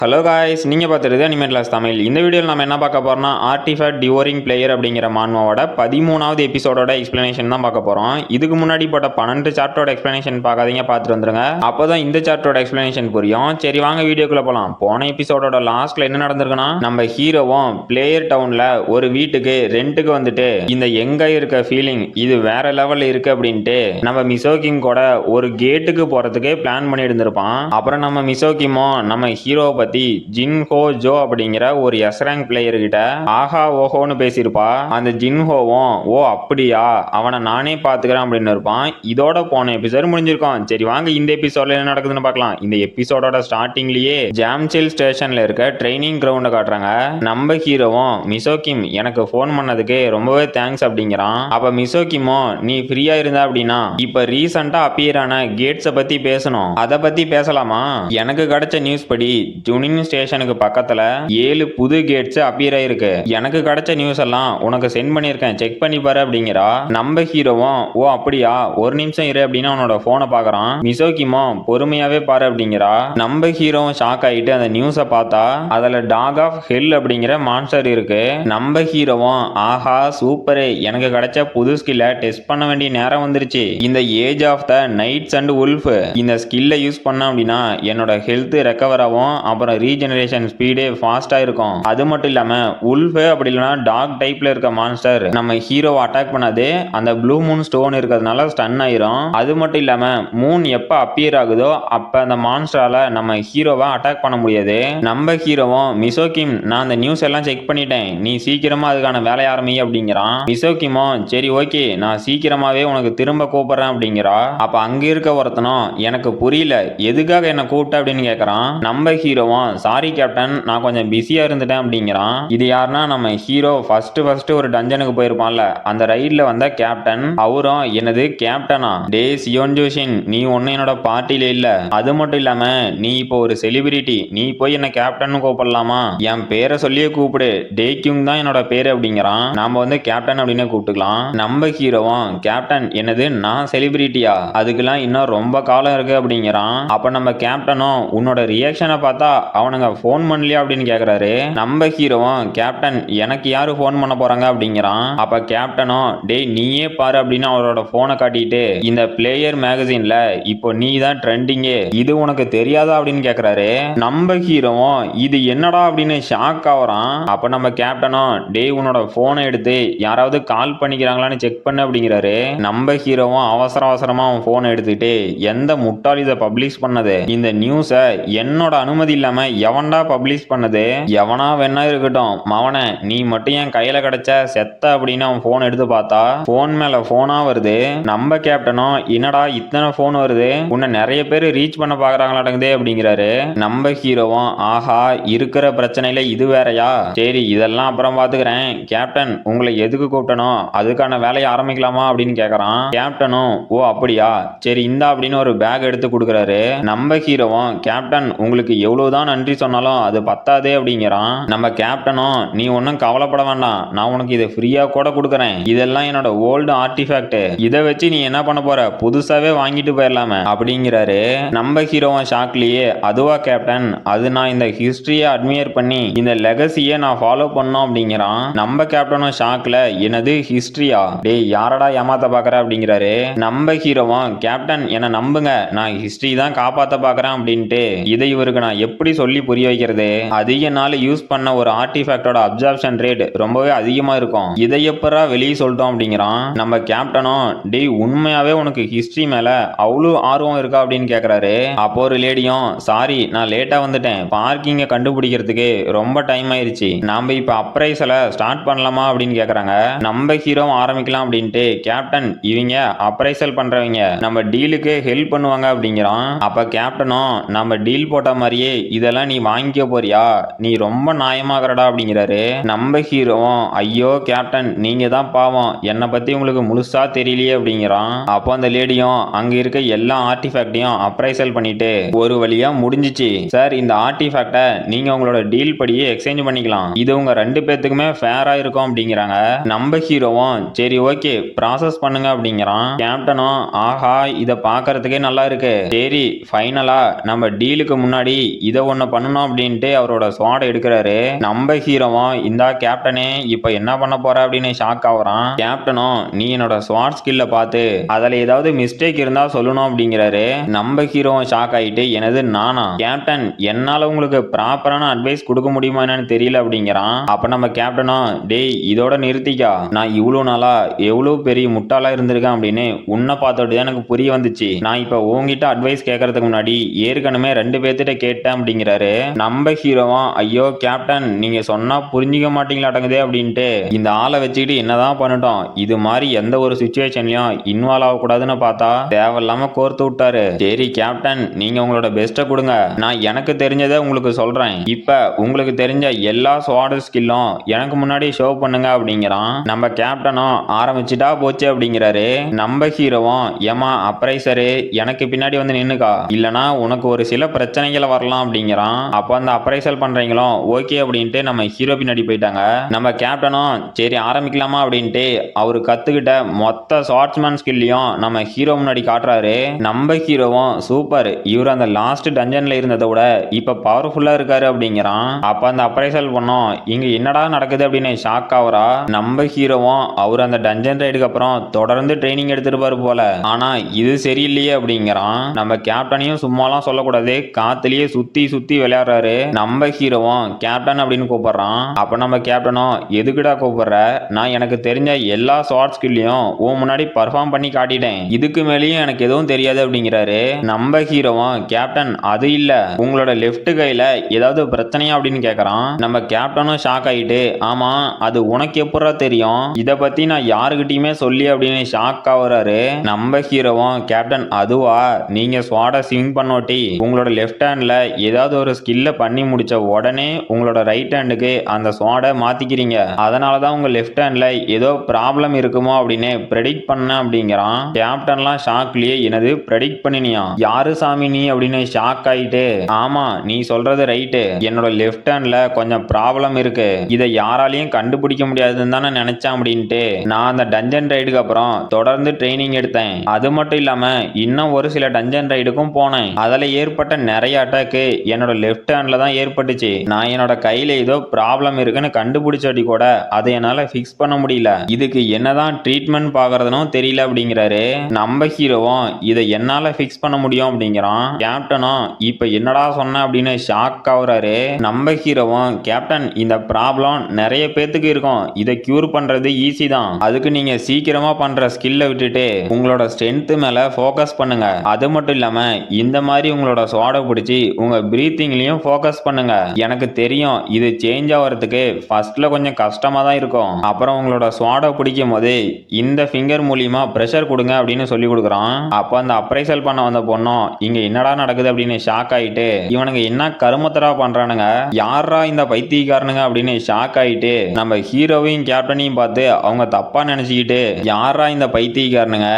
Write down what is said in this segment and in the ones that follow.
Hello guys, நீங்கள் பார்த்துருது animate class Tamil. இந்த வீடியோவில் நம்ம என்ன பார்க்க போகிறோம்னா ஆர்டிஃபேக்ட் டிவோரிங் பிளேயர் அப்படிங்கிற மான்மாவோட 13வது எபிசோடோட எக்ஸ்பிளனேஷன் தான் பார்க்க போகிறோம். இதுக்கு முன்னாடி போட்ட 12 சாப்டரோட எக்ஸ்பிளனேஷன் பார்க்காதீங்க, பார்த்துட்டு வந்துருங்க. அப்போ தான் இந்த சாப்டரோட எக்ஸ்பிளனேஷன் புரியும். சரி வாங்க வீடியோக்குள்ளே போகலாம். போன எபிசோடோட லாஸ்ட்டில் என்ன நடந்திருக்குன்னா, நம்ம ஹீரோவும் பிளேயர் டவுனில் ஒரு வீட்டுக்கு ரெண்ட்டுக்கு வந்துட்டு இந்த எங்கே இருக்க ஃபீலிங் இது வேற லெவலில் இருக்குது அப்படின்ட்டு நம்ம மிசோகிம் கூட ஒரு கேட்டுக்கு போகிறதுக்கு பிளான் பண்ணி இருந்திருப்பான். அப்புறம் நம்ம மிசோகிமோ நம்ம ஹீரோவை பற்றி ஜின்ஹோ ஜோ அப்படிங்கிற ஒரு எஸ் ரேங்க் பிளேயர் கிட்ட ஆஹா ஓஹோன்னு பேசியிருப்பா. அந்த ஜின்ஹோவும் ஓ அப்படியா அவனை நானே பாத்துக்கிறேன் அப்படின்னு இருப்பான். இதோட போன எபிசோட் முடிஞ்சிருக்கும். சரி வாங்க இந்த எபிசோட்ல என்ன நடக்குதுன்னு பார்க்கலாம். இந்த எபிசோடோட ஸ்டார்டிங்லயே ஜாம்சில் ஸ்டேஷன்ல இருக்க ட்ரைனிங் கிரவுண்ட காட்டுறாங்க. நம்ம ஹீரோவும் மிசோகிம் எனக்கு போன் பண்ணதுக்கு ரொம்பவே தேங்க்ஸ் அப்படிங்கிறான். அப்ப மிசோகிமோ நீ ஃப்ரீயா இருந்தா அப்படின்னா இப்ப ரீசெண்டா அப்பியர் ஆன கேட்ஸை பத்தி பேசணும், அதை பத்தி பேசலாமா? எனக்கு கிடைச்ச நியூஸ் படி ஜூனின் ஸ்டேஷனுக்கு பக்கத்துல 7 புது கேட்ஸ் அப்பியர் ஆயிருக்கு. எனக்கு கிடைச்ச நியூஸ் எல்லாம் உனக்கு சென்ட் பண்ணிருக்கேன், செக் பண்ணி பாரு அப்படிங்கிறா. நம்ம ஹீரோவும் ஓ அப்படியா ஒரு நிமிஷம் இரு அப்படின்னு அவனோட போனை பாக்குறான். மிசோகிமோ பொறுமையாவே பாரு அப்படிங்கிறா. நம்ம ஹீரோவும் ஷாக் ஆயிட்டு அந்த நியூஸை பார்த்தா அதுல டாக் ஆஃப் ஹெல் அப்படிங்கிற மான்ஸ்டர் இருக்கு. நம்ம ஹீரோவும் ஆஹா சூப்பரு, எனக்கு கிடைச்ச புது ஸ்கில்ல டெஸ்ட் பண்ண வேண்டிய நேரம் வந்துருச்சு. இந்த age of the knights and wolf இந்த ஸ்கில்ல யூஸ் பண்ண அப்படின்னா என்னோட ஹெல்த் ரெக்கவர் ஆகும், அப்புறம் ரீஜெனரேஷன் ஸ்பீடே ஃபாஸ்டா இருக்கும். அது மட்டும் இல்லாம உல்ஃப் அப்படி இல்லைன்னா டாக் டைப்ல இருக்க மான்ஸ்டர் நம்ம ஹீரோவை அட்டாக் பண்ணாது அந்த ப்ளூ மூன் ஸ்டோன் இருக்கிறதுனால ஸ்டன் ஆயிரும். அது மட்டும் இல்லாம மூன் எப்ப அப்பியர் ஆகுதோ அப்ப அந்த மான்ஸ்டரால நம்ம ஹீரோவை அட்டாக் பண்ண முடியாது. நம்ம ஹீரோவும் மிசோகிம் நான் அந்த நியூஸ் எல்லாம் செக் பண்ணிட்டேன், நீ சீக்கிரமா அதுக்கான வேலை ஆரம்பி அப்படிங்கிறான். மிசோகிமோ சரி ஓகே நான் சீக்கிரமாவே உனக்கு திரும்ப கூப்பிடுறேன் அப்படிங்கிறா. அப்ப அங்க இருக்க ஒருத்தனும் எனக்கு புரியல எதுக்காக என்ன கூப்பிட்ட அப்படின்னு கேட்கறான். நம்ம ஹீரோவும் சாரி கேப்டன் நான் கொஞ்சம் பிஸியா இருந்துட்டேன் அப்படிங்கிறான். இது யாருன்னா நம்ம ஹீரோ ஃபர்ஸ்ட் ஒரு டஞ்சனுக்கு போயிருப்பான்ல அந்த ரைட்ல வந்த கேப்டன். அவரும் என்னது கேப்டனா, டே சியோன்ஜோஷின் நீ ஒன்னும் என்னோட பார்ட்டியில இல்ல, அது மட்டும் இல்லாம நீ இப்போ ஒரு செலிபிரிட்டி, நீ போய் என்ன கேப்டன் கூப்பிடலாமா, என் பேரை சொல்லியே கூப்பிடு, டே கியூங் தான் என்னோட பேரு அப்படிங்கிறான். நாம வந்து கேப்டன் அப்படின்னு கூப்பிட்டுக்கலாம். நம்ம ஹீரோவும் கேப்டன் என்னது நான் செலிபிரிட்டியா, அதுக்கெல்லாம் இன்னும் ரொம்ப காலம் இருக்கு அப்படிங்கிறான். அப்ப நம்ம கேப்டனும் உன்னோட ரியாக்ஷனை பார்த்தா அவனுங்க போன் பண்ணலையா அப்படின்னு கேக்குறாரு. நம்ம ஹீரோவும் கேப்டன் எனக்கு யாரு போன் பண்ண போறாங்க அப்படிங்கிறான். அப்ப கேப்டனும் டேய் நீயே பாரு அப்படின்னு அவரோட போனை காட்டிட்டு இந்த பிளேயர் மேகசின்ல இப்போ நீ தான் ட்ரெண்டிங்கே, இது உனக்கு தெரியாதா அப்படின்னு கேக்குறாரு. நம்ம ஹீரோவும் இது என்னடா அப்படின்னு ஷாக் ஆகுறான். அப்ப நம்ம கேப்டனும் டேய் உன்னோட போனை எடுத்து யாராவது கால் பண்ணிக்கிறாங்களான்னு செக் பண்ணு அப்படிங்கிறாரு. நம்ம ஹீரோவும் அவசரமா அவன் போனை எடுத்துட்டு எந்த முட்டாள் இதை பப்ளிஷ் பண்ணது, இந்த நியூஸை என்னோட அனுமதி இல்லாம எவன்டா பப்ளிஷ் பண்ணது, எவனா வேணா இருக்கட்டும் மவனை நீ மட்டும் என் கையில கிடைச்ச செத்த அப்படின்னு அவன் போன் எடுத்து பார்த்தா போன் மேல போனா வருது. நம்ம கேப்டனும் என்னடா இத்தனை போன் வருது, உன்னை நிறைய பேர் ரீச் பண்ண பாக்குறாங்களாட்டங்குதே அப்படிங்கிறாரு. நம்ம ஹீரோவும் ஆஹா இருக்கிற பிரச்சனையில இது வேறயா, சரி இதெல்லாம் அப்புறம் பாத்துக்கிறேன், கேப்டன் உங்களை எதுக்கு கூப்பிட்டனோ அதுக்கான வேலையை ஆரம்பிக்கலாமா அப்படின்னு கேக்குறான். கேப்டனும் ஓ அப்படியா சரி இந்தா அப்படின்னு ஒரு பேக் எடுத்து கொடுக்குறாரு. நம்ம ஹீரோவும் கேப்டன் உங்களுக்கு எவ்வளவுதான் நன்றி சொன்னாலும் அது பத்தாதே அப்படிங்கிறான். நம்ம கேப்டனும் நீ ஒன்னும் கவலைப்பட வேண்டாம், நான் உனக்கு இதை ஃப்ரீயா கூட கொடுக்குறேன், இதெல்லாம் என்னோட ஓல்டு ஆர்டிஃபேக்ட், இதை வச்சு நீ என்ன பண்ண போற, புதுசாவே வாங்கிட்டு போயிடலாமே அப்படிங்கிறாரு. நம்ம ஹீரோவும் ஷாக்லயே அதுவா கேப்டன், அது நான் இந்த ஹிஸ்டரியை அட்மையர் பண்ணி இந்த லெகசியை நான் ஃபாலோ பண்ணோம் அப்படிங்கிறான். நம்ம கேப்டனும் ஷாக்ல என்னது ஹிஸ்டரியா, டேய் யாரடா ஏமாத்த பாக்குற அப்படிங்கிறாரு. நம்ம ஹீரோவும் கேப்டன் என்ன நம்புங்க நான் ஹிஸ்டரி தான் காப்பாத்த பாக்குறேன் அப்படின்ட்டு இதை இவருக்கு நான் எப்படி சொல்லி புரிய வைக்கிறது, அதிக நாள் யூஸ் பண்ண ஒரு ஆர்டிஃபேக்டோட அப்சார்ப்ஷன் ரேட் ரொம்பவே அதிகமா இருக்கும், இதை எப்பரா வெளியே சொல்லிட்டோம் அப்படிங்கிறான். நம்ம கேப்டனும் டேய் உண்மையாவே உனக்கு ஹிஸ்டரி மேல அவ்வளவு ஆர்வம் இருக்கா அப்படின்னு கேக்குறாரு. அப்போ ஒரு லேடியும் சாரி நான் லேட்டா வந்துட்டேன், பார்க்கிங்க கண்டுபிடிக்கிறதுக்கு ரொம்ப டைம் ஆயிருச்சு, நாம இப்ப அப்ரைசல ஸ்டார்ட் பண்ணலாமா அப்படின்னு கேக்குறாங்க. நம்ம ஹீரோ ஆரம்பிக்கலாம் அப்படின்ட்டு கேப்டன் இவங்க அப்ரைசல் பண்றவங்க நம்ம டீலுக்கு ஹெல்ப் பண்ணுவாங்க அப்படிங்கிறான். அப்ப கேப்டனும் நம்ம டீல் போட்ட மாதிரியே இதெல்லாம் நீ வாங்கிக்க போறியா, நீ ரொம்ப நியாயமாகறடா அப்படிங்கிறாரு. நம்ம ஹீரோவும் ஐயோ கேப்டன் நீங்க தான் பாவம், என்னை பத்தி உங்களுக்கு முழுசா தெரியலையே அப்படிங்கிறான். அப்போ அந்த லேடியும் அங்க இருக்க எல்லா ஆர்டிஃபேக்டையும் அப்ரைசல் பண்ணிட்டு ஒரு வழியா முடிஞ்சிச்சு சார், இந்த ஆர்டிஃபேக்டை நீங்க உங்களோட டீல் படியே எக்ஸ்சேஞ்ச் பண்ணிக்கலாம், இது உங்க ரெண்டு பேத்துக்குமே ஃபேரா இருக்கும் அப்படிங்கிறாங்க. நம்ம ஹீரோவும் சரி ஓகே ப்ராசஸ் பண்ணுங்க அப்படிங்கிறான். கேப்டனும் ஆஹா இதை பாக்குறதுக்கே நல்லா இருக்கு, சரி ஃபைனலா நம்ம டீலுக்கு முன்னாடி இதை ஒண்ணு பண்ணணும் அப்படின்ட்டு அவரோட ஸ்வாட் எடுக்கிறாரு. நம்ம ஹீரோவும் இந்த கேப்டனே இப்ப என்ன பண்ண போற அப்படின்னு ஷாக் ஆகுறான். கேப்டனும் நீ என்னோட ஸ்வாட் ஸ்கில்ல பார்த்து அதுல ஏதாவது மிஸ்டேக் இருந்தா சொல்லணும் அப்படிங்கிறாரு. நம்ம ஹீரோவும் ஷாக் ஆயிட்டு எனது நானா கேப்டன் என்னால உங்களுக்கு ப்ராப்பரான அட்வைஸ் கொடுக்க முடியுமா என்னன்னு தெரியல அப்படிங்கிறான். அப்ப நம்ம கேப்டனும் டேய் இதோட நிறுத்திக்கா, நான் இவ்வளவு நாளா எவ்வளவு பெரிய முட்டாளா இருந்திருக்கேன் அப்படின்னு உன்னை பார்த்தோடு தான் எனக்கு புரிய வந்துச்சு. நான் இப்ப உங்ககிட்ட அட்வைஸ் கேட்கறதுக்கு முன்னாடி ஏற்கனவே 2 பேர்த்திட்ட கேட்டேன் அப்படிங்கிறாரு. நம்ம ஹீரோவும் ஐயோ கேப்டன் நீங்க சொன்னா புரிஞ்சிக்க மாட்டீங்களாட்டங்குதே அப்படின்ட்டு இந்த ஆளை வச்சுக்கிட்டு என்னதான் பண்ணட்டும், இது மாதிரி எந்த ஒரு சுச்சுவேஷன்லயும் இன்வால்வ் ஆகக்கூடாதுன்னு பார்த்தா தேவையில்லாம கோர்த்து விட்டாரு. சரி கேப்டன் நீங்க உங்களோட பெஸ்ட்டை கொடுங்க, நான் எனக்கு தெரிஞ்சதை உங்களுக்கு சொல்றேன். இப்ப உங்களுக்கு தெரிஞ்ச எல்லா ஸ்வாட் ஸ்கில்லும் எனக்கு முன்னாடி ஷோ பண்ணுங்க அப்படிங்கிறான். நம்ம கேப்டனும் ஆரம்பிச்சுட்டா போச்சு அப்படிங்கிறாரு. நம்ம ஹீரோவும் ஏமா அப்ரைசரு எனக்கு பின்னாடி வந்து நின்னுக்கா, இல்லனா உனக்கு ஒரு சில பிரச்சனைகளை வரலாம் அப்படிங்கிறான். அப்ப அந்த அப்ரைசல் பண்றீங்களும் ஓகே அப்படின்ட்டு நம்ம ஹீரோ பின்னாடி போயிட்டாங்க. நம்ம கேப்டனும் சரி ஆரம்பிக்கலாமா அப்படின்ட்டு அவரு கத்துக்கிட்ட மொத்த ஷார்ட்ஸ்மேன் ஸ்கில்லையும் நம்ம ஹீரோ முன்னாடி காட்டுறாரு. நம்ம ஹீரோவும் சூப்பர், இவர் அந்த லாஸ்ட் டஞ்சன்ல இருந்ததை விட இப்ப பவர்ஃபுல்லா இருக்காரு அப்படிங்கிறான். அப்ப அந்த அப்ரைசல் பண்ணோம் இங்க என்னடா நடக்குது அப்படின்னு ஷாக் ஆகுறா. நம்ம ஹீரோவும் அவர் அந்த டஞ்சன் ரைடுக்கு அப்புறம் தொடர்ந்து ட்ரைனிங் எடுத்துருப்பாரு போல, ஆனா இது சரியில்லையே அப்படிங்கிறான். நம்ம கேப்டனையும் சும்மாலாம் சொல்லக்கூடாது, காத்துலயே சுத்தி சுத்தி விளையாடுறாரு. நம்ம ஹீரோவும் கேப்டன் அப்படின்னு கூப்பிடுறான். அப்ப நம்ம கேப்டனும் எதுக்குடா கூப்பிடுற, நான் எனக்கு தெரிஞ்ச எல்லா ஷார்ட் ஸ்கில்லையும் உன் முன்னாடி பர்ஃபார்ம் பண்ணி காட்டிட்டேன், இதுக்கு மேலேயும் எனக்கு எதுவும் தெரியாது அப்படிங்கிறாரு. நம்ம ஹீரோவும் கேப்டன் அது இல்ல உங்களோட லெஃப்ட் கையில ஏதாவது பிரச்சனையா அப்படின்னு கேக்குறான். நம்ம கேப்டனும் ஷாக் ஆயிட்டு ஆமா அது உனக்கு எப்படா தெரியும், இத பத்தி நான் யாருக்கிட்டையுமே சொல்லி அப்படின்னு ஷாக் ஆகுறாரு. நம்ம ஹீரோவும் கேப்டன் அதுவா, நீங்க ஸ்வாட ஸ்விங் பண்ணோட்டி உங்களோட லெஃப்ட் ஹேண்ட்ல ஏதாவது ஒரு ஸ்கில்ல பண்ணி முடிச்ச உடனே உங்களோட ரைட் ஹேண்டுக்கு அந்த ஸ்வாட மாத்திக்கிறீங்க, அதனாலதான் உங்க லெஃப்ட் ஹேண்ட்ல ஏதோ ப்ராப்ளம் இருக்குமோ அப்படின்னு ப்ரெடிக்ட் பண்ண அப்படிங்கிறான். கேப்டன்லாம் ஷாக்லயே எனது ப்ரெடிக்ட் பண்ணினியா, யாரு சாமி நீ அப்படின்னு ஷாக் ஆயிட்டு ஆமா நீ சொல்றது ரைட்டு, என்னோட லெஃப்ட் ஹேண்ட்ல கொஞ்சம் ப்ராப்ளம் இருக்கு, இதை யாராலையும் கண்டுபிடிக்க முடியாதுன்னு தானே நினைச்சேன் அப்படின்ட்டு நான் அந்த டஞ்சன் ரைடுக்கு அப்புறம் தொடர்ந்து ட்ரைனிங் எடுத்தேன், அது மட்டும் இல்லாம இன்னும் ஒரு சில டஞ்சன் ரைடுக்கும் போனேன், அதுல ஏற்பட்ட நிறைய அட்டாக்கு என்னோட லெஃப்ட் ஹேண்ட்ல தான் ஏற்பட்டுச்சு, நான் என்னோட கையில ஏதோ ப்ராப்ளம் இருக்குன்னு கண்டுபிடிச்சாடி கூட அதை என்னால ஃபிக்ஸ் பண்ண முடியல, இதுக்கு என்னதான் ட்ரீட்மெண்ட் பாக்குறதுனும் தெரியல அப்படிங்கிறாரு. நம்ம ஹீரோவும் இதை என்னால ஃபிக்ஸ் பண்ண முடியும் அப்படிங்கிறான். கேப்டனும் இப்ப என்னடா சொன்ன அப்படின்னு ஷாக் ஆகுறாரு. நம்ம ஹீரோவும் கேப்டன் இந்த ப்ராப்ளம் நிறைய பேத்துக்கு இருக்கும், இதை கியூர் பண்றது ஈஸி தான், அதுக்கு நீங்க சீக்கிரமா பண்ற ஸ்கில்ல விட்டுட்டு உங்களோட ஸ்ட்ரென்த் மேல ஃபோக்கஸ் பண்ணுங்க, அது மட்டும் இல்லாம இந்த மாதிரி உங்களோட ஸ்வாட பிடிச்சி உங்க பிரீத்திங்லயும் ஃபோக்கஸ் பண்ணுங்க, எனக்கு தெரியும் இது சேஞ்ச் ஆகிறதுக்கு ஃபர்ஸ்ட்ல கொஞ்சம் கஷ்டமா தான் இருக்கும், அப்புறம் உங்களோட ஸ்வாட பிடிக்கும் போது இந்த ஃபிங்கர் மூலியமா பிரஷர் கொடுங்க அப்படின்னு சொல்லி கொடுக்குறான். அப்ப அந்த அப்ரைசல் பண்ண வந்த பொண்ணும் இங்க என்னடா நடக்குது அப்படின்னு ஷாக் ஆயிட்டு இவனுங்க என்ன கருமத்தரா பண்றானுங்க, யாரா இந்த பைத்தியக்காரனுங்க அப்படின்னு ஷாக் ஆயிட்டு நம்ம ஹீரோவையும் கேப்டனையும் பார்த்து அவங்க தப்பா நினைச்சுக்கிட்டு யாரா இந்த பைத்தியக்காரனுங்க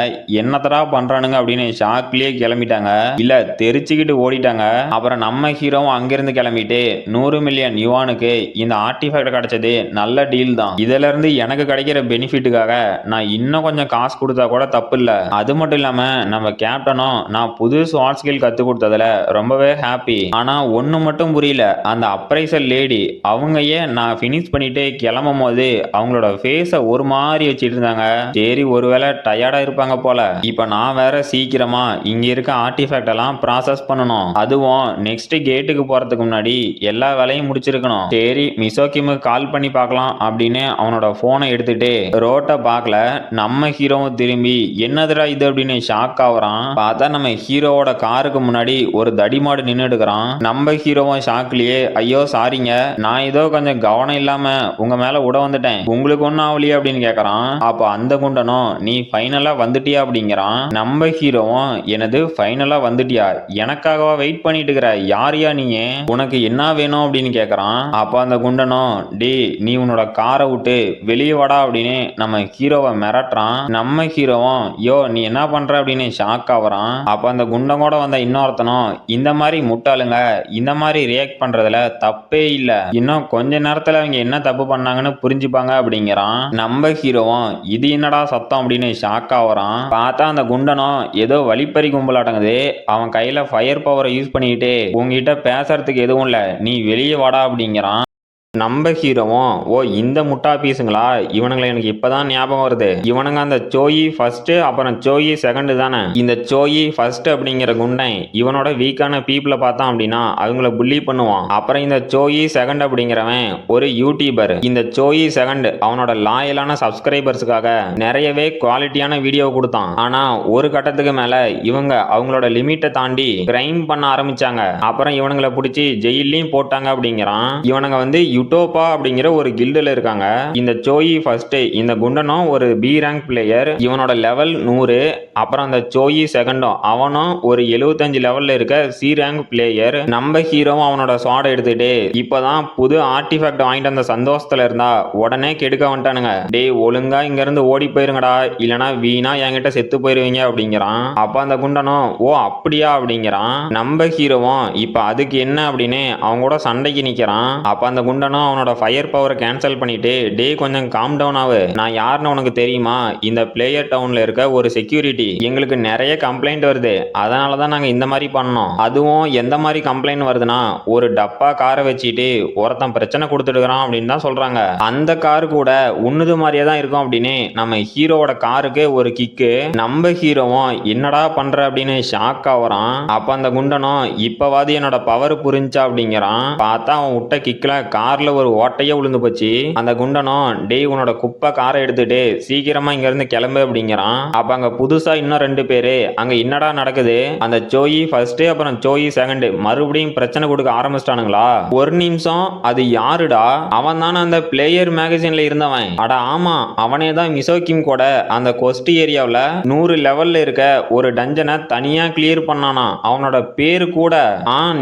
என்னத்தரா பண்றானுங்க அப்படின்னு ஷாக்லயே கிளம்பிட்டாங்க, இல்ல தெரிச்சுக்கிட்டு ஓடிட்டாங்க. அப்புறம் நம்ம ஹீரோவும் அங்கிருந்து கிளம்பிட்டு 100 மில்லியன் யுவானுக்கு இந்த ஆர்டிஃபேக்ட் கிடைச்சது நல்ல டீல் தான், இதுல இருந்து எனக்கு கிடைக்கிற பெனிஃபிட்டுக்காக நான் இன்னும் கொஞ்சம் காசு கொடுத்தா கூட தப்பு இல்ல, அது மட்டும் இல்லாம நம்ம கேப்டனும் நான் புது ஸ்வாட் ஸ்கில் கத்து கொடுத்ததுல ரொம்பவே ஹாப்பி, ஆனா ஒண்ணு மட்டும் புரியல, அந்த அப்ரைசல் லேடி அவங்க ஏன் நான் ஃபினிஷ் பண்ணிட்டு கிளம்பும் போது அவங்களோட ஃபேஸ ஒரு மாதிரி வச்சிட்டு இருந்தாங்க, சரி ஒருவேளை டயர்டா இருப்பாங்க போல, இப்ப நான் வேற சீக்கிரமா இங்க இருக்க ஆர்டிஃபேக்ட் எல்லாம் ப்ராசஸ் பண்ணணும், அதுவும் நெக்ஸ்ட் கேட்டுக்கு போறதுக்கு முன்னாடி எல்லா வேலையும் முடிச்சிருக்கணும், சரி மிசோக்கிமுக்கு கால் பண்ணி பார்க்கலாம் அப்படின்னு அவனோட போனை எடுத்துட்டு ரோட்டை பார்க்கல. நம்ம ஹீரோவும் திரும்பி என்னதுடா இது அப்படின்னு ஷாக் ஆகுறான். பார்த்தா நம்ம ஹீரோவோட காருக்கு முன்னாடி ஒரு தடிமாடு நின்று எடுக்கிறான். நம்ம ஹீரோவும் ஷாக்லயே ஐயோ சாரிங்க, நான் ஏதோ கொஞ்சம் கவனம் இல்லாம உங்க மேல விட வந்துட்டேன், உங்களுக்கு ஒன்னும் ஆகலையே அப்படின்னு கேக்குறான். அப்ப அந்த குண்டனும் நீ ஃபைனலா வந்துட்டியா அப்படிங்கிறான். நம்ம ஹீரோவும் எனது ஃபைனலா வந்துட்டியா, எனக்காகவா வெயிட் பண்ணிட்டு இருக்கிற, யாரையா நீ, உனக்கு என்ன வேணும் அப்படின்னு கேக்குறான். அப்ப அந்த குண்டனும் டே நீ உன்னோட காரை விட்டு வெளியே வாடா அப்படின்னு நம்ம ஹீரோவை மிரட்டுறான். நம்ம ஹீரோவும் யோ நீ என்ன பண்ற அப்படின்னு ஷாக் ஆகுறான். அப்ப அந்த குண்டம் கூட வந்த இன்னொருத்தனும் இந்த மாதிரி முட்டாளுங்க இந்த மாதிரி ரியாக்ட் பண்றதுல தப்பே இல்ல, இன்னும் கொஞ்ச நேரத்துல அவங்க என்ன தப்பு பண்ணாங்கன்னு புரிஞ்சுப்பாங்க அப்படிங்கிறான். நம்ம ஹீரோவும் இது என்னடா சத்தம் அப்படின்னு ஷாக் ஆகுறான். பார்த்தா அந்த குண்டனும் ஏதோ வழிப்பறி கும்பலாட்டங்குது, அவன் கையில ஃபயர் பவரை யூஸ் பண்ணிட்டு உங்ககிட்ட என்கிட்ட பேசுறதுக்கு எதுவும் இல்லை, நீ வெளியே வாடா அப்படிங்கிறான். நம்ம ஹீரோவும், ஓ இந்த முட்டா பீஸுங்களா, இவனுங்களை எனக்கு இப்பதான் ஞாபகம் வருது, இவனுங்க அந்த சோயி ஃபர்ஸ்ட் அப்புறம் சோயி செகண்ட் தானே. இந்த சோயி ஃபர்ஸ்ட் அப்படிங்கிற குண்டன் இவனோட வீக்கான பீப்புளை பார்த்தான் அப்படின்னா அவங்கள புள்ளி பண்ணுவான். அப்புறம் இந்த சோயி செகண்ட் அப்படிங்கிறவன் ஒரு யூடியூபர். இந்த சோயி செகண்ட் அவனோட லாயலான சப்ஸ்கிரைபர்ஸுக்காக நிறையவே குவாலிட்டியான வீடியோ கொடுத்தான். ஆனா ஒரு கட்டத்துக்கு மேல இவங்க அவங்களோட லிமிட்டை தாண்டி கிரைம் பண்ண ஆரம்பிச்சாங்க. அப்புறம் இவனுங்களை பிடிச்சி ஜெயிலையும் போட்டாங்க அப்படிங்கிறான். இவனுங்க வந்து யுட்டோபா அப்படிங்கிற ஒரு கில்டுல இருக்காங்க. இந்த சோயி ஃபர்ஸ்ட் இந்த குண்டனும் ஒரு பி ரேங்க் பிளேயர், இவனோட லெவல் 100. அப்புறம் அந்த சோயி செகண்டும் அவனும் ஒரு 75 லெவல்ல இருக்க சி ரேங்க் பிளேயர். நம்ம ஹீரோவும் அவனோட ஸ்வாட் எடுத்துட்டு இப்பதான் புது ஆர்டிஃபேக்ட் வாங்கிட்டு அந்த சந்தோஷத்துல இருந்தா உடனே கெடுக்க வந்துட்டானுங்க. டேய் ஒழுங்கா இங்க இருந்து ஓடி போயிருங்கடா, இல்லனா வீணா என்கிட்ட செத்து போயிருவீங்க அப்படிங்கிறான். அப்ப அந்த குண்டனும் ஓ அப்படியா அப்படிங்கிறான். நம்ம ஹீரோவும் இப்ப அதுக்கு என்ன அப்படின்னு அவங்க கூட சண்டைக்கு நிக்கிறான். அப்ப அந்த குண்டனும் அவனோட ஃபயர் பவரை கேன்சல் பண்ணிட்டு டே கொஞ்சம் காம் டவுன் ஆகு, நான் யாருன்னு உனக்கு தெரியுமா, இந்த பிளேயர் டவுன்ல இருக்க ஒரு செக்யூரிட்டி, எங்களுக்கு நிறைய கம்ப்ளைண்ட் வருது, அதனால தான் நாங்க இந்த மாதிரி பண்ணோம். அதுவும் எந்த மாதிரி கம்ப்ளைண்ட் வருதுன்னா ஒரு டப்பா காரை வச்சுட்டு ஒருத்தன் பிரச்சனை கொடுத்துடுறான் அப்படின்னு தான் சொல்றாங்க. அந்த கார் கூட உன்னுது மாதிரியே தான் இருக்கும் அப்படின்னு நம்ம ஹீரோவோட காருக்கு ஒரு கிக்கு. நம்ம ஹீரோவும் என்னடா பண்ற அப்படின்னு ஷாக் ஆகுறான். அப்ப அந்த குண்டனும் இப்பவாது என்னோட பவர் புரிஞ்சா அப்படிங்கிறான். பார்த்தா அவன் விட்ட கிக்ல கார்ல ஒரு ஓட்டையே விழுந்து போச்சு. அந்த குண்டனும் டேய் உன்னோட குப்பை காரை எடுத்துட்டு சீக்கிரமா இங்க இருந்து கிளம்பு அப்படிங்கிறான். அப்ப அங்க புதுசா இன்னும் 2 பேரு அங்க என்னடா நடக்குது, அந்த சோயி ஃபர்ஸ்ட் அப்புறம் சோயி செகண்ட் மறுபடியும் பிரச்சனை கொடுக்க ஆரம்பிச்சிட்டானுங்களா. ஒரு நிமிஷம், அது யாருடா, அவன் தானே அந்த பிளேயர் மேகசின்ல இருந்தவன். அட ஆமா, அவனே தான் மிசோகிம் கூட அந்த கொஸ்ட் ஏரியாவில் 100 லெவல்ல இருக்க ஒரு டஞ்சனை தனியா கிளியர் பண்ணானா. அவனோட பேரு கூட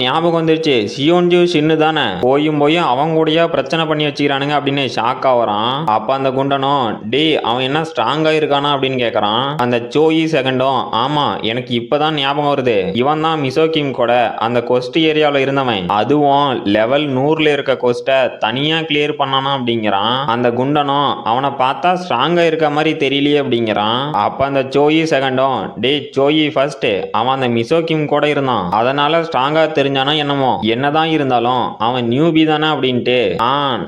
ஞாபகம் வந்துருச்சு, சியோன்ஜு ஷின்னு தானே. போயும் அவங்க கூடயா பிரச்சனை பண்ணி வச்சுக்கிறானுங்க அப்படின்னு ஷாக் ஆகுறான். அப்ப அந்த குண்டனும் டே அவன் என்ன ஸ்ட்ராங்கா இருக்கானா அப்படின்னு கேக்குறான். அந்த சோயி செகண்டும் ஆமா எனக்கு இப்பதான் ஞாபகம் வருது, இவன் தான் மிசோகிம் கூட அந்த கொஸ்ட் ஏரியாவில் இருந்தவன், அதுவும் லெவல் 100ல இருக்க கொஸ்ட தனியா கிளியர் பண்ணானா அப்படிங்கிறான். அந்த குண்டனும் அவனை பார்த்தா ஸ்ட்ராங்கா இருக்க மாதிரி தெரியலையே அப்படிங்கிறான். அப்ப அந்த சோயி செகண்டும் டே சோயி ஃபர்ஸ்ட் அவன் அந்த மிசோகிம் கூட இருந்தான், அதனால ஸ்ட்ராங்கா தெரிஞ்சானா என்னமோ, என்னதான் இருந்தாலும் அவன் நியூபி தானே அப்படின்ட்டு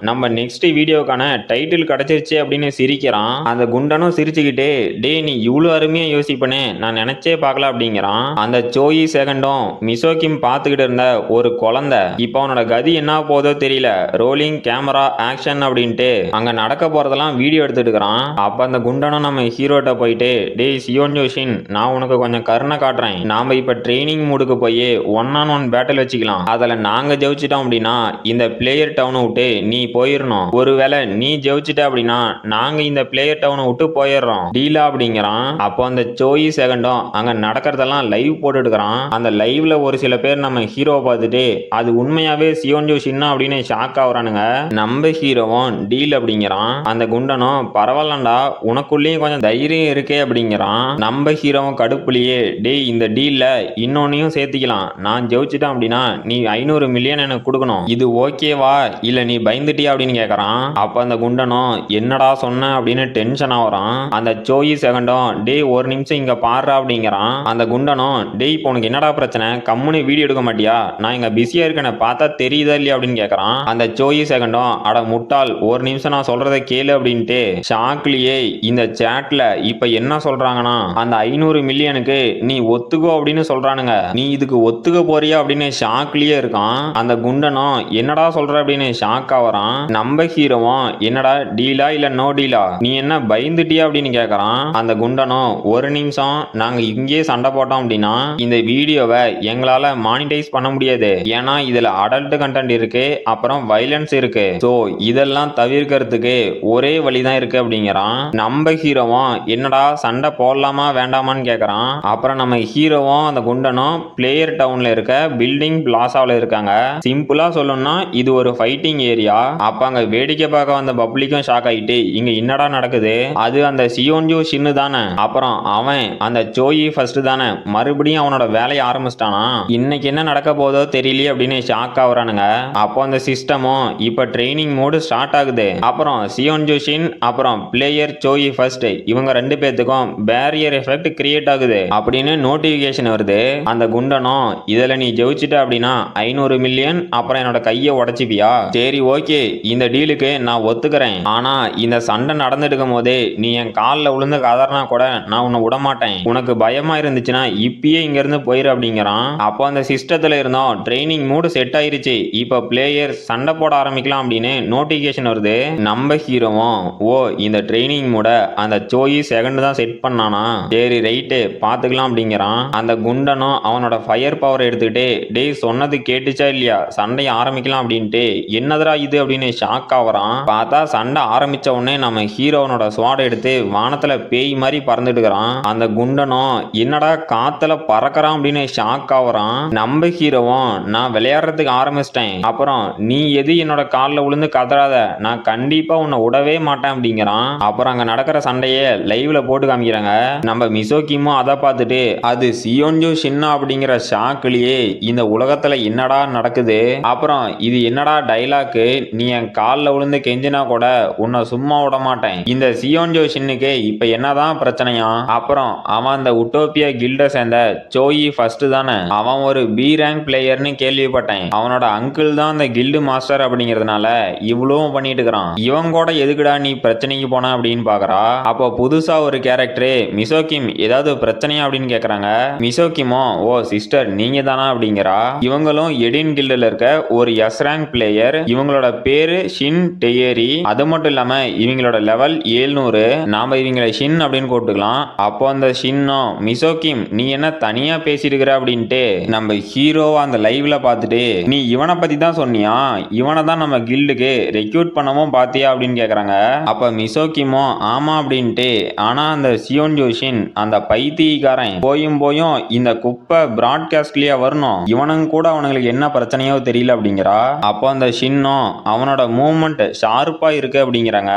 நம்ம நெக்ஸ்ட் வீடியோக்கான டைட்டில் கிடைச்சிருச்சு அப்படின்னு சிரிக்கிறான். அந்த குண்டனும் சிரிச்சுக்கிட்டு டே நீ இவ்வளவு அருமையா யோசிப்பனே நான் நினைச்சே பார்க்கல அப்படிங்கிறான். அந்த சோயி செகண்டும் மிசோகிம் பார்த்துக்கிட்டு இருந்த ஒரு குழந்தை இப்ப அவனோட கதி என்ன போதோ தெரியல, ரோலிங் கேமரா ஆக்ஷன் அப்படின்ட்டு அங்க நடக்க போறதெல்லாம் வீடியோ எடுத்துட்டு இருக்கிறான். அப்ப அந்த குண்டனும் நம்ம ஹீரோட்ட போயிட்டு டே சியோன் ஜோஷின் நான் உனக்கு கொஞ்சம் கருணை காட்டுறேன், நாம இப்ப ட்ரைனிங் மூடுக்கு போய் 1-on-1 பேட்டில் வச்சுக்கலாம், அதுல நாங்க ஜெயிச்சிட்டோம் அப்படின்னா இந்த பிளேயர் டவுனை விட்டு நீ போயிடணும், ஒருவேளை நீ ஜெயிச்சிட்ட அப்படின்னா நாங்க இந்த பிளேயர் டவுனை விட்டு போயிடுறோம் டீலா அப்படிங்கிறான். அப்போ அந்த சோயி செகண்டும் அங்க நடக்கிறதெல்லாம் லைவ் போட்டுடுறான். அந்த லைவ்ல ஒரு சில பேர் நம்ம ஹீரோவை பார்த்துட்டு அது உண்மையாவே சியோன்ஜோ ஷின்னா அப்படின்னு ஷாக் ஆகுறானுங்க. நம்ம ஹீரோவும் டீல் அப்படிங்கிறான். அந்த குண்டனும் பரவாயில்லண்டா உனக்குள்ளேயும் கொஞ்சம் தைரியம் இருக்கே அப்படிங்கிறான். நம்ம ஹீரோவும் கடுப்புலயே டே இந்த டீல்ல இன்னொன்னையும் சேர்த்திக்கலாம், நான் ஜெயிச்சிட்டேன் அப்படின்னா நீ 500 மில்லியன் எனக்கு கொடுக்கணும், இது ஓகேவா இல்ல நீ பயந்துட்டியா அப்படின்னு கேக்குறான். அப்ப அந்த குண்டனும் என்னடா சொன்ன அப்படின்னு டென்ஷன் ஆகுறான். அந்த சோயி செகண்டும் டேய் ஒரு நிமிஷம் இங்க பாடுறா அப்படிங்கிறான். அந்த குண்டனும் டேய் இப்போ உனக்கு என்னடா பிரச்சனை, கம்முன்னு வீடியோ எடுக்க மாட்டியா, நான் இங்க பிஸியா இருக்கேன்னு பார்த்தா தெரியுதா இல்லையா அப்படின்னு கேக்குறான். அந்த சோயி செகண்டும் அட முட்டாள் ஒரு நிமிஷம் நான் சொல்றதை கேளு அப்படின்ட்டு ஷாக்லியே இந்த சேட்ல இப்ப என்ன சொல்றாங்கன்னா அந்த 500 மில்லியனுக்கு நீ ஒத்துக்கோ அப்படின்னு சொல்றானுங்க, நீ இதுக்கு ஒத்துக்க போறியா அப்படின்னு ஷாக்லியே இருக்கான். அந்த குண்டனும் என்னடா சொல்ற அப்படின்னு ஷாக் ஆவறான். நம்ம ஹீரோவும் என்னடா டீலா இல்ல நோ டீலா, நீ என்ன பயந்துட்டியா அப்படின்னு கேக்குறான். அந்த குண்டனும் ஒரு நிமிஷம் நாங்க இங்கேயே சண்டை போட்டோம் அப்படின்னா இந்த வீடியோவை எங்களால மானிட்டைஸ் பண்ண முடியாது, ஏன்னா இதுல அடல்ட் கண்டென்ட் இருக்கு அப்புறம் வயலன்ஸ் இருக்கு, சோ இதெல்லாம் தவிர்க்கிறதுக்கு ஒரே வழிதான் இருக்கு அப்படிங்கிறான். நம்ம ஹீரோவும் என்னடா சண்டை போடலாமா வேண்டாமான்னு கேக்குறான். அப்புறம் நம்ம ஹீரோவும் அந்த குண்டனும் பிளேயர் டவுன்ல இருக்க பில்டிங் பிளாசாவில் இருக்காங்க. சிம்பிளா சொல்லணும்னா இது ஒரு ஃபைட் வெயிட்டிங் ஏரியா. அப்ப அங்க வேடிக்கை பார்க்க வந்த பப்ளிக்கும் ஷாக் ஆயிட்டு இங்க என்னடா நடக்குது, அது அந்த சியோன்ஜூ ஷின்னு தானே, அப்புறம் அவன் அந்த சோயி ஃபர்ஸ்ட் தானே, மறுபடியும் அவனோட வேலையை ஆரம்பிச்சிட்டானா, இன்னைக்கு என்ன நடக்க போதோ தெரியலையே அப்படின்னு ஷாக் ஆகுறானுங்க. அப்போ அந்த சிஸ்டமும் இப்ப ட்ரைனிங் மோடு ஸ்டார்ட் ஆகுது. அப்புறம் சியோன்ஜூ ஷின் அப்புறம் பிளேயர் சோயி ஃபர்ஸ்ட் இவங்க ரெண்டு பேத்துக்கும் பேரியர் எஃபெக்ட் கிரியேட் ஆகுது அப்படின்னு நோட்டிபிகேஷன் வருது. அந்த குண்டனும் இதுல நீ ஜெயிச்சிட்ட அப்படின்னா 500 மில்லியன் அப்புறம் என்னோட கையை உடைச்சிப்பியா, சரி ஓகே இந்த டீலுக்கு நான் ஒத்துக்கிறேன், ஆனா இந்த சண்டை நடந்துட்டு இருக்கும் போதே நீ என் காலில் விழுந்து கதறினா கூட நான் உன்னை விட மாட்டேன், உனக்கு பயமா இருந்துச்சுன்னா இப்பயே இங்க இருந்து போயிரு அப்படிங்கிறான். அப்போ அந்த சிஸ்டத்துல இருந்தோம் ட்ரைனிங் மூடு செட் ஆயிருச்சு, இப்ப பிளேயர் சண்டை போட ஆரம்பிக்கலாம் அப்படின்னு நோட்டிபிகேஷன் வருது. நம்ம ஹீரோவும் ஓ இந்த ட்ரைனிங் மூட அந்த சோயி செகண்ட் தான் செட் பண்ணானா, சரி ரைட்டு பாத்துக்கலாம் அப்படிங்கிறான். அந்த குண்டனும் அவனோட ஃபயர் பவர் எடுத்துக்கிட்டு டேய் சொன்னது கேட்டுச்சா இல்லையா, சண்டையை ஆரம்பிக்கலாம் அப்படின்ட்டு என்னதுடா இது அப்படின்னு ஷாக் ஆகுறான். பார்த்தா சண்டை ஆரம்பிச்ச உடனே நம்ம ஹீரோனோட ஸ்வாட் எடுத்து வானத்துல பேய் மாதிரி பறந்துட்டு இருக்கிறான். அந்த குண்டனும் என்னடா காத்துல பறக்கிறான் அப்படின்னு ஷாக் ஆகுறான். நம்ம ஹீரோவும் நான் விளையாடுறதுக்கு ஆரம்பிச்சிட்டேன், அப்புறம் நீ எது என்னோட காலில் விழுந்து கதறாத, நான் கண்டிப்பா உன்னை விடவே மாட்டேன் அப்படிங்கிறான். அப்புறம் அங்க நடக்கிற சண்டையை லைவ்ல போட்டு காமிக்கிறாங்க. நம்ம மிசோக்கிமும் அதை பார்த்துட்டு அது சியோன்ஜூ ஷின்னா அப்படிங்கிற ஷாக்லயே இந்த உலகத்துல என்னடா நடக்குது, அப்புறம் இது என்னடா டைலாக்கு, நீ என் காலில் விழுந்து கெஞ்சினா கூட உன்னை சும்மா விட மாட்டேன், இந்த சியோன்ஜூ ஷின்னுக்கு இப்ப என்னதான் பிரச்சனையா, அப்புறம் அவன் அந்த உட்டோப்பியா கில்ட சேர்ந்த சோயி ஃபர்ஸ்ட் தானே, அவன் ஒரு பி ரேங்க் பிளேயர்னு கேள்விப்பட்டேன், அவனோட அங்கிள் தான் அந்த கில்டு மாஸ்டர் அப்படிங்கிறதுனால இவ்வளவும் பண்ணிட்டு இருக்கிறான், இவன் கூட எதுக்குடா நீ பிரச்சனைக்கு போன அப்படின்னு பாக்குறா. அப்போ புதுசா ஒரு கேரக்டர் மிசோகிம் ஏதாவது பிரச்சனையா அப்படின்னு கேக்குறாங்க. மிசோகிமோ ஓ சிஸ்டர் நீங்க தானா அப்படிங்கிறா. இவங்களும் எடின் கில்டுல இருக்க ஒரு எஸ் ரேங்க் பிளேயர், இவங்களோட பேரு ஷின் டெயரி, அது மட்டும் இல்லாம இவங்களோட லெவல் 700, நாம இவங்களை ஷின் அப்படின்னு கூப்பிட்டுக்கலாம். அப்போ அந்த ஷின்னும் மிசோகிம் நீ என்ன தனியா பேசிருக்கிற அப்படின்ட்டு நம்ம ஹீரோவா அந்த லைவ்ல பார்த்துட்டு நீ இவனை பத்தி தான் சொன்னியா, இவனை தான் நம்ம கில்டுக்கு ரெக்ரூட் பண்ணவும் பாத்தியா அப்படின்னு கேக்குறாங்க. அப்ப மிசோகிமோ ஆமா அப்படின்ட்டு, ஆனா அந்த சியோன்ஜூ ஷின் அந்த பைத்தியக்காரன் போயும் இந்த குப்பை பிராட்காஸ்ட்லயே வரணும், இவனுங்க கூட அவனுங்களுக்கு என்ன பிரச்சனையோ தெரியல அப்படிங்கிறா. அப்போ அந்த ஷின்னும் அவனோட மூவ்மெண்ட் ஷார்ப்பா இருக்கு அப்படிங்கிறாங்க.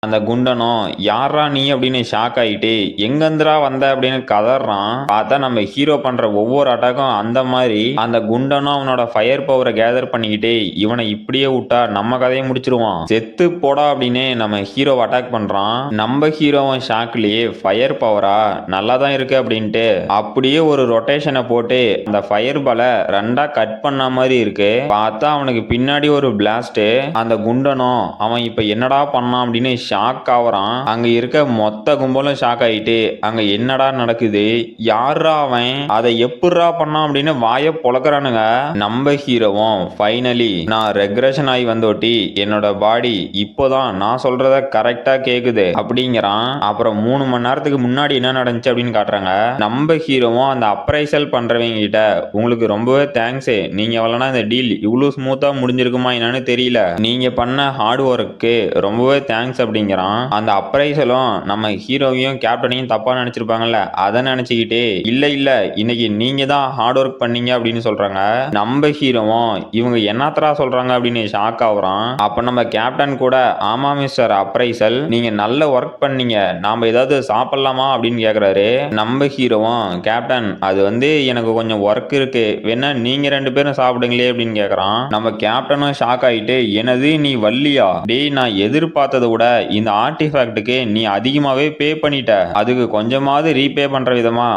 அந்த குண்டனும் யாரா நீ அப்படின்னு ஷாக் ஆயிட்டு எங்கந்திரா வந்த அப்படின்னு கதறான். பார்த்தா நம்ம ஹீரோ பண்ற ஒவ்வொரு அட்டாக்கும் அந்த மாதிரி அந்த குண்டனும் அவனோட ஃபயர் பவரை கேதர் பண்ணிக்கிட்டு இவனை இப்படியே விட்டா நம்ம கதையை முடிச்சிருவான், செத்து போடா அப்படின்னு நம்ம ஹீரோ அட்டாக் பண்றான். நம்ம ஹீரோவும் ஷாக்லயே ஃபயர் பவரா நல்லா தான் இருக்கு அப்படின்ட்டு அப்படியே ஒரு ரொட்டேஷனை போட்டு அந்த ஃபயர் பாலை ரெண்டா கட் பண்ண மாதிரி இருக்கு. பார்த்தா அவனுக்கு பின்னாடி ஒரு பிளாஸ்ட். அந்த குண்டனும் அவன் இப்ப என்னடா பண்ணான் அப்படின்னு ஷாக் ஆவறான். அங்க இருக்க மொத்த கும்பலும் ஷாக் ஆயிட்டு அங்க என்னடா நடக்குது, யாரா அவன், அதை எப்படிரா பண்ணான் அப்படின்னு வாய பொளக்குறானுங்க. நம்ம ஹீரோவும் ஃபைனலி நான் ரெக்ரெஷன் ஆகி வந்தோட்டி என்னோட பாடி இப்போதான் நான் சொல்றத கரெக்டா கேக்குது அப்படிங்கிறான். அப்புறம் 3 மணி நேரத்துக்கு முன்னாடி என்ன நடந்துச்சு அப்படின்னு காட்டுறாங்க. நம்ம ஹீரோவும் அந்த அப்ரைசல் பண்றவங்க கிட்ட உங்களுக்கு ரொம்பவே தேங்க்ஸ், நீங்க எவ்வளோனா இந்த டீல் இவ்வளவு ஸ்மூத்தா முடிஞ்சிருக்குமா என்னன்னு தெரியல, நீங்க பண்ண ஹார்ட் ஒர்க்கு ரொம்பவே தேங்க்ஸ் அப்படிங்கிறான். அந்த அப்ரைசலும் நம்ம ஹீரோவையும் கேப்டனையும் தப்பா நினைச்சிருப்பாங்கல்ல, அதை நினைச்சுக்கிட்டு இல்ல இல்ல இன்னைக்கு நீங்க தான் ஹார்ட் ஒர்க் பண்ணீங்க அப்படின்னு சொல்றாங்க. நம்ம ஹீரோவும் இவங்க என்னத்தரா சொல்றாங்க அப்படின்னு ஷாக் ஆகுறான். அப்ப நம்ம கேப்டன் கூட ஆமா மிஸ்டர் அப்ரைசல் நீங்க நல்ல ஒர்க் பண்ணீங்க, நாம ஏதாவது சாப்பிடலாமா அப்படின்னு கேக்குறாரு. நம்ம ஹீரோவும் கேப்டன் அது எனக்கு கொஞ்சம் ஒர்க் இருக்கு, வேணா நீங்க 2 பேரும் சாப்பிடுங்களே அப்படின்னு கேக்குறான். நம்ம கேப்டனும் ஷாக் ஆயிட்டு எனது நீ வள்ளியா, டேய் நான் எதிர்பார்த்ததை விட இந்த ஆர்டிஃபேக்ட்டுக்கு நீ அதிகமாவே பே பண்ணிட்ட, அதுக்கு கொஞ்சமாவது ரீபே பண்ற விதமா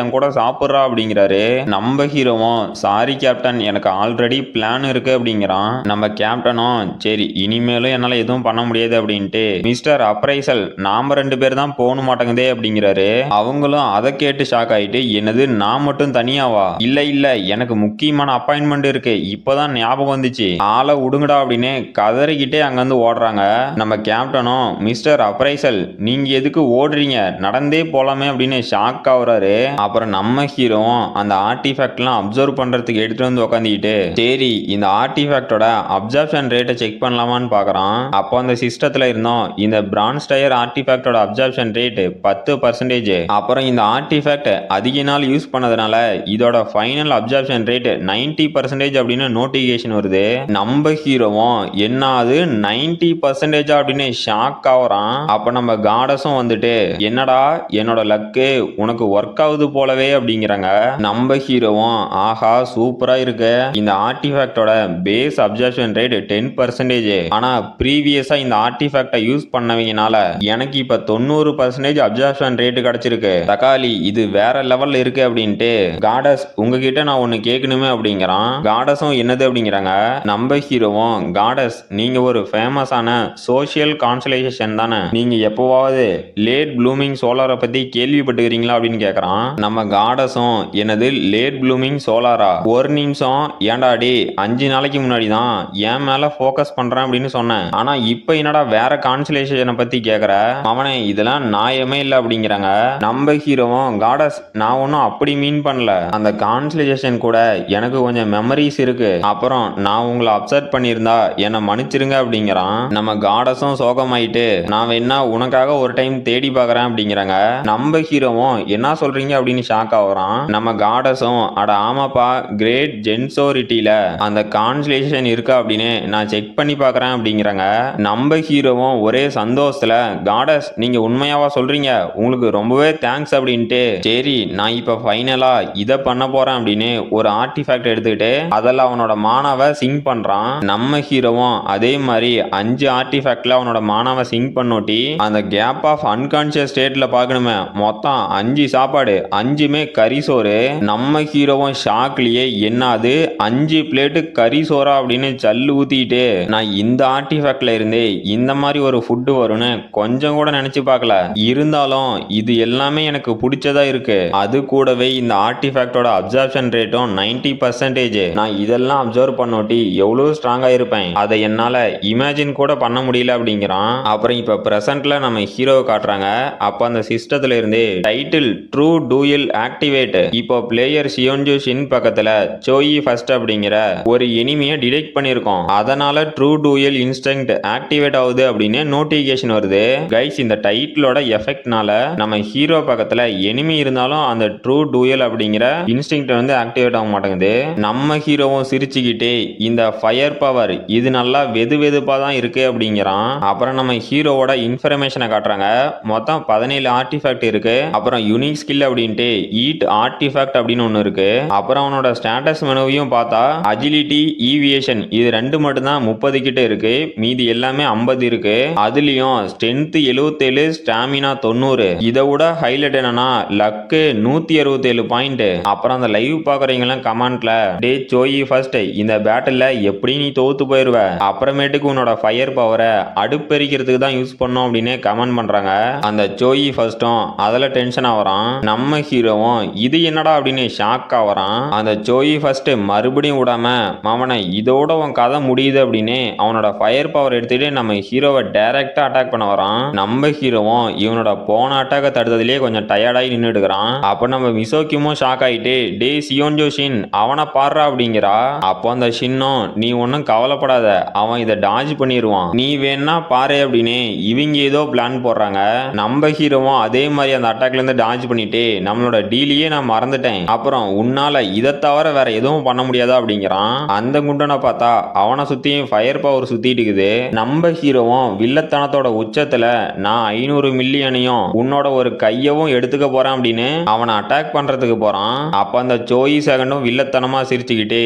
என் கூட சாப்பிட்றா அப்படிங்கிறாரு. நம்ம ஹீரோவும் சாரி கேப்டன் எனக்கு ஆல்ரெடி பிளான் இருக்கு அப்படிங்கிறான். நம்ம கேப்டனும் சரி இனிமேலும் என்னால எதுவும் பண்ண முடியாது அப்படின்ட்டு மிஸ்டர் அப்ரைசல் நாம 2 பேர் தான் போக மாட்டேங்குதே அப்படிங்கிறாரு. அவங்களும் அதை கேட்டு ஷாக் ஆயிட்டு என்னது நான் மட்டும் தனியாவா, இல்ல இல்ல எனக்கு முக்கியமான அப்பாயின்மெண்ட் இருக்கு இப்பதான் ஞாபகம் வந்துச்சு, ஆளை விடுங்கடா அப்படின்னு கதறிக்கிட்டே அங்கிருந்து ஓடுறாங்க. நம்ம கேப்டன் குண்டனும் மிஸ்டர் அப்ரைசல் நீங்க எதுக்கு ஓடுறீங்க, நடந்தே போலாமே அப்படின்னு ஷாக் ஆகுறாரு. அப்புறம் நம்ம ஹீரோவும் அந்த ஆர்டிஃபேக்ட்லாம் அப்சர்வ் பண்றதுக்கு எடுத்துட்டு வந்து உட்காந்துக்கிட்டு சரி இந்த ஆர்டிஃபேக்டோட அப்சர்ப்ஷன் ரேட்டை செக் பண்ணலாமான்னு பாக்குறான். அப்போ அந்த சிஸ்டத்துல இருந்தோம் இந்த பிரான்ஸ் டயர் ஆர்டிஃபேக்டோட அப்சர்ப்ஷன் ரேட் 10%. அப்புறம் இந்த ஆர்டிஃபேக்ட் அதிக நாள் யூஸ் பண்ணதுனால இதோட ஃபைனல் அப்சர்ப்ஷன் ரேட் 90% அப்படின்னு நோட்டிபிகேஷன் வருது. நம்ம ஹீரோவும் என்ன அது 90% அப்படின்னு ஷாக் ஆகுறான். அப்ப நம்ம காடஸும் வந்துட்டு என்னடா என்னோட லக்கு உனக்கு ஒர்க் ஆகுது போலவே அப்படிங்கிறாங்க. நம்ம ஹீரோவும் ஆஹா சூப்பரா இருக்கு, இந்த ஆர்டிஃபேக்டோட பேஸ் அப்சர்ப்ஷன் ரேட் 10%. ஆனா ப்ரீவியஸா இந்த ஆர்டிஃபேக்டை யூஸ் பண்ணவங்கனால எனக்கு இப்ப 90% அப்சர்ப்ஷன் ரேட் கிடைச்சிருக்கு. தக்காளி இது வேற லெவல்ல இருக்கு அப்படின்ட்டு காடஸ் உங்ககிட்ட நான் ஒன்னு கேட்கணுமே அப்படிங்கிறான். காடஸும் என்னது அப்படிங்கிறாங்க. நம்ம ஹீரோவும் காடஸ் நீங்க ஒரு ஃபேமஸான சோஷியல் கான்சலேஷன் தானே, நீங்க எப்போவாவது லேட் ப்ளூமிங் சோலாரை பத்தி கேள்விப்பட்டுக்கிறீங்களா அப்படின்னு கேட்கறான். நம்ம காடஸும் என்னது லேட் ப்ளூமிங் சோலாரா, ஒரு நிமிஷம் ஏண்டாடி 5 நாளைக்கு முன்னாடி தான் என் மேல ஃபோக்கஸ் பண்றேன் அப்படின்னு சொன்னேன், ஆனா இப்ப என்னடா வேற கான்சலேஷனை பத்தி கேட்கற, அவனே இதெல்லாம் நியாயமே இல்லை அப்படிங்கிறாங்க. நம்ம ஹீரோவும் காடஸ் நான் ஒன்னும் அப்படி மீன் பண்ணல, அந்த கான்சலேஷன் கூட எனக்கு கொஞ்சம் மெமரிஸ் இருக்கு, அப்புறம் நான் உங்களை அப்செட் பண்ணியிருந்தா என்னை மன்னிச்சிருங்க அப்படிங்கிறான். நம்ம காடஸும் சோகமாயிட்டு நான் வேணா உனக்காக ஒரு டைம் தேடி பார்க்கறேன் அப்படிங்கிறாங்க. நம்ம ஹீரோவும் என்ன சொல்றீங்க அப்படின்னு ஷாக் ஆகுறான். நம்ம காடஸும் அட ஆமாப்பா கிரேட் ஜென்சோரிட்டியில அந்த கான்சலேஷன் இருக்கா அப்படின்னு நான் செக் பண்ணி பார்க்கறேன் அப்படிங்கிறாங்க. நம்ம ஹீரோவும் ஒரே சந்தோஷத்துல காடஸ் நீங்க உண்மையாவா சொல்றீங்க, உங்களுக்கு ரொம்பவே தேங்க்ஸ் அப்படின்ட்டு சரி நான் இப்ப ஃபைனலா இதை பண்ண போறேன் அப்படின்னு ஒரு ஆர்டிஃபேக்ட் எடுத்துக்கிட்டு அதில் அவனோட மானாவை சிங் பண்றான். நம்ம ஹீரோவும் அதே மாதிரி 5 ஆர்டிஃபேக்ட்ல அவனோட மானாவை சிங் பண்ணோட்டி அந்த கேப் ஆஃப் அன்கான்சியஸ் ஸ்டேட்ல பார்க்கணுமே மொத்தம் 5 சாப்பாடு 5மே கறி சோறு. நம்ம ஹீரோவும் ஷாக்லயே என்னது 5 பிளேட்டு கறி சோறா அப்படின்னு சல்லு ஊத்திட்டு நான் இந்த ஆர்டிஃபேக்ட்ல இருந்தே இந்த மாதிரி ஒரு ஃபுட்டு வரும்னு கொஞ்சம் கூட நினைச்சு பார்க்கல, இருந்தாலும் இது எல்லாமே எனக்கு பிடிச்சதா இருக்கு, அது கூடவே இந்த ஆர்டிஃபேக்டோட அப்சர்ப்ஷன் ரேட்டும் 90%. நான் இதெல்லாம் அப்சர்வ் பண்ணோட்டி எவ்வளவு ஸ்ட்ராங்கா இருப்பேன் அதை என்னால இமேஜின் கூட பண்ண முடியல அப்படிங்கிறான். அப்புறம் இப்ப பிரசன்ட்ல நம்ம ஹீரோவை காட்டுறாங்க. அப்ப அந்த சிஸ்டத்துல இருந்து டைட்டில் ட்ரூ டூயல் ஆக்டிவேட், இப்போ பிளேயர் சியோன்ஜு ஷின் பக்கத்துல சோயி ஃபர்ஸ்ட் அப்படிங்கிற ஒரு எனிமியை டிடெக்ட் பண்ணிருக்கோம், அதனால ட்ரூ டூயல் இன்ஸ்டிங்க்ட் ஆக்டிவேட் ஆகுது அப்படின்னு நோட்டிபிகேஷன் வருது. கைஸ் இந்த டைட்டிலோட எஃபெக்ட்னால நம்ம ஹீரோ பக்கத்துல எனிமி இருந்தாலும் அந்த ட்ரூ டூயல் அப்படிங்கிற இன்ஸ்டிங்க்ட் வந்து ஆக்டிவேட் ஆக மாட்டேங்குது. நம்ம ஹீரோவும் சிரிச்சுக்கிட்டே இந்த ஃபயர் பவர் இது நல்லா வெது வெதுப்பா தான் இருக்கு அப்படிங்கிறான். அப்புறம் நம்ம ஹீரோவோட இன்ஃபர்மேஷனை காட்டுறாங்க. மொத்தம் 17 ஆர்டிஃபேக்ட் இருக்கு. அப்புறம் யூனிக் ஸ்கில் அப்படின்ட்டு ஈட் ஆர்டிஃபேக்ட் அப்படின்னு ஒன்று இருக்கு. அப்புறம் அவனோட ஸ்டேட்டஸ் மெனுவையும் பார்த்தா அஜிலிட்டி ஈவியேஷன் இது 2 மட்டும் தான் 30 கிட்ட இருக்கு, மீதி எல்லாமே 50 இருக்கு. அதுலயும் ஸ்ட்ரென்த் 77, ஸ்டாமினா 90. இதை விட ஹைலைட் என்னன்னா லக்கு 167 பாயிண்ட். அப்புறம் அந்த லைவ் பாக்குறீங்களாம் கமெண்ட்ல டே சோயி ஃபர்ஸ்ட் இந்த பேட்டில் எப்படி நீ தோத்து போயிருவ, அப்புறமேட்டுக்கு உன்னோட ஃபயர் பவரை அடுப்பெரிக்கிறதுக்கு தான் யூஸ் பண்ணோம் அப்படின்னு கமெண்ட் பண்றாங்க. அந்த சோயி ஃபர்ஸ்டும் அதில் டென்ஷன் ஆகிறான். நம்ம ஹீரோவும் இது என்னடா அப்படின்னு ஷாக் ஆகிறான். அந்த சோயி ஃபர்ஸ்ட் மறுபடியும் விடாம அவனை இதோட உன் கதை முடியுது அப்படின்னு அவனோட ஃபயர் பவர் எடுத்துட்டு நம்ம ஹீரோவை டைரக்டா அட்டாக் பண்ண வரான். நம்ம ஹீரோவும் இவனோட போன அட்டாக்கை தடுத்ததுலேயே கொஞ்சம் டயர்டாகி நின்றுடுக்கிறான். அப்போ நம்ம மிசோக்கியும் ஷாக் ஆகிட்டு டே சியோன்ஜோ ஷின் அவனை பாடுறா அப்படிங்கிறா. அப்போ அந்த ஷின்னும் நீ ஒன்றும் கவலைப்படாத அவன் இதை டாஜ் பண்ணிடுவான், நீ வேணா பாரு அப்படின்னு இவங்க ஏதோ பிளான் போடுறாங்க. நம்ம ஹீரோவும் அதே மாதிரி அந்த அட்டாக்ல இருந்து டாஜ் பண்ணிட்டு நம்மளோட டீலையே நான் மறந்துட்டேன், அப்புறம் உன்னால இதை தவிர வேற எதுவும் பண்ண முடியாதா அப்படிங்கிறான். அந்த குண்டனை பார்த்தா அவனை சுத்தியும் ஃபயர் பவர் சுத்திட்டு இருக்குது. நம்ம ஹீரோவும் வில்லத்தனத்தோட உச்சத்துல நான் 500 மில்லியனையும் உன்னோட ஒரு கையவும் எடுத்துக்க போறேன் அப்படின்னு அவனை அட்டாக் பண்றதுக்கு போறான். அப்ப அந்த சோயி செகண்டும் வில்லத்தனமா சிரிச்சுக்கிட்டு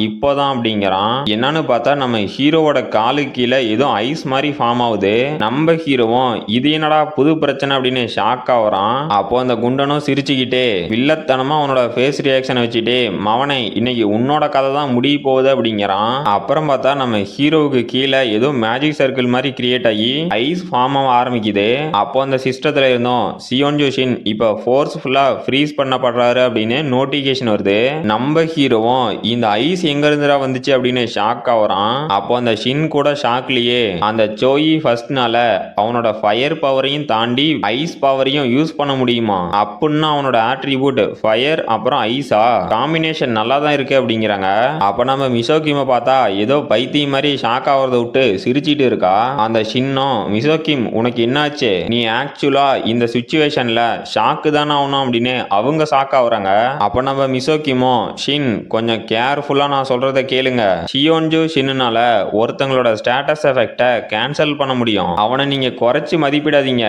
இப்போதான் அப்படிங்கிறான். என்னன்னு பார்த்தா நம்ம ஹீரோவோட காலு கீழே ஏதோ ஐஸ் மாதிரி ஃபார்ம் ஆகுது. நம்ம ஹீரோவும் இது என்னடா புது பிரச்சனை அப்படின்னு ஷாக் ஆகுறான். அப்போ அந்த குண்டனும் சிரிச்சுக்கிட்டே வில்லத்தனமா அவனோட ஃபேஸ் ரியாக்ஷனை வச்சுட்டு மவனை இன்னைக்கு உன்னோட கதை தான் முடிய போகுது அப்படிங்கிறான். அப்புறம் பார்த்தா நம்ம ஹீரோவுக்கு கீழே ஏதோ மேஜிக் சர்க்கிள் மாதிரி கிரியேட் ஆகி ஐஸ் ஃபார்ம் ஆக ஆரம்பிக்குது. அப்போ அந்த சிஸ்டத்துல இருந்தோம் சியோன்ஜோ ஷின் இப்போ ஃபோர்ஸ்ஃபுல்லா ஃப்ரீஸ் பண்ணப்படுறாரு அப்படின்னு நோட்டிபிகேஷன் வருது. நம்ம ஹீரோவும் இந்த ஐஸ் எங்க இருந்துடா வந்துச்சு அப்படின்னு ஷாக் ஆகுறான். அப்போ அந்த ஷின் கூட ஷாக்லயே அந்த சோயி ஜோயி ஃபர்ஸ்ட்னால அவனோட ஃபயர் பவரையும் தாண்டி ஐஸ் பவரையும் யூஸ் பண்ண முடியுமா? அப்படின்னா அவனோட ஆட்ரிபியூட் ஃபயர் அப்புறம் ஐஸா? காம்பினேஷன் நல்லா தான் இருக்கு அப்படிங்கிறாங்க. அப்ப நம்ம மிசோகிம பார்த்தா ஏதோ பைத்தியம் மாதிரி ஷாக் ஆகிறத விட்டு சிரிச்சிட்டு இருக்கா. அந்த ஷின்னும், மிசோகிம் உனக்கு என்னாச்சு? நீ ஆக்சுவலா இந்த சுச்சுவேஷன்ல ஷாக்கு தானே ஆகணும் அப்படின்னு அவங்க ஷாக் ஆகுறாங்க. அப்ப நம்ம மிசோகிமோ, ஷின் கொஞ்சம் கேர்ஃபுல்லா நான் சொல்றத கேளுங்க. ஷியோன்ஜு ஷின்னால ஒருத்தங்களோட ஸ்டேட்டஸ் எஃபெக்ட கேன்சல் பண்ண முடியும். அவனை நீங்க குறைச்சு மதிப்பிடாதீங்க.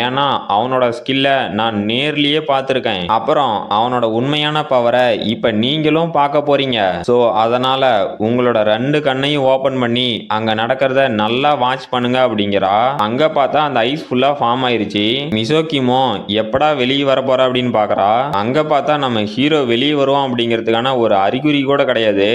ஏன்னா அவனோட ஸ்கில்ல நான் நேர்லயே பார்த்திருக்கேன். அப்புறம் அவனோட உண்மையான பவரை இப்ப நீங்களும் பார்க்க போறீங்க. சோ அதனால உங்களோட 2 கண்ணையும் ஓபன் பண்ணி அங்க நடக்கிறத நல்லா வாட்ச் பண்ணுங்க அப்படிங்கிறா. அங்க பார்த்தா அந்த ஐஸ் ஃபுல்லா ஃபார்ம் ஆயிருச்சு. மிசோகிமோ எப்படா வெளியே வர போற அப்படின்னு பாக்குறா. அங்க பார்த்தா நம்ம ஹீரோ வெளியே வருவான் அப்படிங்கிறதுக்கான ஒரு அறிகுறி கூட கிடையாது.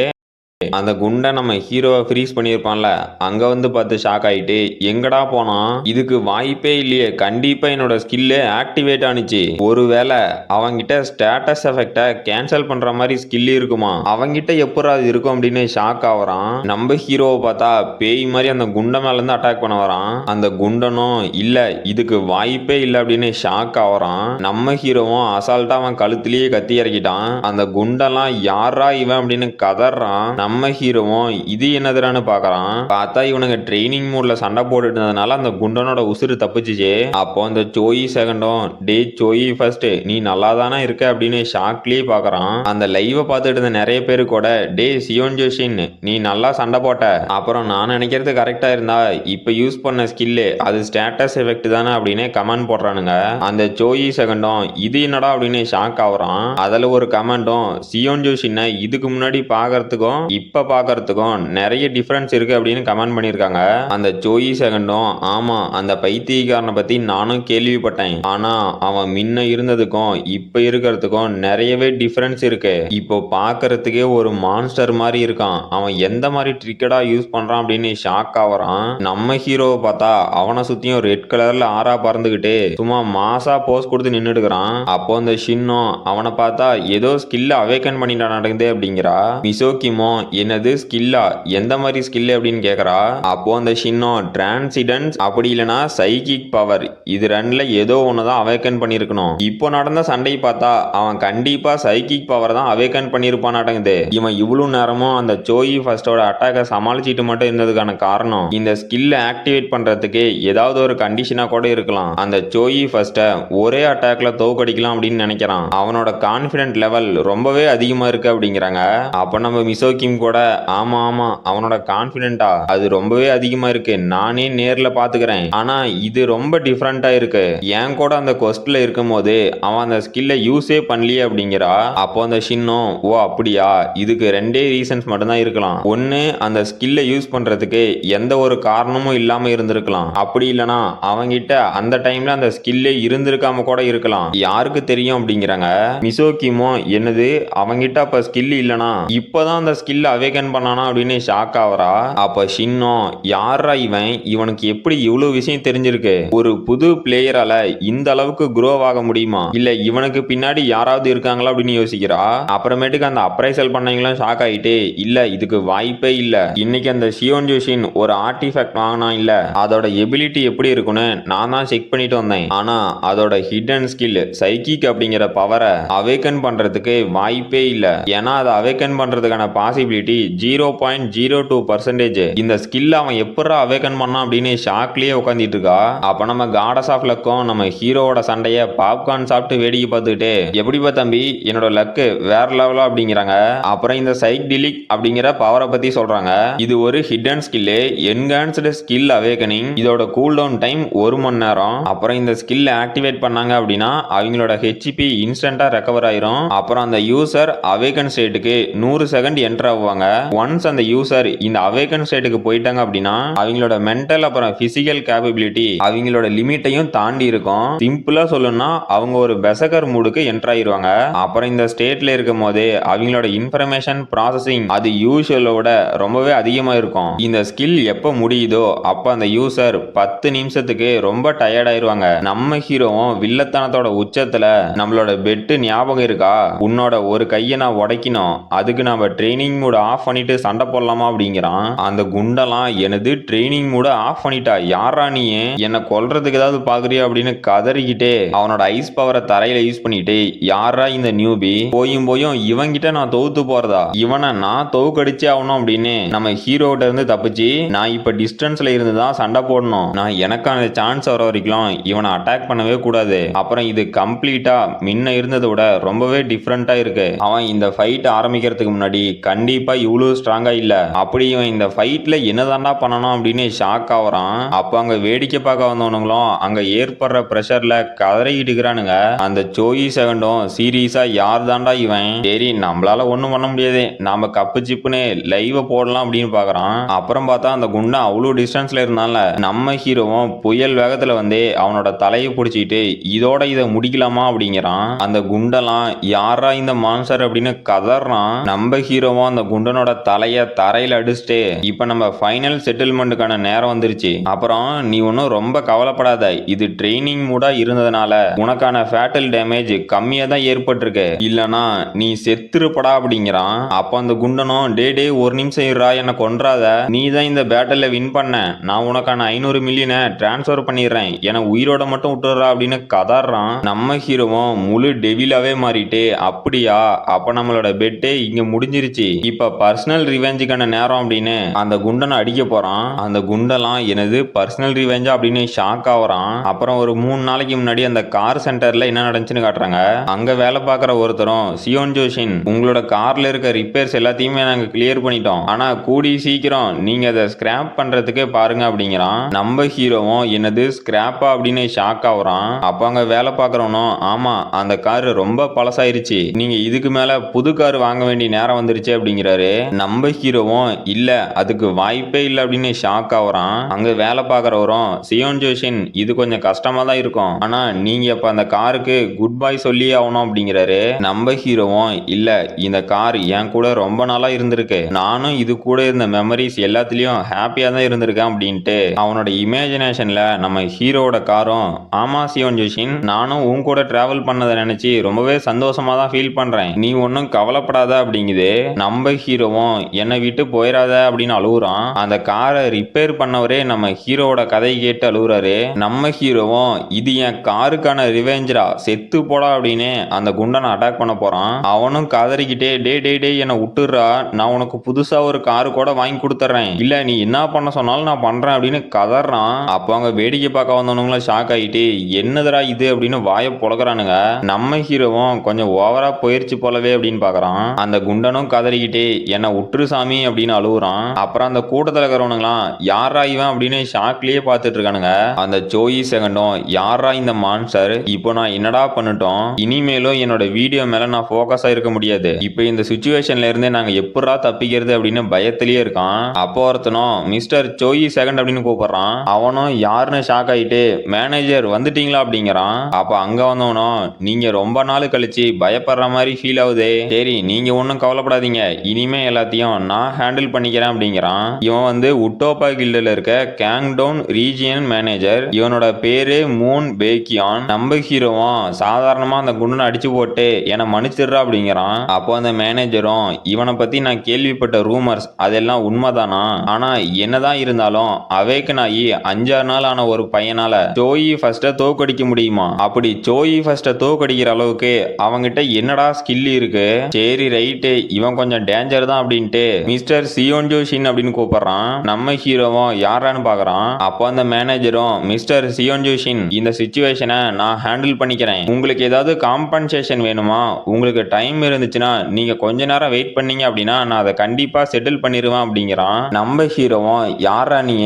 அந்த குண்டை நம்ம ஹீரோவை ஃப்ரீஸ் பண்ணியிருப்பான்ல, அங்க வந்து பார்த்து ஷாக் ஆயிட்டு எங்கடா போனான்? இதுக்கு வாய்ப்பே இல்லையே, கண்டிப்பா என்னோட ஸ்கில்லு ஆக்டிவேட் ஆனிச்சு. ஒருவேளை அவங்கிட்ட ஸ்டேட்டஸ் எஃபெக்டை கேன்சல் பண்ற மாதிரி ஸ்கில் இருக்குமா? அவங்கிட்ட எப்படா அது இருக்கும் அப்படின்னு ஷாக் ஆகுறான். நம்ம ஹீரோவை பார்த்தா பேய் மாதிரி அந்த குண்டை மேல இருந்து அட்டாக் பண்ண வரான். அந்த குண்டனும் இல்ல இதுக்கு வாய்ப்பே இல்லை அப்படின்னு ஷாக் ஆகுறான். நம்ம ஹீரோவும் அசால்ட்டா அவன் கழுத்திலேயே கத்தி இறக்கிட்டான். அந்த குண்டெல்லாம் யாரா இவன் அப்படின்னு கதறான். நம்ம ஹீரோவும் இது என்னதுறான்னு பாக்குறான். பார்த்தா இவனுங்க ட்ரைனிங் மூட்ல சண்டை போட்டுட்டு இருந்ததுனால அந்த குண்டனோட உசுறு தப்பிச்சுச்சு. அப்போ அந்த சோயி செகண்டும், டே சோயி ஃபர்ஸ்ட் நீ நல்லா தானே இருக்க அப்படின்னு ஷாக்லயே பாக்குறான். அந்த லைவ பார்த்துட்டு இருந்த நிறைய பேரு கூட, டே சியோன் ஜோஷின் நீ நல்லா சண்டை போட்ட, அப்புறம் நான் நினைக்கிறது கரெக்டா இருந்தா இப்ப யூஸ் பண்ண ஸ்கில்லு அது ஸ்டேட்டஸ் எஃபெக்ட் தானே அப்படின்னு கமெண்ட் போடுறானுங்க. அந்த சோயி செகண்டும் இது என்னடா அப்படின்னு ஷாக் ஆகுறான். அதுல ஒரு கமெண்டும், சியோன் ஜோஷினை இதுக்கு முன்னாடி பாக்குறதுக்கும் இப்ப பாக்குறதுக்கும் நிறைய டிஃபரன்ஸ் இருக்கு அப்படின்னு கமெண்ட் பண்ணிருக்காங்க. அந்த ஜோயி செகண்டும், ஆமா அந்த பைத்தியக்காரனை பத்தி நானும் கேள்விப்பட்டேன். ஆனா அவன் முன்ன இருந்ததுக்கும் இப்ப இருக்கிறதுக்கும் நிறையவே டிஃபரன்ஸ் இருக்கு. இப்போ பாக்குறதுக்கே ஒரு மான்ஸ்டர் மாதிரி இருக்கான். அவன் எந்த மாதிரி ட்ரிக்கடா யூஸ் பண்றான் அப்படின்னு ஷாக் ஆகுறான். நம்ம ஹீரோவை பார்த்தா அவனை சுத்தியும் ரெட் கலர்ல ஆறா பறந்துகிட்டு சும்மா மாசா போஸ் கொடுத்து நின்னுடுக்கிறான். அப்போ அந்த ஷின்னும் அவனை பார்த்தா ஏதோ ஸ்கில் அவேக்கன் பண்ணிட்டா நடக்குது அப்படிங்கிறா. மிசோகிமோ, என்னது ஸ்கில்லா? எந்த மாதிரி ஸ்கில் அப்படின்னு கேக்குறா. அப்போ அந்த ஷின்னோ, டிரான்சிடன்ஸ் அப்படி இல்லைன்னா சைக்கிக் பவர், இது ரெண்டுல ஏதோ ஒண்ணுதான் அவேக்கன் பண்ணிருக்கணும். இப்போ நடந்த சண்டை பார்த்தா அவன் கண்டிப்பா சைக்கிக் பவர் தான் அவேக்கன் பண்ணிருப்பான் நடக்குது. இவன் இவ்வளவு நேரமும் அந்த சோயி ஃபர்ஸ்டோட அட்டாக்கை சமாளிச்சிட்டு மட்டும் இருந்ததுக்கான காரணம் இந்த ஸ்கில்ல ஆக்டிவேட் பண்றதுக்கு ஏதாவது ஒரு கண்டிஷனா கூட இருக்கலாம். அந்த சோயி ஃபர்ஸ்ட ஒரே அட்டாக்ல தோக்கடிக்கலாம் அப்படின்னு நினைக்கிறான். அவனோட கான்பிடன்ட் லெவல் ரொம்பவே அதிகமா இருக்கு அப்படிங்கிறாங்க. அப்ப நம்ம மிசோகிம் கூட, ஆமா ஆமா அவனோட கான்பிடென்டா அது ரொம்பவே அதிகமா இருக்கு, நானே நேர்ல பாத்துக்கிறேன். ஆனா இது ரொம்ப டிஃபரெண்டா இருக்கு. என் கூட அந்த கொஸ்ட்ல இருக்கும் போது அவன் அந்த ஸ்கில்ல யூஸே பண்ணலையே அப்படிங்கிறா. அப்போ அந்த ஷின்னும், ஓ அப்படியா, இதுக்கு 2 ரீசன்ஸ் மட்டும்தான் இருக்கலாம். ஒன்னு, அந்த ஸ்கில்ல யூஸ் பண்றதுக்கு எந்த ஒரு காரணமும் இல்லாம இருந்திருக்கலாம். அப்படி இல்லனா அவங்கிட்ட அந்த டைம்ல அந்த ஸ்கில்லே இருந்திருக்காம கூட இருக்கலாம். யாருக்கு தெரியும் அப்படிங்கிறாங்க. மிசோகிமோ, என்னது அவங்கிட்ட அப்ப ஸ்கில் இல்லனா இப்பதான் அந்த ஸ்கில் அவேக்கன் பண்ணானா அப்படின்னு ஷாக் ஆவரா. அப்ப ஷின்னோ, யாரா இவன், இவனுக்கு எப்படி இவ்வளவு விஷயம் தெரிஞ்சிருக்கு? ஒரு புது பிளேயரால இந்த அளவுக்கு குரோ ஆக முடியுமா? இல்ல இவனுக்கு பின்னாடி யாராவது இருக்காங்களா அப்படின்னு யோசிக்கிறா. அப்புறமேட்டுக்கு அந்த அப்ரைசல் பண்ணவங்களும் ஷாக் ஆயிட்டு, இல்ல இதுக்கு வாய்ப்பே இல்ல. இன்னைக்கு அந்த ஷியோன் ஜோஷின் ஒரு ஆர்டிஃபேக்ட் வாங்கினா இல்ல, அதோட எபிலிட்டி எப்படி இருக்குன்னு நான் தான் செக் பண்ணிட்டு வந்தேன். ஆனா அதோட ஹிடன் ஸ்கில் சைக்கிக் அப்படிங்கிற பவரை அவேக்கன் பண்றதுக்கு வாய்ப்பே இல்ல. ஏன்னா அதை அவேக்கன் பண்றதுக்கான பாசிபிலிட்டி 0.02%. இந்த ஸ்கில் அவன் எப்படா அவேக்கன் பண்ணான் அப்படின்னு ஷாக்லயே உட்காந்துட்டு இருக்கா. அப்ப நம்ம காடஸ் ஆஃப் லக்கும் நம்ம ஹீரோவோட சண்டைய பாப்கார்ன் சாப்பிட்டு வேடிக்கை பார்த்துக்கிட்டு, எப்படிப்பா தம்பி என்னோட லக்கு வேற லெவலா அப்படிங்கிறாங்க. அப்புறம் இந்த சைக்டிலிக் அப்படிங்கிற பவரை பத்தி சொல்றாங்க. இது ஒரு hidden skill, enhanced skill awakening. இதோட கூல் டவுன் டைம் 1 மணி நேரம். அப்புறம் இந்த ஸ்கில் ஆக்டிவேட் பண்ணாங்க அப்படின்னா அவங்களோட ஹெச்பி இன்ஸ்டன்டா ரெக்கவர் ஆயிரும். அப்புறம் அந்த யூசர் அவேக்கன் ஸ்டேட்டுக்கு 100 செகண்ட் என்டர் ஆவாங்க. ஒன்ஸ் அந்த யூசர் இந்த அவேக்கன் ஸ்டேட்டுக்கு போயிட்டாங்க அப்படின்னா அவங்களோட மென்டல் அப்புறம் பிசிக்கல் கேப்பபிலிட்டி அவங்களோட லிமிட்டையும் தாண்டி இருக்கும். சிம்பிளா சொல்லணும்னா அவங்க ஒரு பெசகர் மூடுக்கு என்டர் ஆயிருவாங்க. அப்புறம் இந்த ஸ்டேட்ல இருக்கும் போது அவங்களோட இன்ஃபர்மேஷன் ப்ராசஸிங் அது யூஷுவலோட ரொம்பவே அதிகமா இருக்கும். இந்த ஸ்கில் எப்ப முடியுதோ அப்ப அந்த யூசர் 10 நிமிஷத்துக்கு ரொம்ப டயர்ட் ஆயிருவாங்க. நம்ம ஹீரோவும் வில்லத்தனத்தோட உச்சத்துல, நம்மளோட பெட்டு ஞாபகம் இருக்கா, உன்னோட ஒரு கையை நான் உடைக்கணும், அதுக்கு நம்ம ட்ரைனிங் மூட் ஆஃப் பண்ணிட்டு சண்டை போடலாமா அப்படிங்கிறான். அந்த குண்டெல்லாம் எனது ட்ரைனிங் மூட ஆஃப் பண்ணிட்டா, யாரா நீ என்ன கொல்றதுக்கு ஏதாவது பாக்குறியா அப்படின்னு கதறிக்கிட்டே அவனோட ஐஸ் பவரை தரையில யூஸ் பண்ணிட்டு, யாரா இந்த நியூபி, போயும் இவங்கிட்ட நான் தோத்து போறதா, இவனை நான் தோக்கடிச்சே ஆகணும் அப்படின்னு நம்ம ஹீரோட்ட இருந்து தப்பிச்சு நான் இப்ப டிஸ்டன்ஸ்ல இருந்து தான் சண்டை போடணும், நான் எனக்கான சான்ஸ் வர வரைக்கும் இவனை அட்டாக் பண்ணவே கூடாது. அப்புறம் இது கம்ப்ளீட்டா முன்ன இருந்ததை விட ரொம்பவே டிஃப்ரெண்டா இருக்கு. அவன் இந்த ஃபைட் ஆரம்பிக்கிறதுக்கு முன்னாடி கண்டிப்பா இவ்வளவு ஸ்ட்ராங்கா இல்ல, அப்படி இவன் இந்த ஃபைட்ல என்னதான்டா பண்ணணும் அப்படின்னு ஷாக் ஆகுறான். அப்ப அங்க வேடிக்கை பார்க்க வந்தவனுங்களும் அங்க ஏற்படுற பிரஷர்ல கதறிக்கிட்டு இருக்கிறானுங்க. அந்த சோயி செகண்டும் சீரியஸா யார் தாண்டா இவன், சரி நம்மளால ஒண்ணும் பண்ண முடியாது, நாம கப்பு சிப்புன்னு லைவ் போடலாம் அப்படின்னு பாக்குறான். அப்புறம் பார்த்தா அந்த குண்டா அவ்வளவு டிஸ்டன்ஸ்ல இருந்தால நம்ம ஹீரோவும் புயல் வேகத்துல வந்து அவனோட தலையை பிடிச்சிட்டு இதோட இதை முடிக்கலாமா அப்படிங்கிறான். அந்த குண்டெல்லாம் யாரா இந்த மான்ஸ்டர் அப்படின்னு கதறான். நம்ம ஹீரோவும் அந்த குண்டனோட தலைய தரையில அடிச்சுட்டு இப்ப நம்ம ஃபைனல் செட்டில்மெண்ட்டுக்கான நேரம் வந்துருச்சு, அப்புறம் நீ ஒன்னும் ரொம்ப கவலைப்படாத, இது ட்ரைனிங் மூடா இருந்ததுனால உனக்கான ஃபேட்டல் டேமேஜ் கம்மியா தான் ஏற்பட்டிருக்கு, இல்லனா நீ செத்துருப்படா அப்படிங்கிறான். அப்ப அந்த குண்டனும் டே ஒரு நிமிஷம் இருடா, என்ன கொன்றாத, நீ தான் இந்த பேட்டல்ல வின் பண்ண, நான் உனக்கான 500 மில்லியனை டிரான்ஸ்ஃபர் பண்ணிடுறேன், என உயிரோட மட்டும் விட்டுறா அப்படின்னு கதறான். நம்ம ஹீரோவும் முழு டெவிலாவே மாறிட்டு, அப்படியா அப்ப நம்மளோட பெட்டே இங்க முடிஞ்சிருச்சு, இப்ப பர்சனல் ரிவெஞ்சுக்கான நேரம் அப்படின்னு அந்த குண்டனை அடிக்க போறான். அந்த குண்டெல்லாம் எனது பர்சனல் ரிவெஞ்சா அப்படின்னு ஷாக் ஆகுறான். அப்புறம் ஒரு 3 நாளைக்கு முன்னாடி அந்த கார் சென்டர்ல என்ன நடந்துச்சுன்னு காட்டுறாங்க. அங்க வேலை பார்க்குற ஒருத்தரும் சியோன் ஜோஷின், உங்களோட கார்ல இருக்க ரிப்பேர்ஸ் எல்லாத்தையுமே நாங்க கிளியர் பண்ணிட்டோம், ஆனா கூடி சீக்கிரம் நீங்க அதை ஸ்கிராப் பண்றதுக்கு பாருங்க அப்படிங்கிறான். நம்ம ஹீரோவும் என்னது ஸ்கிராப்பா அப்படின்னு ஷாக் ஆகுறான். அப்ப அங்க வேலை பார்க்கறவனும் ஆமா அந்த கார் ரொம்ப பழசாயிருச்சு, நீங்க இதுக்கு மேல புது கார் வாங்க வேண்டிய நேரம் வந்துருச்சு அப்படிங்கிறாரு. நம்ம ஹீரோவும் இல்ல அதுக்கு வாய்ப்பே இல்லை அப்படின்னு ஷாக் ஆகுறான். அங்க வேலை பார்க்கறவரும் சியோன் ஜோஷின் இது கொஞ்சம் கஷ்டமா தான் இருக்கும், ஆனா நீங்க இப்ப அந்த காருக்கு குட் பை சொல்லி ஆகணும் அப்படிங்கிறாரு. நம்ம ஹீரோவும் இல்ல இந்த கார் என் கூட ரொம்ப நாளா இருந்திருக்கு, நானும் இது கூட இருந்த மெமரிஸ் எல்லாத்துலயும் ஹாப்பியா தான் இருந்திருக்கேன் அப்படின்ட்டு அவனோட இமேஜினேஷன்ல நம்ம ஹீரோட காரும் ஆமா சியோன் ஜோஷின், நானும் உன் கூட டிராவல் பண்ணதை நினைச்சு ரொம்பவே சந்தோஷமா தான் ஃபீல் பண்றேன், நீ ஒன்னும் கவலைப்படாத அப்படிங்குது. நம்ம ஹீரோவும் என்னை விட்டு போயிடாத அப்படின்னு அழுகுறான். அந்த காரை ரிப்பேர் பண்ணவரே நம்ம ஹீரோவோட கதை கேட்டு அழுகுறாரு. நம்ம ஹீரோவும் இது என் காருக்கான ரிவெஞ்சரா, செத்து போடா அப்படின்னு அந்த குண்டனை அட்டாக் பண்ண போறான். அவனும் கதறிக்கிட்டே டே என்னை விட்டுறா, நான் உனக்கு புதுசா ஒரு காரு கூட வாங்கி கொடுத்துறேன், இல்ல நீ என்ன பண்ண சொன்னாலும் நான் பண்றேன் அப்படின்னு கதறான். அப்போ அங்க வேடிக்கை பார்க்க வந்தவனுங்களும் ஷாக் ஆகிட்டு என்னதுடா இது அப்படின்னு வாயை பொழக்கிறானுங்க. நம்ம ஹீரோவும் கொஞ்சம் ஓவரா போயிருச்சு போலவே அப்படின்னு பாக்குறான். அந்த குண்டனும் கதறிக்கிட்டே என்ன உற்று சாமி அப்படின்னு அழுகுறான். அப்புறம் அந்த கூட்டத்தில் இருக்கிறவனுங்களாம் யாரா இவன் அப்படின்னு ஷாக்லயே பார்த்துட்டு இருக்கானுங்க. அந்த சோயி செகண்டும் யாரா இந்த மான்ஸ்டர், இப்போ நான் என்னடா பண்ணட்டும், இனிமேலும் என்னோட வீடியோ மேல நான் போக்கஸா இருக்க முடியாது, இப்போ இந்த சுச்சுவேஷன்ல இருந்தே நாங்க எப்படா தப்பிக்கிறது அப்படின்னு பயத்திலேயே இருக்கான். அப்போ ஒருத்தனும் மிஸ்டர் சோயி செகண்ட் அப்படின்னு கூப்பிடுறான். அவனும் யாருன்னு ஷாக் ஆயிட்டு மேனேஜர் வந்துட்டீங்களா அப்படிங்கிறான். அப்ப அங்க வந்தவனும் நீங்க ரொம்ப நாள் கழிச்சு பயப்படுற மாதிரி ஃபீல் ஆகுது, சரி நீங்க ஒன்னும் கவலைப்படாதீங்க, இனிமே எல்லாத்தையும் நான் ஹேண்டில் பண்ணிக்கிறேன் அப்படிங்கிறான். இவன் வந்து உட்டோபா கில்டில் இருக்க கேங்டவுன் ரீஜியன் மேனேஜர், இவனோட பேரு மூன் பேக்கியான். நம்ம ஹீரோவும் சாதாரணமா அந்த குண்டனை அடிச்சு போட்டு என்னை மன்னிச்சிடுறா அப்படிங்கிறான். அப்போ அந்த மேனேஜரும் இவனை பத்தி நான் கேள்விப்பட்ட ரூமர்ஸ் அதெல்லாம் உண்மைதானா, ஆனா என்னதான் இருந்தாலும் அவேக்கன் ஆகி 5-6 நாள் ஆன ஒரு பையனால ஜோயி ஃபர்ஸ்ட தோக்கடிக்க முடியுமா, அப்படி ஜோயி ஃபர்ஸ்ட தோக்கடிக்கிற அளவுக்கு அவங்கிட்ட என்னடா ஸ்கில் இருக்கு, சரி ரைட்டு இவன் கொஞ்சம் டேஞ்சர் தான் அப்படின்ட்டு மிஸ்டர் சியோன் ஜோஷின் அப்படின்னு கூப்பிடுறான். நம்ம ஹீரோவும் யாரான்னு பாக்குறான். அப்போ அந்த மேனேஜரும் மிஸ்டர் சியோன் ஜோஷின் இந்த சிச்சுவேஷனை நான் ஹேண்டில் பண்ணிக்கிறேன், உங்களுக்கு ஏதாவது காம்பன்சேஷன் வேணுமா, உங்களுக்கு டைம் இருந்துச்சுன்னா நீங்க கொஞ்ச நேரம் வெயிட் பண்ணீங்க அப்படின்னா நான் அதை கண்டிப்பா செட்டில் பண்ணிடுவேன் அப்படிங்கிறான். நம்ம ஹீரோவும் யாரா நீ,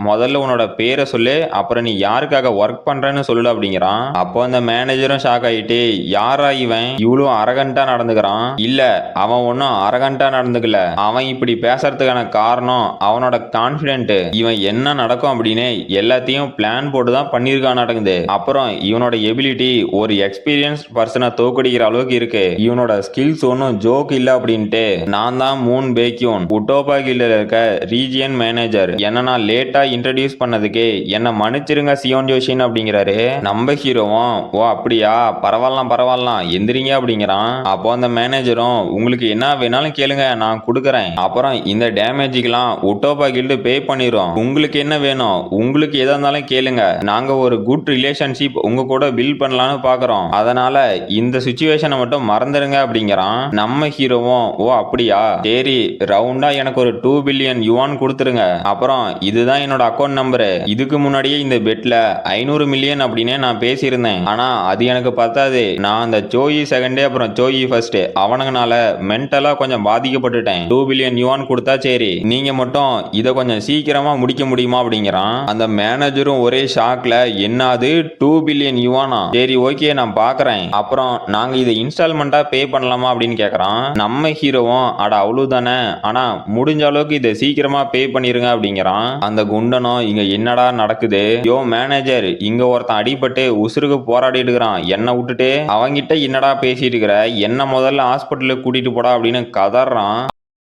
முதல்ல உன்னோட பேரை சொல்லு, அப்புறம் நீ யாருக்காக ஒர்க் பண்றேன்னு சொல்லு அப்படிங்கிறான். அப்போ அந்த மேனேஜரும் ஷாக் ஆயிட்டு யாரா இவன் இவ்வளவு அரகண்டா நடந்துக்கிறான், இல்ல அவன் ஒன்னும் அரகண்டா நடந்துக்கல, அவன் இப்படி பேசுறதுக்கான காரணம் அவனோட கான்பிடென்ட், இவன் என்ன நடக்கும் அப்படின்னு எல்லாத்தையும் பிளான் போட்டு தான் பண்ணிருக்கான் நடக்குது. அப்புறம் இவனோட எபிலிட்டி ஒரு எக்ஸ்பீரியன்ஸ் பர்சனை தோக்கடிக்கிற அளவுக்கு இருக்கு, இவனோட ஸ்கில்ஸ் ஒன்னும் ஜோக் இல்ல அப்படின்ட்டு நான் தான் மூன் பேக்கியோன் உட்டோபா கில்டில் இருக்க ரீஜியன் மேனேஜர், என்ன நான் லேட்டா இன்ட்ரடியூஸ் பண்ணதுக்கு என்ன மன்னிச்சிருங்க சியோன் ஜோஷின் அப்படிங்கிறாரு. நம்ம ஹீரோவும் ஓ அப்படியா பரவாயில்லாம் எந்திரிங்க அப்படிங்கிறான். அப்போ அந்த மேனேஜரும் உங்களுக்கு என்ன வேணாலும் கேளுங்க, நான் கொடுக்குறேன். அப்புறம் இந்த டேமேஜுக்கெல்லாம் உட்டோபா கில்டு பே பண்ணிரும். உங்களுக்கு என்ன வேணும், உங்களுக்கு எதா இருந்தாலும் கேளுங்க. நாங்க ஒரு குட் ரிலேஷன்ஷிப் உங்க கூட பில்ட் பண்ணலாம்னு பாக்குறோம். அதனால இந்த சிச்சுவேஷனை மட்டும் மறந்துடுங்க அப்படிங்கிறான். நம்ம ஹீரோவும் ஓ அப்படியா, சரி ரவுண்டா எனக்கு ஒரு 2 பில்லியன் யுவான் கொடுத்துருங்க. அப்புறம் இதுதான் என்னோட அக்கௌண்ட் நம்பரு. இதுக்கு முன்னாடியே இந்த பெட்ல 500 மில்லியன் அப்படின்னு நான் பேசியிருந்தேன். ஆனா அது எனக்கு பத்தாது. நான் அந்த சோயி செகண்டே அப்புறம் சோயி ஃபர்ஸ்ட் அவனுங்கனால மென்டலா கொஞ்சம் பாதிக்கப்பட்டுட்டேன். 2 பில்லியன் யுவான் கொடுத்தா சரி, நீங்க மட்டும் இதை கொஞ்சம் சீக்கிரமா முடிக்க முடியுமா அப்படிங்கிறான். அந்த மேனேஜரும் ஒரே ஷாக்ல என்னது 2 பில்லியன் யுவானா, சரி ஓகே நான் பாக்குறேன். அப்புறம் நாங்க இதை இன்ஸ்டால்மெண்டா பே பண்ணலாமா அப்படின்னு கேக்குறான். நம்ம ஹீரோவும் அட அவ்வளவுதானே, ஆனா முடிஞ்ச அளவுக்கு இதை சீக்கிரமா பே பண்ணிருங்க அப்படிங்கிறான். அந்த குண்டனும் இங்க என்னடா நடக்குது, யோ மேனேஜர் இங்க ஒருத்தன் அடிபட்டு உசுருக்கு போராடிட்டு இருக்கிறான், என்ன விட்டுட்டு அவங்கிட்ட என்னடா பேசிட்டு இருக்கிற, என்ன முதல்ல ஹாஸ்பிட்டலுக்கு கூட்டிட்டு போடா அப்படின்னு கதறான்.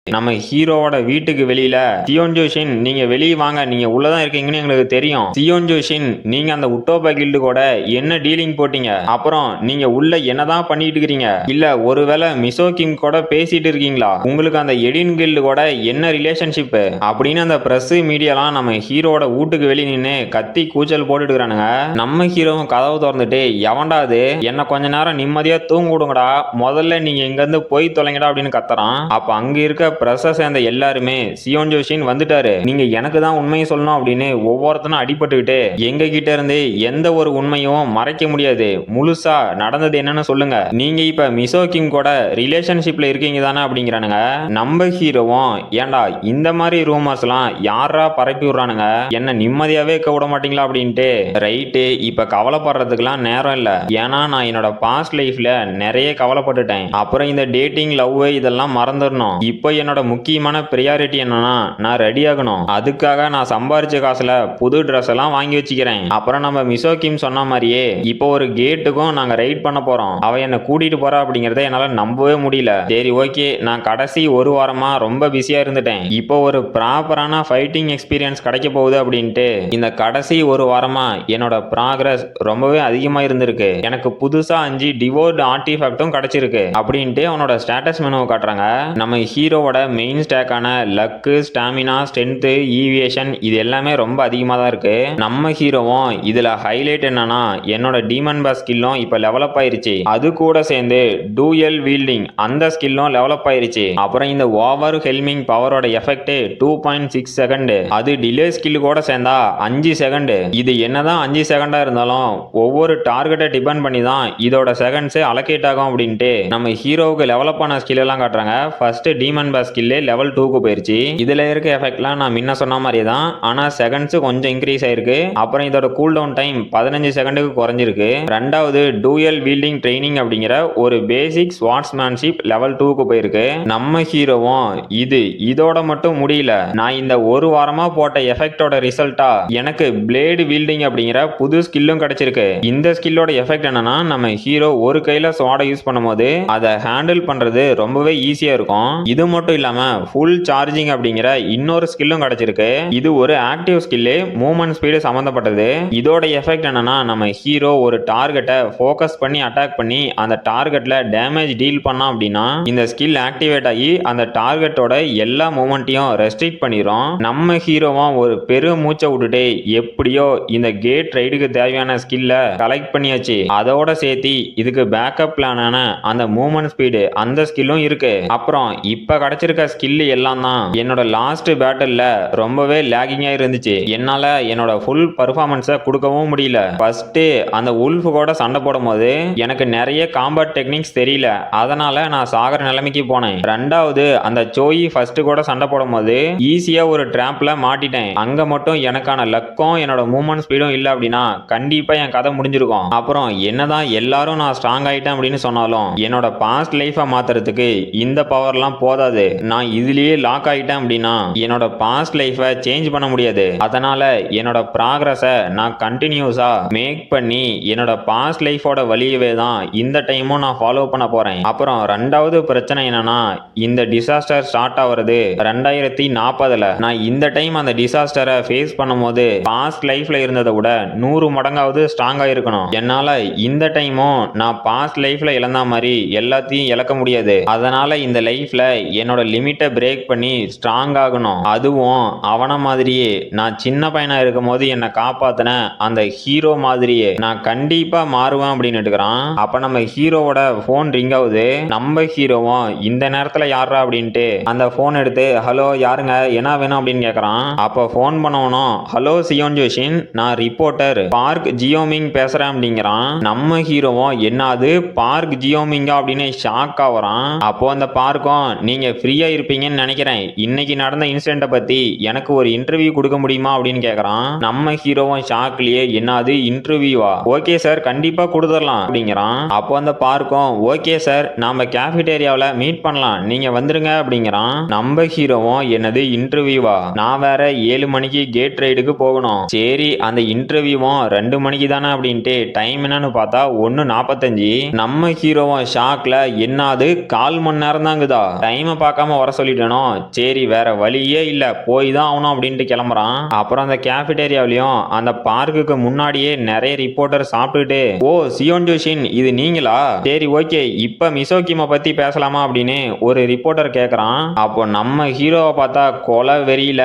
நம்ம ஹீரோவோட வீட்டுக்கு வெளியில சியோன் ஜோஷின் நீங்க வெளியே வாங்க, நீங்க உள்ளதான் இருக்கீங்கன்னு எங்களுக்கு தெரியும். சியோன் ஜோஷின் நீங்க அந்த உட்டோபா கில்டு கூட என்ன டீலிங் போட்டீங்க, அப்புறம் நீங்க உள்ள என்னதான் பண்ணிட்டு இருக்கீங்க, இல்ல ஒருவேளை மிசோ கிம் கூட பேசிட்டு இருக்கீங்களா, உங்களுக்கு அந்த எடின் கில்டு கூட என்ன ரிலேஷன்ஷிப் அப்படின்னு அந்த பிரஸ் மீடியாலாம் நம்ம ஹீரோவோட வீட்டுக்கு வெளியே நின்று கத்தி கூச்சல் போட்டுட்டு இருக்கிறானுங்க. நம்ம ஹீரோவும் கதவு திறந்துட்டு எவன்டா அது, என்ன கொஞ்ச நேரம் நிம்மதியா தூங்க விடுங்கடா, முதல்ல நீங்க இங்க இருந்து போய் தொலைங்கடா அப்படின்னு கத்துறான். அப்ப அங்க இருக்க பிரஸ சேர்ந்த எல்லாருமே சியோன் ஜோஷின் வந்துட்டாரு, நீங்க எனக்கு தான் உண்மையை சொல்லணும் அப்படின்னு ஒவ்வொருத்தனும் அடிபட்டுக்கிட்டு எங்க கிட்ட இருந்து எந்த ஒரு உண்மையும் மறைக்க முடியாது, முழுசா நடந்தது என்னன்னு சொல்லுங்க, நீங்க இப்ப மிசோ கிம் கூட ரிலேஷன்ஷிப்ல இருக்கீங்க தானே அப்படிங்கிறானுங்க. நம்ம ஹீரோவும் ஏண்டா இந்த மாதிரி ரூமர்ஸ் எல்லாம் யாரா பரப்பி விடுறானுங்க, என்ன நிம்மதியாவே இருக்க விட மாட்டீங்களா அப்படின்ட்டு. ரைட்டு, இப்ப கவலைப்படுறதுக்கெல்லாம் நேரம் இல்ல, ஏன்னா நான் என்னோட பாஸ்ட் லைஃப்ல நிறைய கவலைப்பட்டுட்டேன். அப்புறம் இந்த டேட்டிங் லவ் இதெல்லாம் மறந்துடணும். இப்போ என்னோட முக்கியமான பிரியாரிட்டி என்னன்னா நான் ரெடி ஆகணும். அதுக்காக நான் சம்பாரிச்ச காசுல புது ட்ரெஸ் எல்லாம் வாங்கி வச்சுக்கிறேன். அப்புறம் நம்ம மிசோ கிம் சொன்ன மாதிரியே இப்போ ஒரு கேட்டுக்கும் நாங்க ரைட் பண்ண போறோம். அவ என்ன கூட்டிட்டு போறா அப்படிங்கறத என்னால நம்பவே முடியல. சரி ஓகே, நான் கடைசி ஒரு வாரமா ரொம்ப பிஸியா இருந்துட்டேன். இப்போ ஒரு ப்ராப்பரான ஃபைட்டிங் எக்ஸ்பீரியன்ஸ் கிடைக்க போகுது அப்படின்ட்டு இந்த கடைசி ஒரு வாரமா என்னோட ப்ராக்ரஸ் ரொம்பவே அதிகமா இருந்திருக்கு. எனக்கு புதுசா 5 டிவோர்ட் ஆர்டிஃபேக்டும் கிடைச்சிருக்கு அப்படின்ட்டு அவனோட ஸ்டேட்டஸ் மெனுவை காட்டுறாங்க. நம்ம ஹீரோவோட மெயின் ஸ்டாக்கான லக்கு, ஸ்டாமினா, ஸ்ட்ரென்த், ஈவியேஷன் இது எல்லாமே ரொம்ப அதிகமாக தான் இருக்கு. நம்ம ஹீரோவும் இதுல ஹைலைட் என்னன்னா என்னோட டீமன் பாஸ் ஸ்கில்லும் இப்ப டெவலப் ஆயிருச்சு. அது கூட சேர்ந்து டூயல் வீல்டிங் அந்த ஸ்கில்லும் டெவலப் ஆயிருச்சு. அப்புறம் இந்த ஓவர் ஹெல்மிங் பவரோட எஃபெக்ட் 2.6 செகண்ட், அது டிலே ஸ்கில் கூட சேர்ந்தா 5 செகண்ட். இது என்னதான் 5 செகண்டா இருந்தாலும் ஒவ்வொரு டார்கெட்டை டிபெண்ட் பண்ணி தான் இதோட செகண்ட்ஸ் அலோகேட் ஆகும் அப்படின்ட்டு நம்ம ஹீரோவுக்கு டெவலப் ஆன ஸ்கில் எல்லாம் காட்டுறாங்க. ஃபர்ஸ்ட் டீமன் பாஸ் ஸ்கில்லே லெவல் 2க்கு போயிருச்சு. இதுல இருக்க எஃபெக்ட்லாம் நான் முன்ன சொன்ன மாதிரி தான், ஆனா செகண்ட்ஸ் கொஞ்சம் இன்க்ரீஸ் ஆயிருக்கு. அப்புறம் இதோட கூல் டவுன் டைம் 15 செகண்டுக்கு குறைஞ்சிருக்கு. ரெண்டாவது டூயல் வீல்டிங் ட்ரைனிங் அப்படிங்கிற ஒரு பேசிக் ஸ்வாட்ஸ்மேன்ஷிப் லெவல் 2க்கு போயிருக்கு. நம்ம ஹீரோவும் இதோட மட்டும் முடியல, நான் இந்த ஒரு வாரமா போட்ட எஃபெக்டோட ரிசல்ட்டா எனக்கு பிளேடு வீல்டிங் அப்படிங்கிற புது ஸ்கில்லும் கிடைச்சிருக்கு. இந்த ஸ்கில்லோட எஃபெக்ட் என்னன்னா நம்ம ஹீரோ ஒரு கையில ஸ்வாடை யூஸ் பண்ணும்போது அதை ஹேண்டில் பண்றது ரொம்பவே ஈஸியா இருக்கும். இது மட்டும் இல்லாம ஃபுல் சார்ஜிங் அப்படிங்கிற இன்னொரு ஸ்கில்லும் கிடைச்சிருக்கு. இது ஒரு ஆக்டிவ் ஸ்கில், மூவ்மெண்ட் ஸ்பீடு சம்பந்தப்பட்டது. இதோட எஃபெக்ட் என்னன்னா நம்ம ஹீரோ ஒரு டார்கெட்டை ஃபோக்கஸ் பண்ணி அட்டாக் பண்ணி அந்த டார்கெட்ல டேமேஜ் டீல் பண்ணா அப்படின்னா இந்த ஸ்கில் ஆக்டிவேட் ஆகி அந்த டார்கெட்டோட எல்லா மூவ்மெண்ட்டையும் ரெஸ்ட்ரிக்ட் பண்ணிரும். நம்ம ஹீரோவும் ஒரு பெரும் மூச்சை விட்டுட்டு எப்படியோ இந்த கேட் ரைடுக்கு தேவையான ஸ்கில்ல கலெக்ட் பண்ணியாச்சு. அதோட சேர்த்து இதுக்கு பேக்கப் பிளானான அந்த மூவ்மெண்ட் ஸ்பீடு அந்த ஸ்கில்லும் இருக்கு. அப்புறம் இப்ப கிடைச்சிருக்க ஸ்கில் எல்லாம் தான் என்னோட லாஸ்ட் பேட்டில்ல ரொம்பவே லேகிங்கா இருந்துச்சு. என்னால என்னோட ஃபுல் பர்ஃபார்மன்ஸை கொடுக்கவும் முடியல. ஃபர்ஸ்ட் அந்த உல்ஃப் கூட சண்டை போடும் போது எனக்கு நிறைய காம்பேட் டெக்னிக்ஸ் தெரியல, அதனால நான் சாகர நிலைமைக்கு போனேன். ரெண்டாவது அந்த சோயி ஃபர்ஸ்ட் கூட சண்டை போடும் போது ஈஸியா ஒரு டிராப்ல மாட்டிட்டேன். அங்க மட்டும் எனக்கான லக்கும் என்னோட மூவ்மெண்ட் ஸ்பீடும் இல்ல அப்படின்னா கண்டிப்பா என் கதை முடிஞ்சிருக்கும். அப்புறம் என்னதான் எல்லாரும் நான் ஸ்ட்ராங் ஆயிட்டேன் அப்படின்னு சொன்னாலும் என்னோட பாஸ்ட் லைஃபை மாத்துறதுக்கு இந்த பவர்லாம் போதாது. நான் இதுலயே லாக் ஆயிட்டேன் அப்படின்னா என்னோட பாஸ்ட் லைஃபை சேஞ்ச் பண்ண முடியாது. அதனால என்னோட ப்ராக்ரஸை நான் கண்டினியூஸா மேக் பண்ணி என்னோட பாஸ்ட் லைஃபோட வழியவே தான் இந்த டைமும் நான் ஃபாலோ பண்ண போறேன். அப்புறம் ரெண்டாவது பிரச்சனை என்னன்னா இந்த டிசாஸ்டர் ஸ்டார்ட் ஆகுறது 2040ல. நான் இந்த டைம் அந்த டிசாஸ்டரை ஃபேஸ் பண்ணும்போது பாஸ்ட் லைஃப்ல இருந்ததை விட 100 மடங்காவது ஸ்ட்ராங்கா இருக்கணும். என்னால இந்த டைமும் நான் பாஸ்ட் லைஃப்ல இழந்த மாதிரி எல்லாத்தையும் இழக்க முடியாது. அதனால இந்த லைஃப்ல என்னோட என்னோட லிமிட்டை பிரேக் பண்ணி ஸ்ட்ராங் ஆகணும். அதுவும் அவன மாதிரியே நான் சின்ன பையனா இருக்கும் போது என்னை காப்பாத்தின அந்த ஹீரோ மாதிரியே நான் கண்டிப்பா மாறுவேன் அப்படின்னு எடுக்கிறான். அப்ப நம்ம ஹீரோவோட போன் ரிங் ஆகுது. நம்ம ஹீரோவும் இந்த நேரத்துல யாரா அப்படின்ட்டு அந்த போன் எடுத்து ஹலோ யாருங்க என்ன வேணும் அப்படின்னு கேக்குறான். அப்ப போன் பண்ணவனும் ஹலோ சியோன் ஜோஷின், நான் ரிப்போர்ட்டர் பார்க் ஜியோமிங் பேசுறேன் அப்படிங்கிறான். நம்ம ஹீரோவும் என்னது பார்க் ஜியோமிங்கா அப்படின்னு ஷாக் ஆகுறான். அப்போ அந்த பார்க்கும் நீங்க ஃப்ரீயா இருப்பீங்கன்னு நினைக்கிறேன், இன்னைக்கு நடந்த இன்சிடென்ட்டை பத்தி எனக்கு ஒரு இன்டர்வியூ கொடுக்க முடியுமா அப்படின்னு கேக்குறான். நம்ம ஹீரோவும் ஷாக்லயே என்னது இன்டர்வியூவா, ஓகே சார் கண்டிப்பா கொடுத்துடலாம் அப்படிங்கிறான். அப்போ அந்த பார்க்கும் ஓகே சார் நாம கேஃபிடேரியாவில் மீட் பண்ணலாம், நீங்க வந்துருங்க அப்படிங்கிறான். நம்ம ஹீரோவும் என்னது இன்டர்வியூவா, நான் வேற 7 மணிக்கு கேட் ரைடுக்கு போகணும். சரி அந்த இன்டர்வியூவும் 2 மணிக்கு தானே அப்படின்ட்டு டைம் என்னன்னு பார்த்தா 1:45. நம்ம ஹீரோவும் ஷாக்ல என்னது 1/4 மணி நேரம் தாங்குதா, டைமை பார்க்காம வர சொல்லிட்டேனோ, சரி வேற வழியே இல்ல போய் தான் ஆகணும் அப்படின்ட்டு கிளம்புறான். அப்புறம் அந்த கேஃபிடேரியாவிலையும் அந்த பார்க்குக்கு முன்னாடியே நிறைய ரிப்போர்ட்டர் சாப்பிட்டுட்டு ஓ சியோன் ஜோஷின் இது நீங்களா, சரி ஓகே இப்ப மிசோகிமா பத்தி பேசலாமா அப்படின்னு ஒரு ரிப்போர்ட்டர் கேக்குறான். அப்போ நம்ம ஹீரோவை பார்த்தா கொலை வெறியில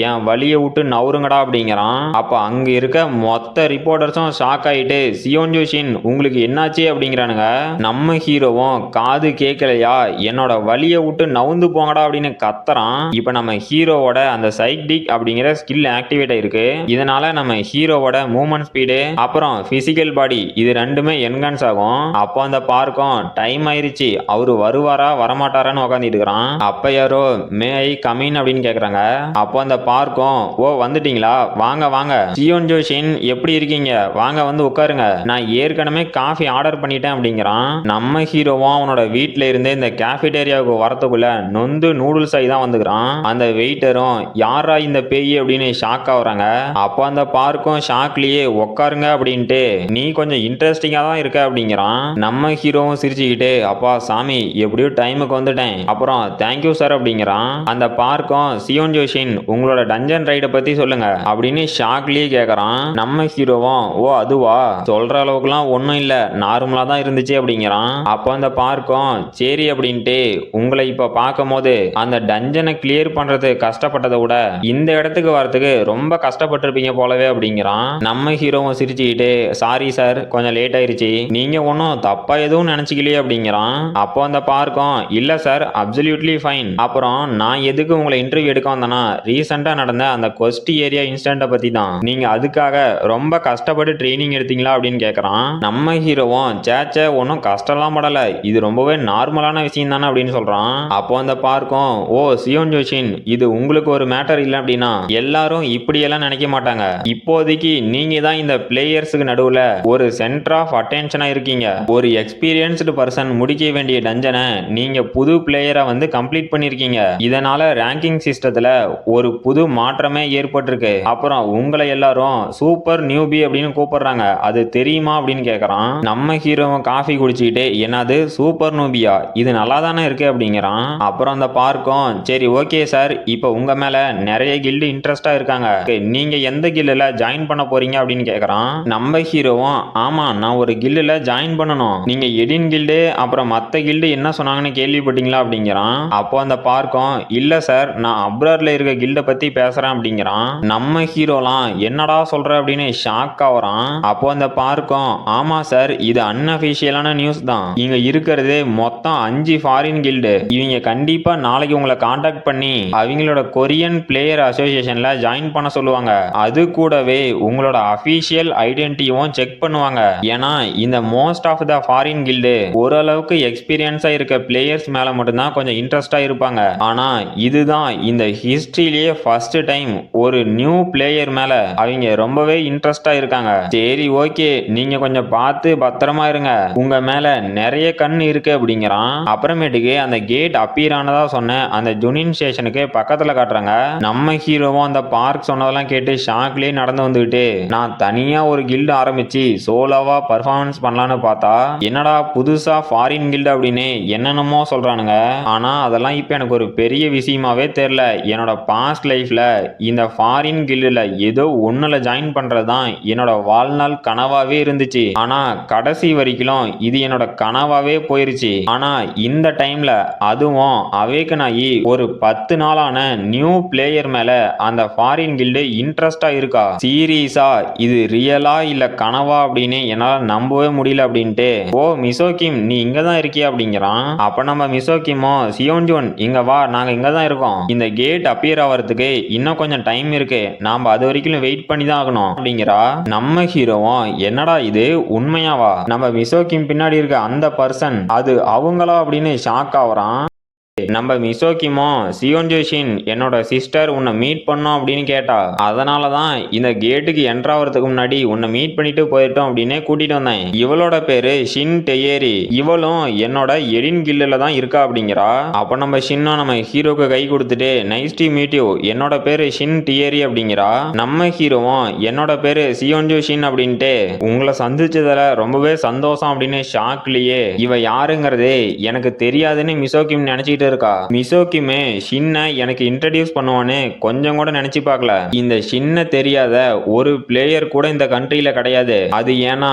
என் வழியை விட்டு நவுருங்கடா அப்படிங்கிறான். அப்ப அங்க இருக்க மொத்த ரிப்போர்ட்டர்ஸும் ஷாக் ஆயிட்டு சியோன் ஜோஷின் உங்களுக்கு என்னாச்சு அப்படிங்கிறானுங்க. நம்ம ஹீரோவும் காது கேட்கலையா என்னோட வழியை விட்டு நவுந்து போங்கடா அப்படின்னு கத்துறான். இப்ப நம்ம ஹீரோவோட அந்த சைக்டிக் அப்படிங்கிற ஸ்கில் ஆக்டிவேட் ஆயிருக்கு. இதனால நம்ம ஹீரோவோட மூவ்மெண்ட் ஸ்பீடு அப்புறம் பிசிக்கல் பாடி இது ரெண்டுமே என்ஹான்ஸ் ஆகும். அப்போ அந்த பார்க்கும் டைம் ஆயிருச்சு அவரு வருவாரா வரமாட்டாரான்னு உட்காந்துட்டு இருக்கிறான். அப்ப யாரோ மே ஐ கமின் அப்படின்னு கேக்குறாங்க. அப்போ அந்த பார்க்கும் ஓ வந்துட்டீங்களா வாங்க வாங்க சியோன் ஜோஷின் எப்படி இருக்கீங்க வாங்க வந்து உட்காருங்க, நான் ஏற்கனவே காஃபி ஆர்டர் பண்ணிட்டேன் அப்படிங்கிறான். நம்ம ஹீரோவும் அவனோட வீட்டுல இருந்து இந்த கேஃபிடேரியாவுக்கு வரத்துக்குள்ள நொந்து நூடுல்ஸ் ஆகி தான் வந்துக்கிறான். அந்த வெயிட்டரும் யாரா இந்த பேய் அப்படின்னு ஷாக் ஆகுறாங்க. அப்போ அந்த பார்க்கும் ஷாக்லயே உட்காருங்க அப்படின்ட்டு நீ கொஞ்சம் இன்ட்ரெஸ்டிங்கா தான் இருக்க அப்படிங்கிறான். நம்ம ஹீரோவும் சிரிச்சுக்கிட்டு அப்பா சாமி எப்படியோ டைமுக்கு வந்துட்டேன் அப்புறம் தேங்க்யூ சார் அப்படிங்கிறான். அந்த பார்க்கும் சியோன் ஜோஷின் உங்களோட டஞ்சன் ரைடை பத்தி சொல்லுங்க அப்படின்னு ஷாக்லயே கேக்குறான். நம்ம ஹீரோவும் ஓ அதுவா சொல்ற அளவுக்குலாம் ஒன்றும் இல்லை நார்மலா தான் இருந்துச்சு அப்படிங்கிறான். அப்போ அந்த பார்க்கும் சரி அப்படின்ட்டு உங்களை இப்ப பார்க்கும் போது அந்த டஞ்சனை கிளியர் பண்றது கஷ்டப்பட்டதை விட இந்த இடத்துக்கு வரதுக்கு ரொம்ப கஷ்டப்பட்டிருப்பீங்க போலவே அப்படிங்கிறான். நம்ம ஹீரோவும் சிரிச்சுக்கிட்டு சாரி சார் கொஞ்சம் லேட் ஆயிருச்சு, நீங்க ஒன்றும் தப்பா எதுவும் நினைச்சுக்கலையே அப்படிங்கிறான். அப்போ அந்த பார்க்கும் இல்ல சார் அப்சல்யூட்லி ஃபைன், அப்புறம் நான் எதுக்கு உங்களை இன்டர்வியூ எடுக்க வந்தேன்னா ரீசெண்டா நடந்த அந்த கொஸ்ட் ஏரியா இன்சிடென்ட்டை பத்தி தான், நீங்க அதுக்காக ரொம்ப கஷ்டப்பட்டு ட்ரைனிங் எடுத்தீங்களா அப்படின்னு கேட்கறான். நம்ம ஹீரோவும் சேச்ச ஒன்றும் கஷ்டம்லாம் படல, இது ரொம்பவே நார்மலான விஷயம் தானே அப்படின்னு சொல்றான். அப்போ அந்த பார்க்கும் ஓ சியோன் ஜோஷின் இது உங்களுக்கு ஒரு மேட்டர் இல்லை அப்படின்னா எல்லாரும் இப்படியெல்லாம் நினைக்க மாட்டாங்க, இப்போதைக்கு நீங்க தான் இந்த பிளேயர்ஸுக்கு நடுவுல ஒரு சென்டர் ஆஃப் அட்டென்ஷனா இருக்கீங்க, ஒரு எக்ஸ்பீரியன்ஸ்டு பர்சன் முடிக்க வேண்டிய டஞ்சனை நீங்க புது பிளேயரா வந்து கம்ப்ளீட் பண்ணிருக்கீங்க, இதனால ரேங்கிங் சிஸ்டத்துல ஒரு புது மாற்றமே ஏற்பட்டிருக்கு, அப்புறம் உங்களை எல்லாரும் சூப்பர் நியூபி அப்படின்னு கூப்பிடுறாங்க அது தெரியுமா அப்படின்னு கேக்குறான். நம்ம ஹீரோவும் காஃபி குடிச்சுக்கிட்டு என்னது சூப்பர் நியூபியா இது நல்லா தானே இருக்கு அப்படிங்கிறான். அப்புறம் அந்த பார்க்கும் சரி ஓகே சார் இப்போ உங்க மேல நிறைய கில்டு இன்ட்ரெஸ்டா இருக்காங்க, நீங்க எந்த கில்டுல ஜாயின் பண்ண போறீங்க அப்படின்னு கேக்குறான். நம்ம ஹீரோவும் ஆமா நான் ஒரு கில்டுல ஜாயின் பண்ணணும், நீங்க எடின் கில்டு அப்புறம் மத்த கில்டு என்ன சொன்னாங்கன்னு கேள்விப்பட்டீங்களா அப்படிங்கிறான். அப்போ அந்த பார்க்கும் இல்ல சார் நான் அப்ராட்ல இருக்க கில்ட பத்தி பேசுறேன் அப்படிங்கிறான். நம்ம ஹீரோலாம் என்னடா சொல்ற அப்படின்னு ஷாக் ஆகுறான். அப்போ அந்த பார்க்கும் ஆமா சார் இது அன்அபிஷியலான நியூஸ் தான், இங்க இருக்கிறது மொத்தம் 5 ஃபாரின் கில்டு, இவங்க கண்டிப்பா நாளைக்கு உங்களை காண்டாக்ட் பண்ணி அவங்களோட கொரியன் பிளேயர் அசோசியேஷன்ல ஜாயின் பண்ண சொல்லுவாங்க, அது கூடவே உங்களோட அபிஷியல் ஐடென்டிட்டியும் செக் பண்ணுவாங்க, ஏன்னா இந்த most of the foreign guild ஓரளவுக்கு எக்ஸ்பீரியன்ஸா இருக்க பிளேயர்ஸ் மேல மட்டும்தான் கொஞ்சம் இன்ட்ரெஸ்டா இருப்பாங்க, ஆனா இதுதான் இந்த ஹிஸ்டரியிலேயே ஃபர்ஸ்ட் டைம் ஒரு நியூ பிளேயர் மேல அவங்க ரொம்பவே இன்ட்ரெஸ்டா இருக்காங்க, சரி ஓகே நீங்க கொஞ்சம் பார்த்து பத்திரமா இருங்க உங்க மேல நிறைய கண் இருக்கு அப்படிங்கிறான். அப்புறமேட்டுக்கு அந்த கேட் அப்பியர் ஆனதா சொன்ன அந்த ஜுனின் ஸ்டேஷனுக்கு பக்கத்துல காட்டுறாங்க. நம்ம ஹீரோவும் அந்த பார்க் சொன்னதெல்லாம் கேட்டு ஷாக்லயே நடந்து வந்துகிட்டு நான் தனியா ஒரு கில்டு ஆரம்பிச்சு சோலோவா பர்ஃபார்மன்ஸ் பண்ணலான்னு பார்த்தா என்னடா புதுசா ஃபாரின் கில்டு அப்படின்னு என்னென்னமோ சொல்றானுங்க, ஆனா அதெல்லாம் இப்ப எனக்கு ஒரு பெரிய விஷயமாவே தெரியல, என்னோட பாஸ்ட் லைஃப்ல இந்த ஃபாரின் கில்டுல ஏதோ ஒண்ணுல ஜாயின் பண்றதுதான் என்னோட வாழ்நாள் கனவாவே இருந்துச்சு, ஆனா கடைசி வரைக்கும் இது என்னோட கனவாவே போயிருச்சு, ஆனா இந்த டைம்ல அதுவும் அவேக்கன் ஆகி ஒரு 10 நாளான நியூ பிளேயர் மேல அந்த ஃபாரின் கில்டு இன்ட்ரெஸ்டா இருக்கா. சீரியஸா இது ரியலா இல்ல கனவா அப்படின்னு என்னால நம்பவே முடியல அப்படின்ட்டு ஓ மிசோகிம் நீ இங்க தான் இருக்கியா அப்படிங்கிறான். அப்ப நம்ம மிசோகிமோ சியோன்ஜூன் இங்க வா நாங்க இங்க தான் இருக்கோம். இந்த கேட் அப்பியர் ஆகிறதுக்கு இன்னும் கொஞ்சம் டைம் இருக்கு. நாம அது வரைக்கும் வெயிட் பண்ணி தான் ஆகணும் அப்படிங்கிறா. நம்ம ஹீரோவும் என்னடா இது உண்மையாவா நம்ம மிசோகிம் பின்னாடி இருக்க அந்த பர்சன் அது அவங்களா அப்படின்னு ஷாக் ஆகுறான். நம்ம மிசோகிமோ சியோன்ஜோஷின் என்னோட சிஸ்டர் உன்னை மீட் பண்ணோம் அப்படின்னு கேட்டா. அதனால தான் இந்த கேட்டுக்கு என்ட்ரு ஆகிறதுக்கு முன்னாடி உன்னை மீட் பண்ணிட்டு போயிட்டோம் அப்படின்னு கூட்டிட்டு வந்தேன். இவளோட பேரு ஷின் டெயேரி. இவளும் என்னோட எடின் கில்லுல தான் இருக்கா அப்படிங்கிறா. அப்ப நம்ம ஷின்னும் நம்ம ஹீரோக்கு கை கொடுத்துட்டு நைஸ் டு மீட் யூ என்னோட பேரு ஷின் டியேரி அப்படிங்கிறா. நம்ம ஹீரோவும் என்னோட பேரு சியோன்ஜோஷின் அப்படின்ட்டு உங்களை சந்திச்சதுல ரொம்பவே சந்தோஷம் அப்படின்னு ஷாக்லயே இவ யாருங்கிறது எனக்கு தெரியாதுன்னு மிசோகிம் நினைச்சிட்டு இருக்கா. மிசோகிமே ஷின்னை எனக்கு இன்ட்ரடியூஸ் பண்ணுவான்னு கொஞ்சம் கூட நினைச்சு பார்க்கல. இந்த ஷின்னை தெரியாத ஒரு பிளேயர் கூட இந்த கண்ட்ரியில கிடையாது. அது ஏன்னா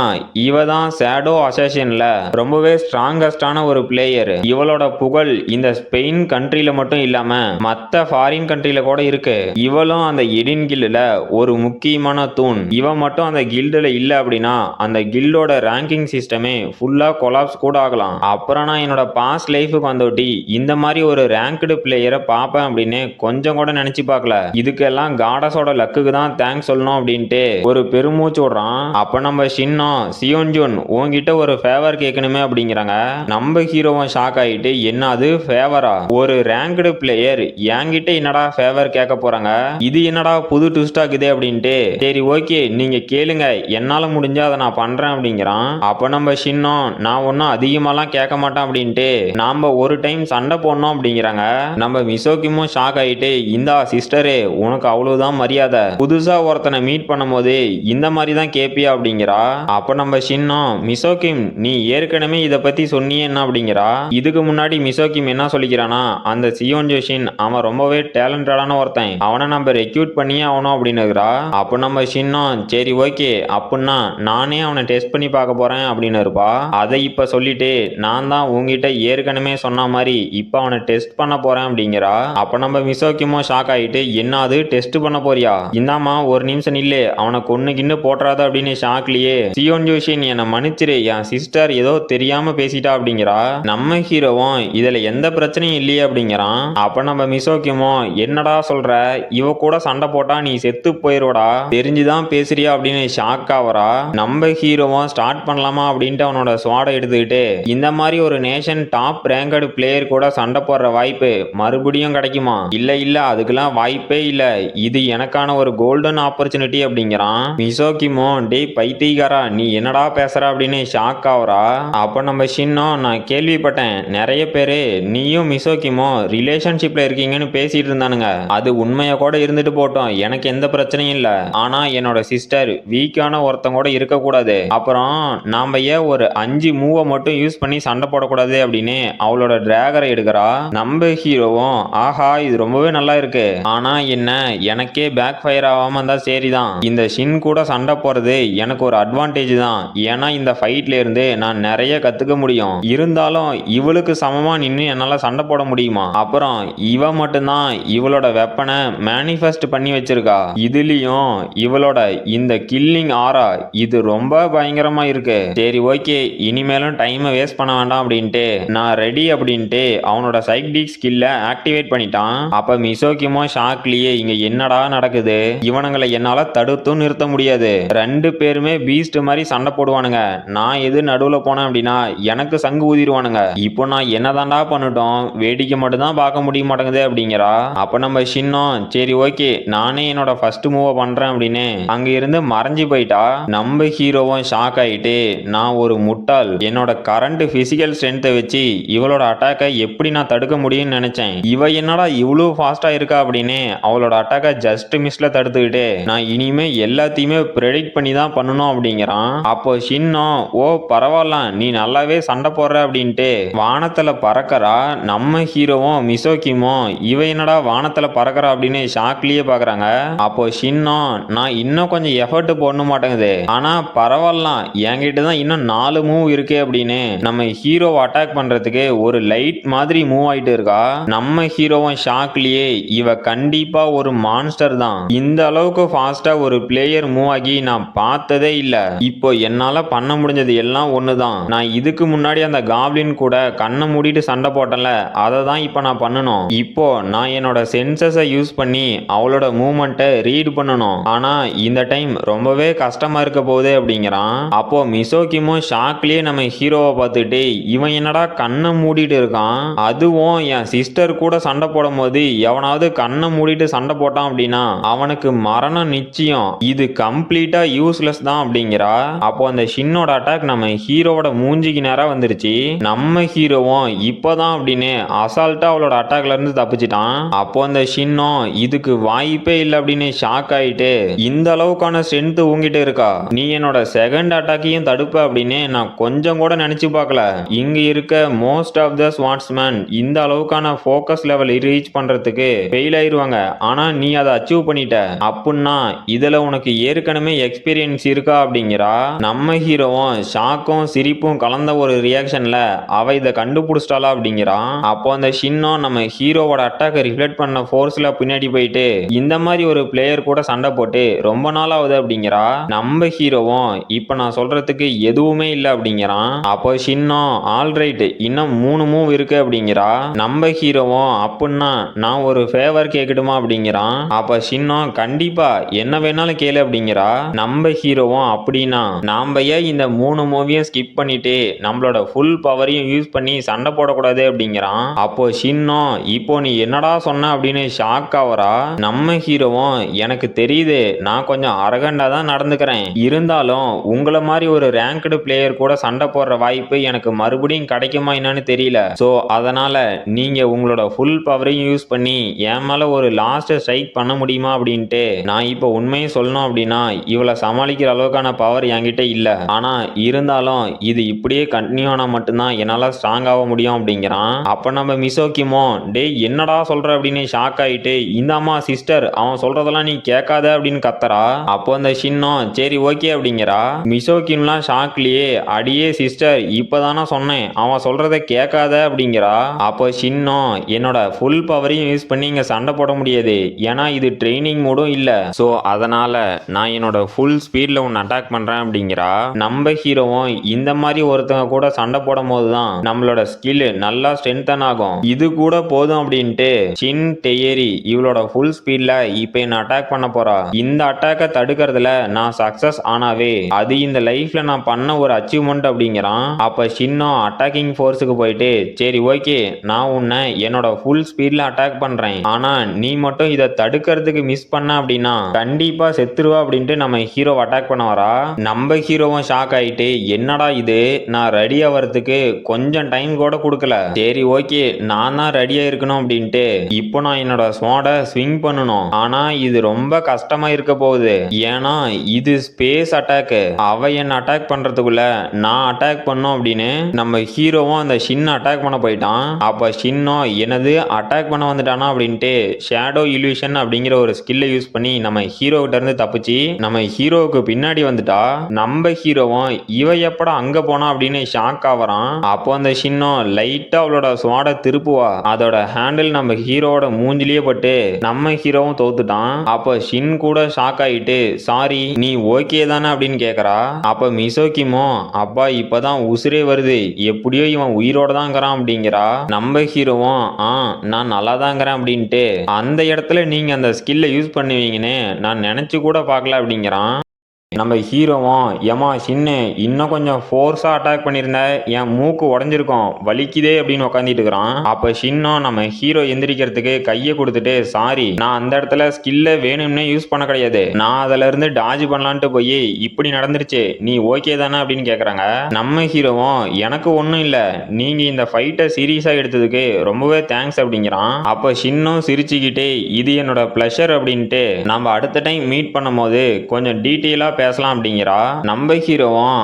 இவ தான் ஷேடோ அசாசின்ல ரொம்பவே ஸ்ட்ராங்கஸ்டான ஒரு பிளேயர். இவளோட புகழ் இந்த ஸ்பெயின் கண்ட்ரியில மட்டும் இல்லாம மத்த ஃபாரின் கண்ட்ரியில கூட இருக்கு. இவளும் அந்த எடின் கில்டுல ஒரு முக்கியமான தூண். இவ மட்டும் அந்த கில்டுல இல்ல அப்படின்னா அந்த கில்டோட ரேங்கிங் சிஸ்டமே ஃபுல்லா கொலாப்ஸ் கூட ஆகலாம். அப்புறம் நான் என்னோட பாஸ்ட் லைஃபுக்கு வந்தோட்டி இந்த மாதிரி ஒரு ரேங்க்டு பிளேயரை பார்ப்பேன் அப்படின்னு கொஞ்சம் கூட நினைச்சு பார்க்கல. இதுக்கெல்லாம் காடஸோட லக்குக்கு தான் தேங்க்ஸ் சொல்லணும் அப்படின்ட்டு ஒரு பெருமூச்சு விடுறான். அப்ப நம்ம ஷின்னோ சியோன்ஜூன் உன்கிட்ட ஒரு ஃபேவர் கேட்கணுமே அப்படிங்கிறாங்க. நம்ம ஹீரோவும் ஷாக் ஆயிட்டு என்ன அது ஃபேவரா ஒரு ரேங்க்டு பிளேயர் என்கிட்ட என்னடா ஃபேவர் கேட்க போறாங்க இது என்னடா புது ட்விஸ்ட் ஆகுது அப்படின்ட்டு சரி ஓகே நீங்க கேளுங்க என்னால முடிஞ்சா அதை நான் பண்றேன் அப்படிங்கிறான். அப்ப நம்ம ஷின்னோ நான் ஒன்னும் அதிகமாலாம் கேட்க மாட்டேன் அப்படின்ட்டு நாம ஒரு டைம் சண்டை போடணும் அப்படிங்கிறாங்க. நம்ம மிசோகிமும் ஷாக் ஆயிட்டு இந்தா சிஸ்டரே உனக்கு அவ்வளவுதான் மரியாதை. புதுசா ஒருத்தனை மீட் பண்ணும்போது இந்த மாதிரி தான் கேப்பியா அப்படிங்கிறா. அப்ப நம்ம ஷின்னோ மிசோகிம் நீ ஏற்கனவே இதை பத்தி சொன்னியே என்ன அப்படிங்கிறா. இதுக்கு முன்னாடி மிசோகிம் என்ன சொல்லிக்கிறானா அந்த சியோன்ஜோஷின் அவன் ரொம்பவே டேலண்டடான ஒருத்தன் அவனை நம்ம ரெக்யூட் பண்ணியே ஆகணும் அப்படின்னு இருக்கிறா. அப்ப நம்ம ஷின்னோ சரி ஓகே அப்படின்னா நானே அவனை டெஸ்ட் பண்ணி பார்க்க போறேன் அப்படின்னு இருப்பா. அதை இப்ப சொல்லிட்டு நான் தான் உங்ககிட்ட ஏற்கனவே சொன்ன மாதிரி இப்ப அவனை டெஸ்ட் பண்ண போறேன் அப்படிங்கிறா. அப்ப நம்ம மிசோகிமோ ஷாக் ஆயிட்டு என்னது டெஸ்ட் பண்ண போறியா இந்தாமா ஒரு நிமிஷம் நில்லு அவனை கொன்னுகின்னு போட்டுறாத அப்படின்னு ஷாக்லயே சியோன்ஜோஷின் என்னை மன்னிச்சிரு என் சிஸ்டர் ஏதோ தெரியாம பேசிட்டா அப்படிங்கிறா. நம்ம ஹீரோவும் இதுல எந்த பிரச்சனையும் இல்லையே அப்படிங்கிறான். அப்ப நம்ம மிசோகிமோ என்னடா சொல்ற இவ கூட சண்டை போட்டா நீ செத்து போயிருவடா தெரிஞ்சுதான் பேசுறியா அப்படின்னு ஷாக் ஆவரா. நம்ம ஹீரோவும் ஸ்டார்ட் பண்ணலாமா அப்படின்ட்டு அவனோட ஸ்வாடை எடுத்துக்கிட்டு இந்த மாதிரி ஒரு நேஷன் டாப் ரேங்கடு பிளேயர் கூட சண்டை போடுற வாய்ப்பு மறுபடியும் கிடைக்குமா இல்ல அதுக்கெல்லாம் வாய்ப்பே இல்ல இது எனக்கான ஒரு கோல்டன் ஆப்பர்ச்சுனிட்டி அப்படிங்கிறான். மிசோகிமோ டே பைத்தியக்காரா நீ என்னடா பேசுற அப்படின்னு ஷாக் ஆகுறா. அப்ப நம்ம ஷின்னோ நான் கேள்விப்பட்டேன் நிறைய பேரு நீயும் மிசோகிமோ ரிலேஷன்ஷிப்ல இருக்கீங்கன்னு பேசிட்டு இருந்தானுங்க. அது உண்மையா கூட இருந்துட்டு போட்டோம் எனக்கு எந்த பிரச்சனையும் இல்ல. ஆனா என்னோட சிஸ்டர் வீக்கான ஒருத்தங்க கூட இருக்க கூடாது. அப்புறம் நாம ஏன் ஒரு 5 மூவை மட்டும் யூஸ் பண்ணி சண்டை போடக்கூடாது அப்படின்னு அவளோட டிராகரை எடுக்கிறா. நம்ம ஹீரோவும் ஆஹா இது ரொம்பவே நல்லா இருக்கு ஆனா என்ன எனக்கே பேக் ஃபயர் ஆகாம இருந்தா சரிதான். இந்த ஷின் கூட சண்டை போறது எனக்கு ஒரு அட்வான்டேஜ் தான். ஏன்னா இந்த ஃபைட்ல இருந்து நான் நிறைய கத்துக்க முடியும். இருந்தாலும் இவளுக்கு சமமா நின்று என்னால சண்டை போட முடியுமா. அப்புறம் இவ மட்டும்தான் இவளோட வெப்பனை மேனிஃபெஸ்ட் பண்ணி வச்சிருக்கா. இதுலயும் இவளோட இந்த கில்லிங் ஆரா இது ரொம்ப பயங்கரமா இருக்கு. சரி ஓகே இனிமேலும் டைமை வேஸ்ட் பண்ண வேண்டாம் அப்படின்ட்டு நான் ரெடி அப்படின்ட்டு அவனோட சைக்கிக் ஸ்கில்ல ஆக்டிவேட் பண்ணிட்டான். அப்ப மிசோகிமோ ஷாக்லயே இங்க என்னடா நடக்குது இவனுங்களை என்னால தடுத்தும் நிறுத்த முடியாது. ரெண்டு பேருமே பீஸ்ட் மாதிரி சண்டை போடுவானுங்க. நான் எது நடுவுல போனேன் அப்படின்னா எனக்கு சங்கு ஊதிடுவானுங்க. இப்போ நான் என்னதான்டா பண்ணட்டும் வேடிக்கை மட்டும் தான் பார்க்க முடிய மாட்டேங்குது அப்படிங்கிறா. அப்ப நம்ம ஷின்னோ சரி ஓகே நானே என்னோட ஃபர்ஸ்ட் மூவ் பண்றேன் அப்படின்னு அங்க இருந்து மறைஞ்சு போயிட்டா. நம்ம ஹீரோவும் ஷாக் ஆயிட்டு நான் ஒரு முட்டாள் என்னோட கரண்ட் பிசிக்கல் ஸ்ட்ரென்த்தை வச்சு இவளோட அட்டாக்கை எப்படி நான் தடுக்க முடியும்னு நினைச்சேன். இவ என்னடா இவ்வளவு ஃபாஸ்டா இருக்கா அப்படின்னு அவளோட அட்டாக்கை ஜஸ்ட் மிஸ்ல தடுத்துக்கிட்டு நான் இனிமே எல்லாத்தையுமே ப்ரெடிக்ட் பண்ணி தான் பண்ணணும் அப்படிங்கிறான். அப்போ ஷின்னோ ஓ பரவாயில்ல நீ நல்லாவே சண்டை போடுற அப்படின்ட்டு வானத்துல பறக்கறா. நம்ம ஹீரோவும் மிசோகிமோ இவ என்னடா வானத்துல பறக்கறா அப்படின்னு ஷாக்லயே பாக்குறாங்க. அப்போ ஷின்னோ நான் இன்னும் கொஞ்சம் எஃபர்ட் போடணும் மாட்டேங்குது ஆனா பரவாயில்ல என்கிட்ட தான் இன்னும் 4 மூவ் இருக்கு அப்படின்னு நம்ம ஹீரோவை அட்டாக் பண்றதுக்கு ஒரு லைட் மாதிரி மூவ் ஆயிட்டு இருக்கா. நம்ம ஹீரோவும் ஷாக்லயே இவ கண்டிப்பா ஒரு மான்ஸ்டர் தான், இந்த அளவுக்கு ஃபாஸ்டா ஒரு பிளேயர் மூவ் ஆகி நான் பார்த்ததே இல்ல. இப்போ என்னால பண்ண முடிஞ்சது எல்லாம் ஒண்ணுதான், நான் இதுக்கு முன்னாடி அந்த காப்ளின் கூட கண்ணை மூடிட்டு சண்டை போட்டேன்ல, அதை தான் இப்போ நான் பண்ணணும். இப்போ நான் என்னோட சென்சஸை யூஸ் பண்ணி அவளோட மூவ்மெண்ட்டை ரீட் பண்ணணும். ஆனா இந்த டைம் ரொம்பவே கஷ்டமா இருக்க போகுது அப்படிங்கிறான். அப்போ மிசோகிமும் ஷாக்லயே நம்ம ஹீரோவை பார்த்துட்டு இவன் என்னடா கண்ணை மூடிட்டு இருக்கான், அதுவும் என் சிஸ்டர் கூட சண்டை போடும் போது எவனாவது கண்ணை மூடிட்டு சண்டை போட்டான் அப்படின்னா அவனுக்கு மரணம் நிச்சயம், இது கம்ப்ளீட்டா யூஸ்லெஸ் தான் அப்படிங்கிறா. அப்போ அந்த ஷின்னோட அட்டாக் நம்ம ஹீரோவோட மூஞ்சிக்கு நேரா வந்துருச்சு. நம்ம ஹீரோவும் இப்பதான் அப்படின்னு அசால்ட்டா அவளோட அட்டாக்ல இருந்து தப்பிச்சிட்டான். அப்போ அந்த ஷின்னும் இதுக்கு வாய்ப்பே இல்லை அப்படின்னு ஷாக் ஆயிட்டு, இந்த அளவுக்கான ஸ்ட்ரென்த் உங்கிட்ட இருக்கா, நீ என்னோட செகண்ட் அட்டாக்கையும் தடுப்ப அப்படின்னு நான் கொஞ்சம் கூட நினைச்சு பார்க்கல. இங்க இருக்க மோஸ்ட் ஆஃப் த ஸ்வாட்ஸ்மேன் இந்த அளவுக்கான ஃபோக்கஸ் லெவல் ரீச் பண்றதுக்கு ஃபெயில் ஆயிருவாங்க, ஆனா நீ அதை அச்சீவ் பண்ணிட்ட அப்படின்னா இதுல உனக்கு ஏற்கனவே எக்ஸ்பீரியன்ஸ் இருக்கா அப்படிங்கிறா. நம்ம ஹீரோவும் ஷாக்கும் சிரிப்பும் கலந்த ஒரு ரியாக்ஷன்ல அவ இதை கண்டுபிடிச்சிட்டாளா அப்படிங்கிறான். அப்போ அந்த ஷின்னும் நம்ம ஹீரோவோட அட்டாக்கை ரிஃப்ளெக்ட் பண்ண ஃபோர்ஸ்ல பின்னாடி போயிட்டு இந்த மாதிரி ஒரு பிளேயர் கூட சண்டை போட்டு ரொம்ப நாள் ஆகுது அப்படிங்கிறா. நம்ம ஹீரோவும் இப்ப நான் சொல்றதுக்கு எதுவுமே இல்லை அப்படிங்கிறான். அப்போ ஷின்னும் ஆல்ரைட் இன்னும் 3 மூவ் இருக்கு அப்படிங்கிறா. நம்ம ஹீரோவும் அப்படின்னா நான் ஒரு ஃபேவர் கேட்கட்டுமா அப்படிங்கிறான். அப்ப ஷின்னும் கண்டிப்பா என்ன வேணாலும் கேளு அப்படிங்கிறா. நம்ம ஹீரோவும் அப்படின்னா நாம ஏன் இந்த 3 மூவியும் ஸ்கிப் பண்ணிட்டு நம்மளோட ஃபுல் பவரையும் யூஸ் பண்ணி சண்டை போடக்கூடாது அப்படிங்கிறான். அப்போ ஷின்னும் இப்போ நீ என்னடா சொன்ன அப்படின்னு ஷாக் ஆவரா. நம்ம ஹீரோவும் எனக்கு தெரியுது நான் கொஞ்சம் அரகண்டா தான் நடந்துக்கிறேன், இருந்தாலும் உங்களை மாதிரி ஒரு ரேங்க்டு பிளேயர் கூட சண்டை போடுற வாய்ப்பு எனக்கு மறுபடியும் கிடைக்குமா என்னன்னு தெரியல. சோ அதனால நீங்க உங்களோட ஃபுல் பவரையும் யூஸ் பண்ணி என் மேல ஒரு லாஸ்ட் ஸ்ட்ரைக் பண்ண முடியுமா அப்படின்ட்டு. நான் இப்போ உண்மையை சொல்லணும் அப்படின்னா இவளை சமாளிக்கிற அளவுக்கான பவர் என்கிட்ட இல்ல, ஆனா இருந்தாலும் இது இப்படியே கண்டினியூ ஆனா மட்டும்தான் என்னால ஸ்ட்ராங் ஆக முடியும் அப்படிங்கிறான். அப்ப நம்ம மிசோகிமோ டே என்னடா சொல்ற அப்படின்னு ஷாக் ஆயிட்டு, இந்த அம்மா சிஸ்டர் அவன் சொல்றதெல்லாம் நீ கேட்காத அப்படின்னு கத்தரா. அப்போ அந்த ஷின்னும் சரி ஓகே அப்படிங்கிறா. மிசோகிம்லாம் ஷாக்லயே அடியே சிஸ்டர் இப்பதானா சொன்னேன் அவன் சொல்றதை கேட்காத அப்படிங்கிறா. அப்போ ஷின்னும் என்னோட ஃபுல் பவரையும் யூஸ் பண்ணி இங்க சண்டை போட முடியாது, ஏன்னா இது ட்ரைனிங் மூடும் இல்ல, சோ அதனால நான் என்னோட ஃபுல் ஸ்பீட்ல உன்னை அட்டாக் பண்றேன் அப்படிங்கிறா. நம்ம ஹீரோவும் இந்த மாதிரி ஒருத்தங்க கூட சண்டை போடும் போதுதான் நம்மளோட ஸ்கில் நல்லா ஸ்ட்ரென்தன் ஆகும், இது கூட போதும் அப்படின்ட்டு ஷின் டெயரி இவளோட ஃபுல் ஸ்பீட்ல இப்ப என்ன அட்டாக் பண்ண போறா. இந்த அட்டாக்கை தடுக்கிறதுல நான் சக்சஸ் ஆனாவே அது இந்த லைஃப்ல நான் பண்ண ஒரு அச்சீவ்மெண்ட் அப்படிங்கிறான். அப்ப ஷின்னும் அட்டாக்கிங் ஃபோர்ஸுக்கு போயிட்டு சரி ஓகே நான் உன்னை என்னோட ஃபுல் ஸ்பீட்ல அட்டாக் பண்றேன், ஆனா நீ மட்டும் இதை தடுக்கிறதுக்கு மிஸ் பண்ண அப்படின்னா கண்டிப்பா செத்துருவா அப்படின்ட்டு நம்ம ஹீரோ அட்டாக் பண்ண வரா. நம்ம ஹீரோவும் ஷாக் ஆயிட்டு என்னடா இது நான் ரெடி ஆகிறதுக்கு கொஞ்சம் டைம் கூட கொடுக்கல, சரி ஓகே நான் தான் ரெடியா இருக்கணும் அப்படின்ட்டு இப்போ நான் என்னோட ஸ்வாடை ஸ்விங் பண்ணணும், ஆனா இது ரொம்ப கஷ்டமா இருக்க போகுது, ஏன்னா இது ஸ்பேஸ் அட்டாக், அவ என்ன அட்டாக் பண்றதுக்குள்ள நான் அட்டாக் பண்ணோம் அப்படின்னு நம்ம ஹீரோவும் அந்த ஷின் அட்டாக் பண்ண போயிட்டான். அப்ப ஷின்னும் என்னது அட்டாக் பண்ண வந்துட்டானா அப்படின்ட்டு ஷேடோ இல்யூஷன் அப்படிங்கிற ஒரு ஸ்கில்லை யூஸ் பண்ணி நம்ம ஹீரோ கிட்ட இருந்து தப்பிச்சு நம்ம ஹீரோவுக்கு பின்னாடி வந்துட்டா. நம்ம ஹீரோவும் இவ எப்படா அங்க போனா அப்படின்னு ஷாக் ஆவறான். அப்போ அந்த ஷின்னும் லைட்டா அவளோட ஸ்வாடை திருப்புவா, அதோட ஹேண்டில் நம்ம ஹீரோவோட மூஞ்சிலேயே பட்டு நம்ம ஹீரோவும் தோத்துட்டான். அப்ப ஷின் கூட ஷாக் ஆயிட்டு சாரி நீ ஓகே தானே அப்படின்னு கேக்குறா. அப்ப மிசோகிமோ அப்பா இப்பதான் உசுரே வருது, எப்படியோ இவன் உயிரோட தாங்கிறான் அப்படிங்கிறா. நம்ம ஹீரோவும் நான் நல்லா தாங்கிறேன் அப்படின்ட்டு அந்த இடத்துல நீங்க அந்த ஸ்கில்லை யூஸ் பண்ணுவீங்கன்னு நான் நினைச்சு கூட பார்க்கல அப்படிங்கிறான். நம்ம ஹீரோவும் ஏமா சின்ன இன்னும் கொஞ்சம் ஃபோர்ஸா அட்டாக் பண்ணியிருந்த என் மூக்கு உடஞ்சிருக்கும் வலிக்குதே அப்படின்னு உட்காந்துட்டு இருக்கிறான். அப்ப ஷின்னும் நம்ம ஹீரோ எந்திரிக்கிறதுக்கு கையை கொடுத்துட்டு சாரி நான் அந்த இடத்துல ஸ்கில்ல வேணும்னே யூஸ் பண்ண கிடையாது, நான் அதுல இருந்து டாஜ் பண்ணலான்ட்டு போய் இப்படி நடந்துருச்சு, நீ ஓகே தானே அப்படின்னு கேக்குறாங்க. நம்ம ஹீரோவும் எனக்கு ஒன்றும் இல்லை, நீங்க இந்த ஃபைட்டை சீரியஸா எடுத்ததுக்கு ரொம்பவே தேங்க்ஸ் அப்படிங்கிறான். அப்ப ஷின்னும் சிரிச்சுக்கிட்டே இது என்னோட பிளஷர் அப்படின்ட்டு நம்ம அடுத்த டைம் மீட் பண்ணும் போது கொஞ்சம் டீட்டெயிலா பேசலாம் அப்படிங்கிறா. நம்ம ஹீரோவும்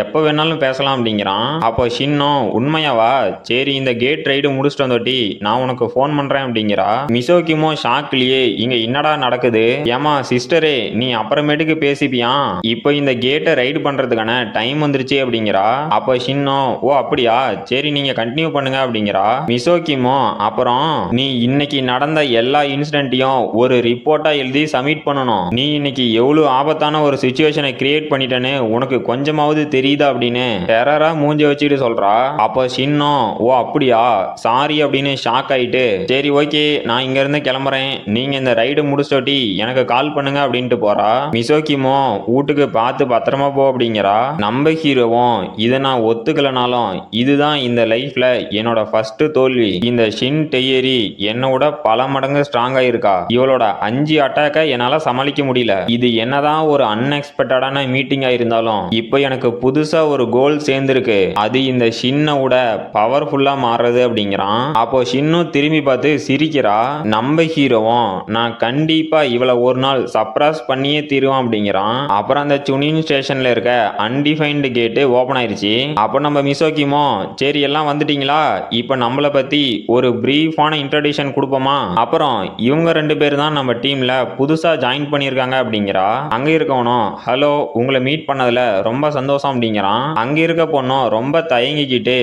எப்ப வேணாலும் பேசலாம் அப்படிங்கிறான். அப்போ ஷின்னும் உண்மையாவா, சரி இந்த கேட் ரைடு முடிச்சுட்டு வந்தோட்டி நான் உனக்கு போன் பண்றேன் அப்படிங்கிறா. மிசோக்கிமோ ஷாக்லயே இங்க என்னடா நடக்குது, ஏமா சிஸ்டரே நீ அப்புறமேட்டுக்கு பேசிப்பியா, இப்போ இந்த கேட்டை ரைடு பண்றதுக்கான டைம் வந்துருச்சு அப்படிங்கிறா. அப்போ ஷின்னோ ஓ அப்படியா, சரி நீங்க கண்டினியூ பண்ணுங்க அப்படிங்கிறா. மிசோக்கிமோ அப்புறம் நீ இன்னைக்கு நடந்த எல்லா இன்சிடென்ட்டையும் ஒரு ரிப்போர்ட்டா எழுதி சப்மிட் பண்ணணும். நீ இன்னைக்கு எவ்வளவு ஆபத்தான ஒரு சிச்சுவேஷனை கிரியேட் பண்ணிட்டேன்னு உனக்கு கொஞ்சமாவது தெரியுதா அப்படின்னு டெரரா மூஞ்சி வச்சுட்டு சொல்றா. அப்போ ஷின்னோ ஓ அப்படியா சாரி அப்படின்னு ஷாக் ஆயிட்டு சரி ஓகே நான் இங்க இருந்து கிளம்புறேன், நீங்க இந்த ரைடு முடிச்சோட்டி எனக்கு கால் பண்ணுங்க அப்படின்ட்டு போறா. மிசோக்கிமோ வீட்டுக்கு பார்த்து பத்திரமா போ அப்படிங்கிறா. நம்ம ஹீரோவும் இதை நான் ஒத்துக்கலனாலும் இதுதான் இந்த லைஃப்ல என்னோட ஃபர்ஸ்ட் தோல்வி. இந்த ஷின் டெய்யரி என்னோட பல மடங்கு ஸ்ட்ராங்கா இருக்கா. இவளோட 5 அட்டாக்கை என்னால சமாளிக்க முடியல. இது என்னதான் ஒரு அன்எக்ஸ்பெக்டடான மீட்டிங்கா இருந்தாலும் இப்போ எனக்கு புதுசா ஒரு கோல் சேர்ந்திருக்கு, அது இந்த ஷின்னோட பவர்ஃபுல்லா மாறுறது அப்படிங்கிறான். அப்போ ஷின்னும் திரும்பி பார்த்து சிரிக்கிறா. நம்ம ஹீரோவும் நான் கண்டிப்பா இவளை ஒரு நாள் சப்ராஸ் பண்ணியே தீருவான் அப்படிங்கிறான். அப்புறம் அந்த சுனின் ஸ்டேஷன்ல இருக்க அன்டிஃபைன்டு கேட்டு ஓபன் ஆயிருச்சு. அப்போ நம்ம மிசோக்கிமோ சரி எல்லாம் வந்துட்டீங்களா, இப்போ நம்மளை பத்தி ஒரு பிரீஃபான இன்ட்ரோடக்ஷன் கொடுப்போமா, அப்புறம் இவங்க 2 பேர் தான் நம்ம டீம்ல புதுசா ஜாயின் பண்ணியிருக்காங்க அப்படிங்கிறா. அங்க இருக்கவனும் ஹலோ உங்களை மீட் பண்ணதுல ரொம்ப சந்தோஷம் அப்படிங்கிறான். அங்க இருக்க பொண்ணும் ரொம்ப தயங்கிக்கிட்டு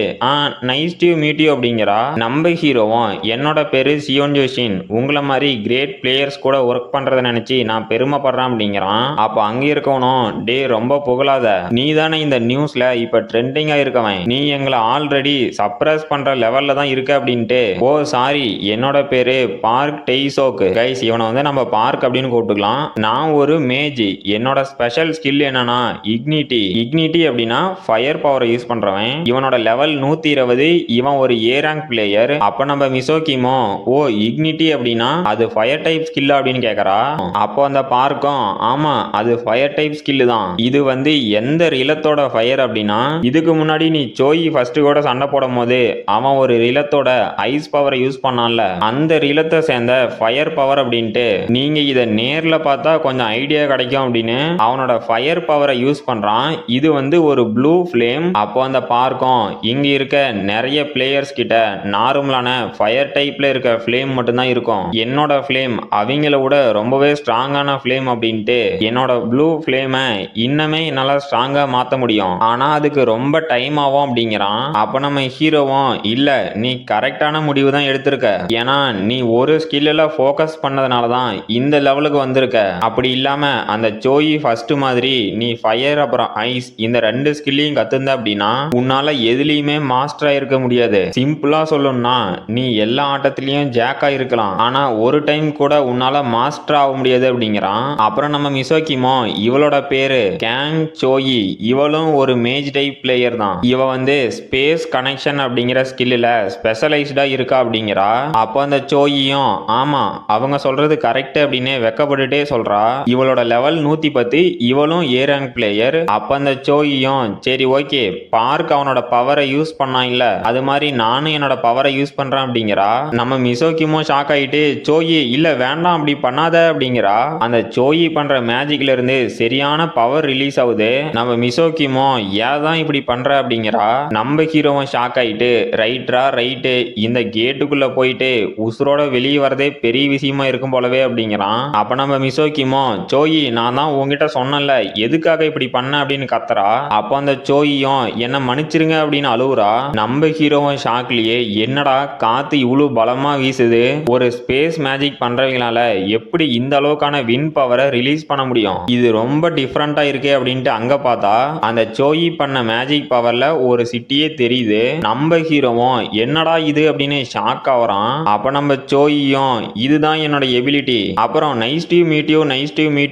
நைஸ் டு மீட் யூ அப்படிங்கிறா. நம்ம ஹீரோவும் என்னோட பேரு சியோன் ஜோஷின், உங்களை மாதிரி கிரேட் பிளேயர்ஸ் கூட ஒர்க் பண்றதை நினைச்சு நான் பெருமைப்படுறேன் அப்படிங்கிறான். அப்ப அங்க இருக்கவனும் டே ரொம்ப புகழாத, நீ தானே இந்த நியூஸ்ல இப்ப ட்ரெண்டிங்கா இருக்கவன், நீ எங்களை ஆல்ரெடி சப்ரஸ் பண்ற லெவல்ல தான் இருக்க அப்படின்ட்டு ஓ சாரி என்னோட பேரு பார்க் டெய்சோக் கைஸ், இவனை வந்து நம்ம பார்க் அப்படின்னு கூப்பிட்டுக்கலாம். நான் ஒரு மேஜ், என்னோட ஸ்பெஷல் ஸ்கில் என்னன்னா இக்னிட்டி அப்படின்னா ஃபயர் பவரை யூஸ் பண்றவன். இவனோட லெவல் 120, இவன் ஒரு ஏ ரேங்க் பிளேயர். அப்ப நம்ம மிசோக்கிமோ ஓ இக்னிட்டி அப்படின்னா அது ஃபயர் டைப் ஸ்கில் அப்படின்னு கேக்குறா. அப்போ அந்த பார்க்கும் ஆமா அது ஃபயர் டைப் ஸ்கில் தான், இது வந்து எந்த ரிலத்தோட ஃபயர் அப்படின்னா இதுக்கு முன்னாடி நீ சோயி ஃபர்ஸ்ட் கூட சண்டை போடும் போது அவன் ஒரு ரிலத்தோட ஐஸ் பவரை யூஸ் பண்ணான்ல, அந்த ரிலத்தை சேர்ந்த ஃபயர் பவர் அப்படின்ட்டு நீங்க இதை நேர்ல பார்த்தா கொஞ்சம் ஐடியா கிடைக்கும் அப்படின்னு அவனோட ஃபயர் பவரை யூஸ் பண்றான். இது வந்து ஒரு ப்ளூ ஃப்ளேம். அப்போ அந்த பார்க்கும் இங்க இருக்க நிறைய பிளேயர்ஸ் கிட்ட நார்மலான ஃபயர் டைப்ல இருக்க ஃப்ளேம் மட்டும்தான் இருக்கும், என்னோட ஃப்ளேம் அவங்கள விட ரொம்பவே ஸ்ட்ராங்கான ஃப்ளேம் அப்படின்ட்டு என்னோட ப்ளூ ஃப்ளேமை இன்னமே என்னால ஸ்ட்ராங்கா மாத்த முடியும், ஆனா அதுக்கு ரொம்ப டைம் ஆகும் அப்படிங்கிறான். அப்ப நம்ம ஹீரோவும் இல்ல நீ கரெக்டான முடிவு தான் எடுத்திருக்க, ஏன்னா நீ ஒரு ஸ்கில்ல ஃபோக்கஸ் பண்ணதுனால தான் இந்த லெவலுக்கு வந்திருக்க. அப்படி இல்லாம அந்த சோயி ஃபர்ஸ்ட் மாதிரி நீ ஃபயர் அப்புறம் ஐஸ் இந்த 2 ஸ்கில்லையும் கத்துந்த அப்படின்னா உன்னால எதுலயுமே மாஸ்டரா இருக்க முடியாது. சிம்பிளா சொல்லணும்னா நீ எல்லா ஆட்டத்திலையும் ஜாக்கா இருக்கலாம், ஆனா ஒரு டைம் கூட உன்னால மாஸ்டர் ஆக முடியாது அப்படிங்கிறான். அப்புறம் நம்ம மிசோக்கிமோ இவளோட பேரு கேங் சோயி, இவளும் ஒரு மேஜ் டைப் பிளேயர் தான், இவ வந்து ஸ்பேஸ் கனெக்ஷன் அப்படிங்கிற ஸ்கில்ல ஸ்பெஷலைஸ்டா இருக்கா அப்படிங்கிறா. அப்போ அந்த சோயியும் ஆமா அவங்க சொல்றது கரெக்ட் அப்படின்னு வெக்கப்பட்டுட்டே சொல்றா. இவளோட லெவல் 110, இவளும் ஏ ரேங்க் பிளேயர். அப்ப அந்த சோயியும் சரி ஓகே பார்க் அவனோட பவரை யூஸ் பண்ணா இல்ல, அது மாதிரி நானும் என்னோட பவரை யூஸ் பண்றேன் அப்படிங்கிறா. நம்ம மிசோக்கிமோ ஷாக் ஆயிட்டு சோயி இல்ல வேண்டாம் அப்படி பண்ணாத அப்படிங்கிறா. அந்த சோயி பண்ற மேஜிக்ல இருந்து சரியான பவர் ரிலீஸ் ஆகுது. நம்ம மிசோக்கிமோ ஏதான் இப்படி பண்ற அப்படிங்கிறா. நம்ம ஹீரோவும் ஷாக் ஆயிட்டு ரைட்ரா ரைட்டு, இந்த கேட்டுக்குள்ள போயிட்டு உசுரோட வெளியே வரதே பெரிய விஷயமா இருக்கும் போலவே அப்படிங்கிறான். அப்ப நம்ம மிசோக்கிமோ சோயி நான் தான் உங்ககிட்ட சொன்னல எதுக்காக இப்படி பண்ண அப்படின்னு கத்துறா. அப்போ அந்த சோயியும் என்ன மன்னிச்சிருங்க அப்படின்னு அழுவுறா. நம்ம ஹீரோவும் ஷாக்லயே என்னடா காத்து இவ்வளவு பலமா வீசுது, ஒரு ஸ்பேஸ் மேஜிக் பண்றவங்களால எப்படி இந்த அளவுக்கான வின் பவரை ரிலீஸ் பண்ண முடியும், இது ரொம்ப டிஃபரெண்டா இருக்கே அப்படின்ட்டு அங்க பார்த்தா அந்த சோயி பண்ண மேஜிக் பவர்ல ஒரு சிட்டியே தெரியுது. நம்ம ஹீரோவும் என்னடா இது அப்படின்னு ஷாக் ஆவறான். அப்ப நம்ம சோயியும் இதுதான் என்னோட எபிலிட்டி, அப்புறம் நைஸ் டு மீட்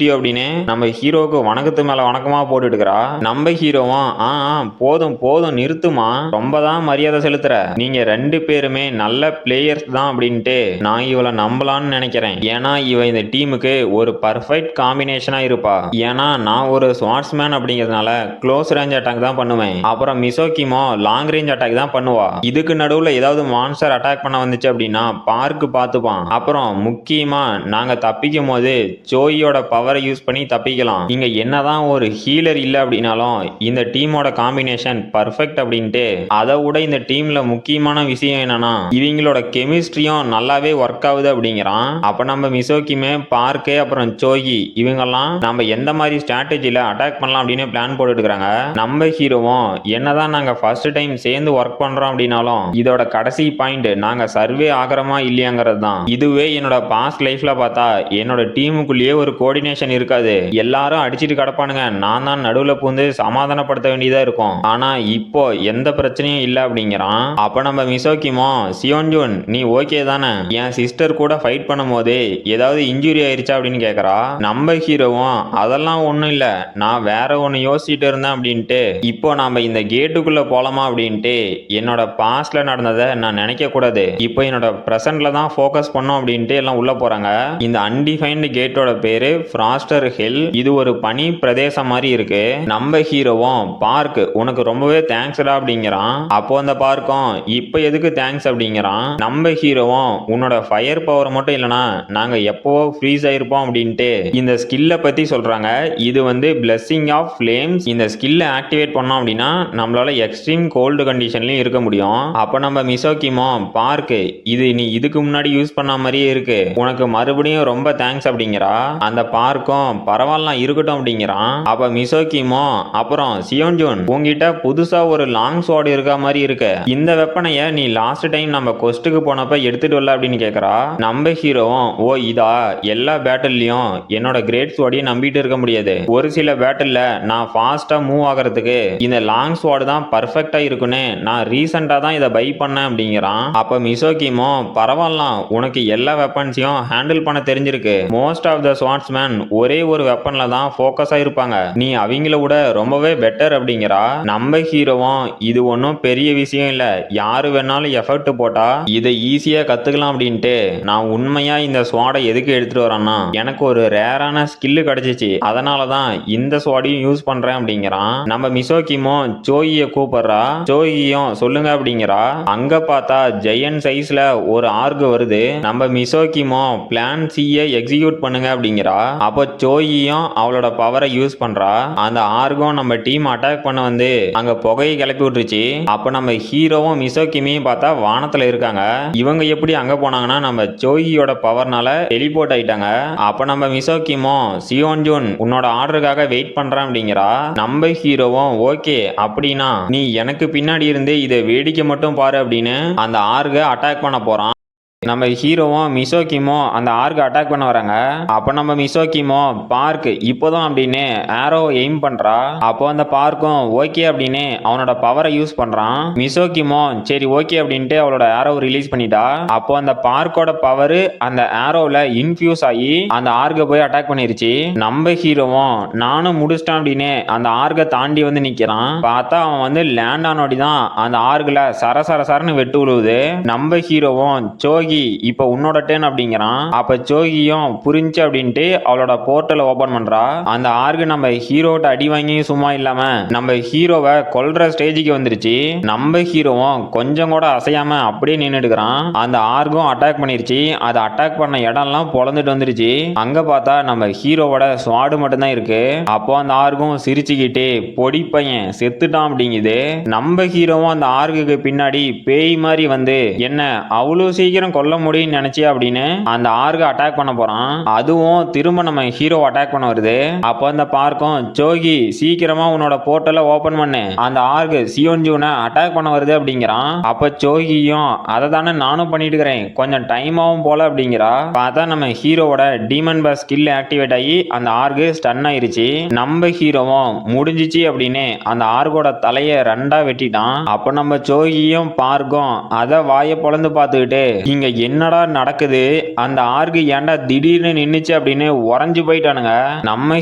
யூ அப்படின்னு நம்ம ஹீரோக்கு வணக்கத்து மேல வணக்கமா போட்டுட்டு இருக்கிறா. நம்ம ஹீரோவும் போதும் போதும் நிறுத்துமா, ரொம்ப தான் மரியாதை செலுத்துற, நீங்க 2 பேருமே நல்ல பிளேயர்ஸ் தான் அப்படின்ட்டு நான் இவளை நம்பலான்னு நினைக்கிறேன், ஏன்னா இவ இந்த டீமுக்கு ஒரு பர்ஃபெக்ட் காம்பினேஷனா இருப்பா, ஏன்னா நான் ஒரு ஸ்வாட்ஸ்மேன் அப்படிங்கிறதுனால க்ளோஸ் ரேஞ்ச் அட்டாக் தான் பண்ணுவேன், அப்புறம் மிசோக்கிமோ லாங் ரேஞ்ச் அட்டாக் தான் பண்ணுவா, இதுக்கு நடுவுல ஏதாவது மான்ஸ்டர் அட்டாக் பண்ண வந்துச்சு அப்படின்னா பார்க்கு பார்த்துப்பான், அப்புறம் முக்கியமா நாங்க தப்பிக்கும் போது சோயியோட பவரை யூஸ் பண்ணி தப்பிக்கலாம், சொல்றான். இங்க என்னதான் ஒரு ஹீலர் இல்ல அப்படின்னாலும் இந்த டீமோட காம்பினேஷன் பர்ஃபெக்ட் அப்படின்ட்டு. அதை விட இந்த டீம்ல முக்கியமான விஷயம் என்னன்னா இவங்களோட கெமிஸ்ட்ரியும் நல்லாவே ஒர்க் ஆகுது அப்படிங்கிறான். அப்ப நம்ம மிசோக்கிமே பார்க்கே அப்புறம் சோகி இவங்கெல்லாம் நம்ம எந்த மாதிரி ஸ்ட்ராட்டஜில அட்டாக் பண்ணலாம் அப்படின்னு பிளான் போட்டுட்டு இருக்காங்க. நம்ம ஹீரோவும் என்னதான் நாங்க ஃபர்ஸ்ட் டைம் சேர்ந்து ஒர்க் பண்றோம் அப்படின்னாலும் இதோட கடைசி பாயிண்ட் நாங்க சர்வே ஆகிறோமா இல்லையாங்கிறது தான். இதுவே என்னோட பாஸ்ட் லைஃப்ல பார்த்தா என்னோட டீமுக்குள்ளேயே ஒரு கோஆர்டினேஷன் இருக்காது. எல்லாரும் அடிச்சிட்டு கிடப்பானுங்க. நான் தான் நடுவுல பூந்து சமாதானப்படுத்த வேண்டியதா இருக்கும். ஆனா இப்போ எந்த பிரச்சனையும் இல்ல அப்படிங்கிறான். அப்ப நம்ம மிசோக்கிமோ சியோன்ஜூன் நீ ஓகே தானே? என் சிஸ்டர் கூட ஃபைட் பண்ணும் போது ஏதாவது இன்ஜுரி ஆயிருச்சா அப்படின்னு கேக்குறா. நம்ம ஹீரோவும் அதெல்லாம் ஒண்ணும் இல்ல, நான் வேற ஒன்னு யோசிச்சுட்டு இருந்தேன் அப்படின்ட்டு. இப்போ நாம இந்த கேட்டுக்குள்ள போலாமா அப்படின்ட்டு என்னோட பாஸ்ட்ல நடந்ததை நான் நினைக்க கூடாது. இப்போ என்னோட பிரசன்ட்ல தான் ஃபோக்கஸ் பண்ணோம் அப்படின்ட்டு எல்லாம் உள்ள போறாங்க. இந்த அன்டிஃபைன்டு கேட்டோட பேரு ஃப்ராஸ்டர் ஹில். இது ஒரு பனி பிரதேசம் மாதிரி இருக்கு. நம்ம ஹீரோவும் பார்க் உனக்கு ரொம்பவே தேங்க்ஸ்டா அப்படிங்கிறான். அப்போ அந்த பார்க்கும் இப்போ எதுக்கு தேங்க்ஸ் அப்படிங்கிறான். நம்ம ஹீரோவும் உன்னோட ஃபயர் பவர் மட்டும் இல்லனா நாங்க எப்பவோ ஃப்ரீஸ் ஆயிருப்போம் அப்படின்ட்டு இந்த ஸ்கில்ல பத்தி சொல்றாங்க. இது வந்து பிளெஸிங் ஆஃப் ஃப்ளேம்ஸ். இந்த ஸ்கில்ல ஆக்டிவேட் பண்ணோம் அப்படின்னா நம்மளால எக்ஸ்ட்ரீம் கோல்டு கண்டிஷன்லயும் இருக்க முடியும். அப்ப நம்ம மிசோக்கிமோ பார்க் இது நீ இதுக்கு முன்னாடி யூஸ் பண்ண மாதிரியே இருக்கு, உனக்கு மறுபடியும் ரொம்ப தேங்க்ஸ் அப்படிங்கிறா. அந்த பார்க்கும் பரவாயில்ல இருக்கட்டும் அப்படிங்கிறான். அப்ப மிசோக்கிமோ அப்புறம் சியோன்ஜூன் உங்ககிட்ட புதுசா ஒரு லாங் ஸ்வார்ட் இருக்க மாதிரி இருக்கு, இந்த வெப்பனைய நீ லாஸ்ட் டைம் நம்ம கொஸ்டுக்கு போனப்ப எடுத்துட்டு வரல அப்படின்னு கேக்குறா. நம்ம ஹீரோவும் ஓ இதா எல்லா பேட்டில்லையும் என்னோட கிரேட் ஸ்வார்டையும் நம்பிட்டு இருக்க முடியாது. ஒரு சில பேட்டில்ல நான் ஃபாஸ்டா மூவ் ஆகிறதுக்கு இந்த லாங் ஸ்வார்டு தான் பர்ஃபெக்டா இருக்குன்னு நான் ரீசெண்டா தான் இதை பை பண்ணேன் அப்படிங்கிறான். அப்ப மிசோக்கிமோ பரவாயில்ல உனக்கு எல்லா வெப்பன்ஸையும் ஹேண்டில் பண்ண தெரிஞ்சிருக்கு. மோஸ்ட் ஆஃப் த ஸ்வார்ட்ஸ்மேன் ஒரே ஒரு வெப்பன்ல தான் ஃபோக்கஸ் ஆயிருப்பாங்க, நீ அவங்கள விட ரொம்பவே பெட்டர் அப்படிங்கிறா. நம்ம ஹீரோவும் இது ஒன்றும் பெரிய விஷயம் இல்ல, யாரு வேணாலும் எஃபர்ட் போட்டா இதை ஈஸியா கத்துக்கலாம் அப்படின்ட்டு நான் உண்மையா இந்த ஸ்வாடை எதுக்கு எடுத்துட்டு வரேன்னா எனக்கு ஒரு ரேரான ஸ்கில் கிடைச்சிச்சு, அதனாலதான் இந்த ஸ்வாடையும் யூஸ் பண்றேன் அப்படிங்கிறான். நம்ம மிசோக்கிமோ சோயிய கூப்பிடுறா. சோயியும் சொல்லுங்க அப்படிங்கிறா. அங்க பார்த்தா ஜெயன் சைஸ்ல ஒரு ஆர்க் வருது. நம்ம மிசோக்கிமோ பிளான் சியை எக்ஸிக்யூட் பண்ணுங்க அப்படிங்கிறா. அப்போ சோயியும் அவளோட பவரை யூஸ் பண்றா. அந்த ஆர்கும் நம்ம டீம் அட்டாக் பண்ண வந்து அங்க புகையை கிளப்பி விட்டுருச்சு. அப்ப நம்ம ஹீரோவும் மிசோக்கிமியும் பார்த்தா வானத்துல இருக்காங்க. இவங்க எப்படி அங்க போனாங்கன்னா நம்ம சோயியோட பவர்னால டெலிபோர்ட் ஆயிட்டாங்க. அப்ப நம்ம மிசோக்கிமோ சியோன்ஜூன் உன்னோட ஆர்டருக்காக வெயிட் பண்றேன் அப்படிங்கிறா. நம்ம ஹீரோவும் ஓகே அப்படின்னா நீ எனக்கு பின்னாடி இருந்து இதை வேடிக்கை மட்டும் பாரு அப்படின்னு அந்த ஆர்க அட்டாக் பண்ண போறான். நம்ம ஹீரோவும் மிசோக்கிமோ அந்த ஆர்க்கு அட்டாக் பண்ண வராங்க. அப்போ நம்ம மிசோக்கிமோ பார்க் இப்போதான் அப்படின்னு ஆரோ எய்ம் பண்றா. அப்போ அந்த பார்க்கும் ஓகே அப்படின்னு அவனோட பவரை யூஸ் பண்றான். மிசோக்கிமோ சரி ஓகே அப்படின்ட்டு அவளோட ஆரோ ரிலீஸ் பண்ணிட்டா. அப்போ அந்த பார்க்கோட பவர் அந்த ஆரோவில் இன்ஃபியூஸ் ஆகி அந்த ஆர்க்கை போய் அட்டாக் பண்ணிருச்சு. நம்ம ஹீரோவும் நானும் முடிச்சிட்டான் அப்படின்னு அந்த ஆர்க்கை தாண்டி வந்து நிக்கிறான். பார்த்தா அவன் வந்து லேண்ட் ஆனோடி தான் அந்த ஆர்க்கில் சரசரன்னு வெட்டு விழுவுது. நம்ம ஹீரோவும் சோகி இப்ப உன்னோட டேர்ன் அப்படிங்கிறான். அப்ப சோகியும் புரிஞ்சு அப்படின்ட்டு அவளோட போர்ட்டலை ஓபன் பண்றா. அந்த ஆர்கு நம்ம ஹீரோட்ட அடி வாங்கி சும்மா இல்லாம நம்ம ஹீரோவை கொல்ற ஸ்டேஜுக்கு வந்துருச்சு. நம்ம ஹீரோவும் கொஞ்சம் கூட அசையாம அப்படியே நின்னுடுக்கிறான். அந்த ஆர்கும் அட்டாக் பண்ணிருச்சு. அது அட்டாக் பண்ண இடம்லாம் பொழந்துட்டு வந்துருச்சு. அங்க பார்த்தா நம்ம ஹீரோவோட ஸ்வாடு மட்டும்தான் இருக்கு. அப்போ அந்த ஆர்கும் சிரிச்சுக்கிட்டு பொடி பையன் செத்துட்டான் அப்படிங்குது. நம்ம ஹீரோவும் அந்த ஆர்குக்கு பின்னாடி பேய் மாதிரி வந்து என்ன அவ்வளவு சீக்கிரம் கொல்ல முடியும்னு நினைச்சியா அப்படின்னு அந்த ஆர்க அட்டாக் பண்ண போறான். அதுவும் திரும்ப நம்ம ஹீரோ அட்டாக் பண்ண வருது. அப்போ அந்த பார்க்கும் சோகி சீக்கிரமா உன்னோட போர்ட்டலை ஓபன் பண்ணு, அந்த ஆர்க் சியோன்ஜூனை அட்டாக் பண்ண வருது அப்படிங்கிறான். அப்ப சோகியும் அதை தானே நானும் பண்ணிட்டு இருக்கிறேன், கொஞ்சம் டைம் ஆகும் போல அப்படிங்கிறா. பார்த்தா நம்ம ஹீரோவோட டீமன் பாஸ் ஸ்கில் ஆக்டிவேட் ஆகி அந்த ஆர்க் ஸ்டன் ஆயிருச்சு. நம்ம ஹீரோவும் முடிஞ்சிச்சு அப்படின்னு அந்த ஆர்கோட தலையை ரெண்டா வெட்டிட்டான். அப்ப நம்ம சோகியும் பார்க்கும் அதை வாயை பொழந்து பார்த்துக்கிட்டு இங்க என்னடா நடக்குது, அந்த ஆர்கு ஏன்டா திடீர்னு நின்னுச்சு அப்படின்னு உறைஞ்சு போயிட்டானுங்க. நம்ம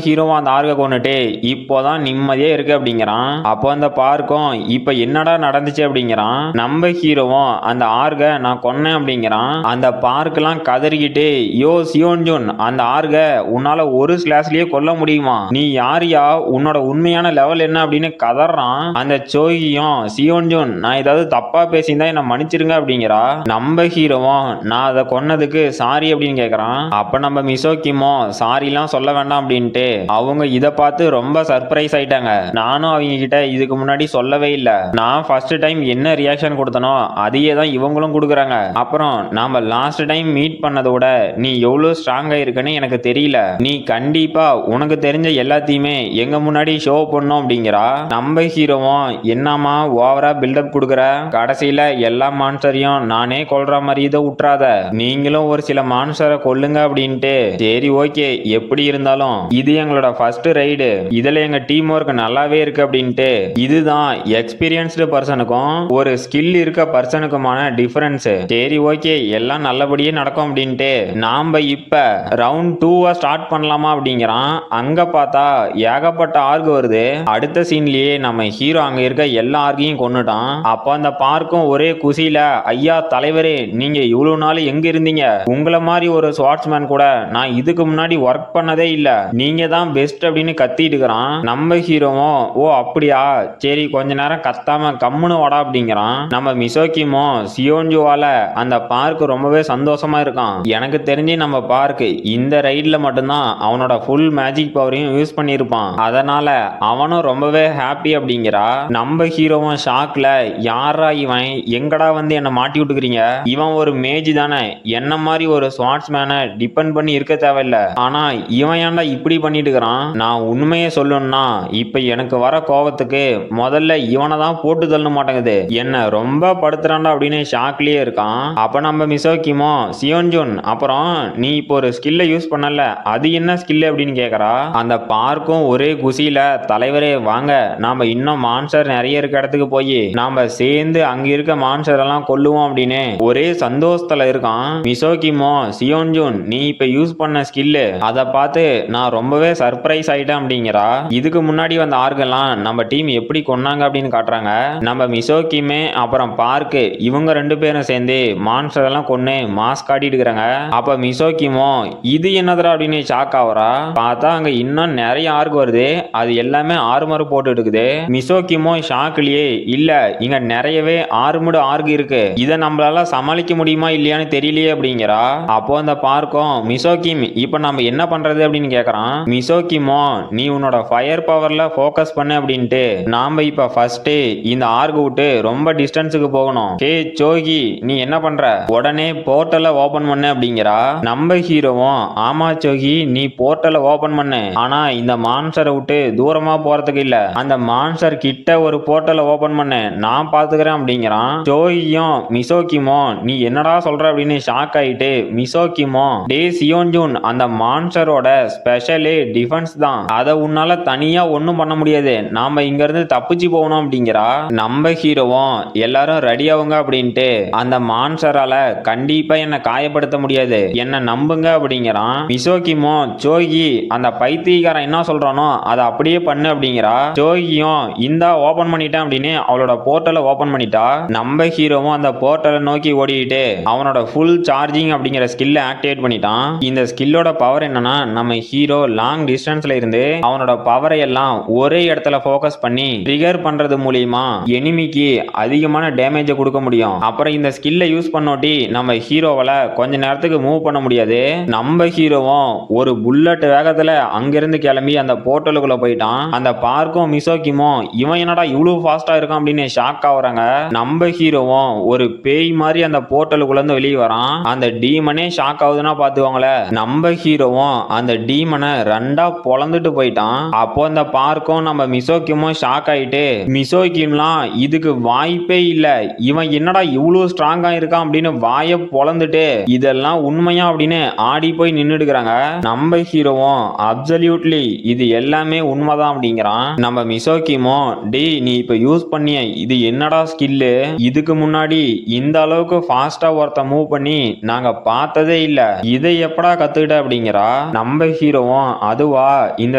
ஹீரோவும் அந்த ஆர்கை கொண்டுட்டு இப்போதான் நிம்மதியா இருக்கு அப்படிங்கிறான். அப்போ அந்த பார்க்கும் இப்ப என்னடா நடந்துச்சு அப்படிங்கிறான். நம்ம ஹீரோவும் அந்த ஆர்கை நான் கொன்னேன் அப்படிங்கிறான். அந்த பார்க்கெல்லாம் கதறிக்கிட்டு யோ சியோன்ஜூன் அந்த ஆர்கை உன்னால ஒரு ஸ்லாஷ்லயே கொல்ல முடியுமா, நீ யாரியா, உன்னோட உண்மையான லெவல் என்ன அப்படின்னு கதறான். அந்த சோகியும் சியோன்ஜூன் நான் ஏதாவது தப்பா பேசியிருந்தா என்ன மன்னிச்சிருங்க அப்படிங்கிறா. நம்ம ஹீரோவும் அப்புறம் நான் அதை கொன்னதுக்கு சாரி அப்படின்னு கேட்கறான். அப்ப நம்ம மிசோக்கிமோ சாரிலாம் சொல்ல வேண்டாம் அப்படின்ட்டு அவங்க இதை பார்த்து ரொம்ப சர்ப்ரைஸ் ஆயிட்டாங்க. நானும் அவங்க கிட்ட இதுக்கு முன்னாடி சொல்லவே இல்லை. நான் ஃபர்ஸ்ட் டைம் என்ன ரியாக்ஷன் கொடுத்தனோ அதையே தான் இவங்களும் கொடுக்குறாங்க. அப்புறம் நாம லாஸ்ட் டைம் மீட் பண்ணதோட நீ எவ்வளவு ஸ்ட்ராங்கா இருக்குன்னு எனக்கு தெரியல. நீ கண்டிப்பா உனக்கு தெரிஞ்ச எல்லாத்தையுமே எங்க முன்னாடி ஷோ பண்ணும் அப்படிங்கிறா. நம்ம ஹீரோவும் என்னமா ஓவரா பில்டப் கொடுக்குற, கடைசியில எல்லா மான்ஸ்டரையும் நானே கொல்ற மாதிரி இதை விட்டுறாத, நீங்களும் ஒரு சில மான்ஸ்டரை கொல்லுங்க அப்படின்ட்டு. சரி ஓகே, எப்படி இருந்தாலும் இது எங்களோட ஃபர்ஸ்ட் ரைடு, இதுல எங்க டீம் ஒர்க் நல்லாவே இருக்கு அப்படின்ட்டு. இதுதான் எக்ஸ்பீரியன்ஸ்டு பர்சனுக்கும் ஒரு ஸ்கில் இருக்க பர்சனுக்குமான டிஃபரன்ஸ். சரி ஓகே, எல்லாம் நல்லபடியே நடக்கும் அப்படின்ட்டு நாம இப்ப ரவுண்ட் 2 ஸ்டார்ட் பண்ணலாமா அப்படிங்கிறான். அங்க பார்த்தா ஏகப்பட்ட ஆர்க் வருது. அடுத்த சீன்லயே நம்ம ஹீரோ அங்க இருக்க எல்லா ஆர்கையும் கொன்னுட்டான். அப்ப அந்த பார்க்கும் ஒரே குசியில, ஐயா தலைவரே, நீங்க இவ்வளவு நாள் எங்க இருந்தீங்க? உங்களை மாதிரி ஒரு ஸ்வாட்ஸ்மேன் கூட நான் இதுக்கு முன்னாடி ஒர்க் பண்ணதே இல்ல, நீங்க தான் பெஸ்ட் அப்படின்னு கத்திட்டு இருக்கிறான். நம்ம ஹீரோவும் ஓ அப்படியா, சரி கொஞ்ச நேரம் கத்தாம கம்முன்னு வாடா அப்படிங்கிறான். நம்ம மிசோக்கிமோ சியோன்ஜுவால அந்த பார்க் ரொம்பவே சந்தோஷமா இருக்கான். எனக்கு தெரிஞ்சு நம்ம பார்க் இந்த ரைட்ல மட்டும்தான் அவனோட ஃபுல் மேஜிக் பவரையும் யூஸ் பண்ணியிருப்பான். அதனால அவனும் ரொம்பவே ஹாப்பி அப்படிங்கிறா. நம்ம ஹீரோவும் ஷாக்ல, யாரா இவன், எங்கடா வந்து என்ன மாட்டி விட்டுக்கிறீங்க, இவன் ஒரு மேஜ் தானே, என்ன மாதிரி ஒரு ஸ்வாட்ஸ்மேனை டிபெண்ட் பண்ணி இருக்க தேவையில்ல, ஆனா இவன் ஏன்டா இப்படி பண்ணிட்டு இருக்கிறான்? நான் உண்மையை சொல்லணும்னா இப்ப எனக்கு வர கோவத்துக்கு முதல்ல இவனை தான் போட்டு தள்ள மாட்டேங்குது, என்ன ரொம்ப படுத்துறான்டா அப்படின்னு ஷாக்லயே இருக்கான். அப்ப நம்ம மிசோக்கிமோ சியோன்ஜுன், அப்புறம் நீ இப்போ ஒரு ஸ்கில்லை யூஸ் பண்ணல, அது என்ன ஸ்கில் அப்படின்னு கேக்குறா. அந்த பார்க்கும் ஒரே குசியில, தலைவரே வாங்க நாம இன்னும் மான்ஸ்டர் நிறைய இருக்க இடத்துக்கு போய் நாம சேர்ந்து அங்க இருக்க மான்ஸ்டர் எல்லாம் கொல்லுவோம் அப்படின்னு ஒரே சந்தோஷத்துல இருக்கான். மிசோக்கிமோ சியோன்ஜுன், நீ இப்ப யூஸ் பண்ண ஸ்கில்லு, அதை பார்த்து நான் ரொம்பவே சர்ப்ரைஸ் ஆயிட்டேன் அப்படிங்கிறா. இதுக்கு முன்னாடி வந்த ஆர்கெல்லாம் நம்ம டீம் எப்படி கொன்னாங்க அப்படின்னு காட்டுறாங்க. நம்ம மிசோக்கிமே அப்புறம் பார்க்கு இவங்க ரெண்டு பேரும் சேர்ந்து மான்ஸ்டர் எல்லாம் கொன்னு மாஸ்க் காட்டிட்டு இருக்காங்க. அப்ப மிசோக்கிமோ இது என்னதுடா அப்படின்னு ஷாக் ஆகுறா. பார்த்தா அங்க இன்னும் நிறைய ஆர்க் வருது, அது எல்லாமே ஆர்மர் போட்டு இருக்குது. மிசோக்கிமோ ஷாக்லயே, இல்ல இங்க நிறையவே ஆர்முடு ஆர்க் இருக்கு, இதை நம்மளால சமாளிக்க முடியுமா இல்லையான்னு தெரியலையே அப்படிங்கிறா. அப்போ அந்த பார்க்கும் மிசோக்கிம் இப்ப நம்ம என்ன பண்றது அப்படின்னு கேக்குறான். மிசோக்கிமோ நீ உன்னோட ஃபயர் பவர்ல ஃபோக்கஸ் பண்ணு அப்படின்ட்டு நாம இப்ப ஃபர்ஸ்ட் இந்த ஆர்க் விட்டு ரொம்ப டிஸ்டன்ஸுக்கு போகணும். ஹே சோகி, நீ என்ன பண்ற, உடனே போர்ட்டலை ஓபன் பண்ணு அப்படிங்கிறா. நம்ம ஹீரோவும் ஆமா சோகி, நீ போர்ட்டலை ஓபன் பண்ணு, ஆனா இந்த மான்ஸ்டரை விட்டு தூரமா போறதுக்கு இல்ல, அந்த மான்ஸ்டர் கிட்ட ஒரு போர்ட்டலை ஓபன் பண்ணு, நான் பாத்துக்கிறேன் அப்படிங்கிறான். சோகியும் மிசோக்கிமோ நீ என்னடா சொல்ற அப்படின்னு ஷாக் ஆயிட்டு, மிசோக்கிமோ டே சியோன்ஜுன், அந்த மான்ஸ்டரோட ஸ்பெஷலே டிஃபென்ஸ் தான், அதை உன்னால தனியா ஒன்னும் பண்ண முடியாது, நாம இங்க இருந்து தப்பிச்சு போகணும் அப்படிங்கிறா. நம்ம ஹீரோவும் எல்லாரும் ரெடி ஆகுங்க அப்படின்ட்டு, அந்த மான்ஸ்டரால கண்டிப்பா என்ன காயப்படுத்த முடியாது, என்ன நம்புங்க அப்படிங்கிறான். மிசோக்கிமோ சோகி அந்த பைத்தியக்காரன் என்ன சொல்றானோ அதை அப்படியே பண்ணு அப்படிங்கிறா. சோகியும் இந்தா ஓபன் பண்ணிட்டேன் அப்படின்னு அவளோட போர்ட்டலை ஓபன் பண்ணிட்டா. நம்ம ஹீரோவும் அந்த போர்ட்டலை நோக்கி ஓடிட்டு அவனோட ஃபுல் சார்ஜிங் அப்படிங்கிற ஸ்கில்லை ஆக்டிவேட் பண்ணிட்டான். இந்த ஸ்கில்லோட பவர் என்னன்னா, நம்ம ஹீரோ லாங் டிஸ்டன்ஸ்ல இருந்து அவனோட பவரை எல்லாம் ஒரே இடத்துல ஃபோக்கஸ் பண்ணி ட்ரிகர் பண்றது மூலியமா எனிமிக்கு அதிகமான டேமேஜை கொடுக்க முடியும். அப்புறம் இந்த ஸ்கில்லை யூஸ் பண்ணோட்டி நம்ம ஹீரோவால கொஞ்ச நேரத்துக்கு மூவ் பண்ண முடியாது. நம்ம ஹீரோவும் ஒரு புல்லட் வேகத்துல அங்கிருந்து கிளம்பி அந்த போர்ட்டலுக்குள்ள போயிட்டான். அந்த பார்க்கும் மிசோக்கிமோ இவன் என்னடா இவ்வளவு ஃபாஸ்டா இருக்கான் அப்படின்னு ஷாக் ஆகுறாங்க. நம்ம ஹீரோவும் ஒரு பேய் மாதிரி அந்த போர்ட்டலுக்குள்ள இருந்து வெளியே வரான். அந்த டீமனே ஷாக் ஆகுதுன்னா பாத்துவாங்களேன். நம்ம ஹீரோவும் அந்த டீமனை ரெண்டா பொளந்துட்டு போயிட்டான். அப்போ அந்த பார்க்கும் நம்ம மிசோக்கிமோ ஷாக் ஆயிட்டு, மிசோக்கிம்லாம் இதுக்கு வாய்ப்பே இல்ல, இவன் என்னடா இவ்வளவு ஸ்ட்ராங்கா இருக்கான் அப்படின்னு வாயை பொளந்துட்டு இதெல்லாம் உண்மையா அப்படின்னு ஆடி போய் நின்னுடுக்கிறாங்க. நம்ம ஹீரோவும் அப்சல்யூட்லி இது எல்லாமே உண்மைதான் அப்படிங்கிறான். நம்ம மிசோக்கிமோ டே நீ இப்ப யூஸ் பண்ணிய இது என்னடா ஸ்கில்லு, இதுக்கு முன்னாடி இந்த அளவுக்கு ஃபாஸ்டா ஒருத்த மூவ் பண்ணி நாங்க பார்த்ததே இல்ல, இதை எப்படா கத்துக்கிட்ட அப்படிங்கிறா. நம்ம ஹீரோவும் அதுவா, இந்த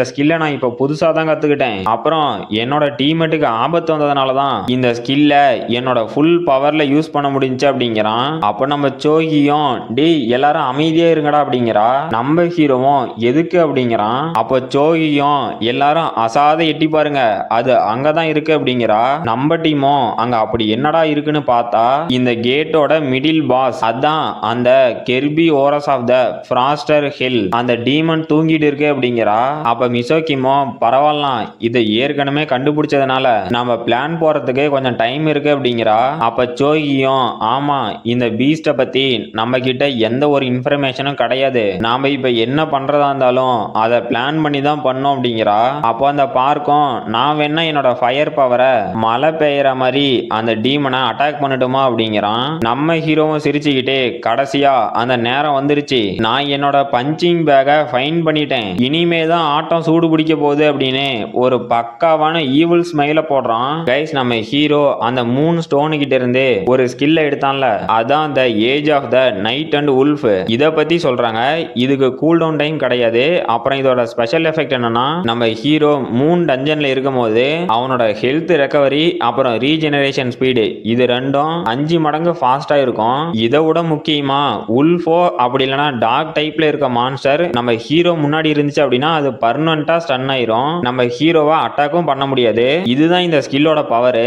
ஸ்கில்லை நான் இப்ப புதுசா தான் கத்துக்கிட்டேன், அப்புறம் என்னோட டீம்மேட்டுக்கு ஆபத்து வந்ததுனாலதான் இந்த ஸ்கில்ல என்னோட ஃபுல் பவர்ல யூஸ் பண்ண முடிஞ்சு அப்படிங்கிறான். அப்ப நம்ம சோகியும் டேய் எல்லாரும் அமைதியா இருங்கடா அப்படிங்கிறா. நம்ம ஹீரோவும் எதுக்கு அப்படிங்கிறான். அப்ப சோகியும் எல்லாரும் அசாத எட்டி பாருங்க, அது அங்கதான் இருக்கு அப்படிங்கிறா. நம்ம டீமும் அங்க அப்படி என்னடா இருக்குன்னு பார்த்தா இந்த கேட்டோட மிடில் மிடில் பாஸ் அதான் அந்த கெர்பி ஓரஸ் ஆஃப் த ஃப்ராஸ்டர் ஹில் அந்த டீமன் தூங்கிட்டு இருக்கு அப்படிங்கிறா. அப்ப மிசோகிமோ பரவாயில்லாம் இதை ஏற்கனவே கண்டுபிடிச்சதுனால நம்ம பிளான் போறதுக்கு கொஞ்சம் டைம் இருக்கு அப்படிங்கிறா. அப்ப சோகியும் ஆமா இந்த பீஸ்ட பத்தி நம்ம கிட்ட எந்த ஒரு இன்ஃபர்மேஷனும் கிடையாது, நாம இப்ப என்ன பண்றதா இருந்தாலும் அதை பிளான் பண்ணி தான் பண்ணோம் அப்படிங்கிறா. அப்போ அந்த பார்க்கும் நான் வேணா என்னோட ஃபயர் பவரை மழை பெய்யற மாதிரி அந்த டீமனை அட்டாக் பண்ணட்டுமா அப்படிங்கிறான். நம்ம ஹீரோவும் சிரிச்சுக்கிட்டே கடைசியா அந்த நேரம் வந்துருச்சு, நான் என்னோட பஞ்சிங் பேக்கை ஃபைன் பண்ணிட்டேன், இனிமே தான் ஆட்டம் சூடு பிடிக்க போகுது அப்படின்னு ஒரு பக்காவான ஈவில் ஸ்மைல போடுறான். கைஸ் நம்ம ஹீரோ அந்த 3 ஸ்டோனு கிட்ட இருந்து ஒரு ஸ்கில்ல எடுத்தான்ல, அதான் the age of the night and wolf. இத பத்தி சொல்றாங்க. இதுக்கு கூல் டவுன் டைம் கிடையாது. அப்புறம் இதோட ஸ்பெஷல் எஃபெக்ட் என்னன்னா, நம்ம ஹீரோ மூன் டஞ்சன்ல இருக்கும் போது அவனோட ஹெல்த் ரெக்கவரி அப்புறம் ரீஜெனரேஷன் ஸ்பீடு இது ரெண்டும் 5 மடங்கு ஃபாஸ்டா இருக்கும். இதை விட முக்கியமா உல்ஃபோ அப்படி இல்லைன்னா டார்க் டைப்ல இருக்க மான்ஸ்டர் நம்ம ஹீரோ முன்னாடி இருந்துச்சு அப்படின்னா அது பர்மனண்டா ஸ்டன் ஆயிரும், நம்ம ஹீரோவை அட்டாக்கும் பண்ண முடியாது. இதுதான் இந்த ஸ்கில்லோட பவர்.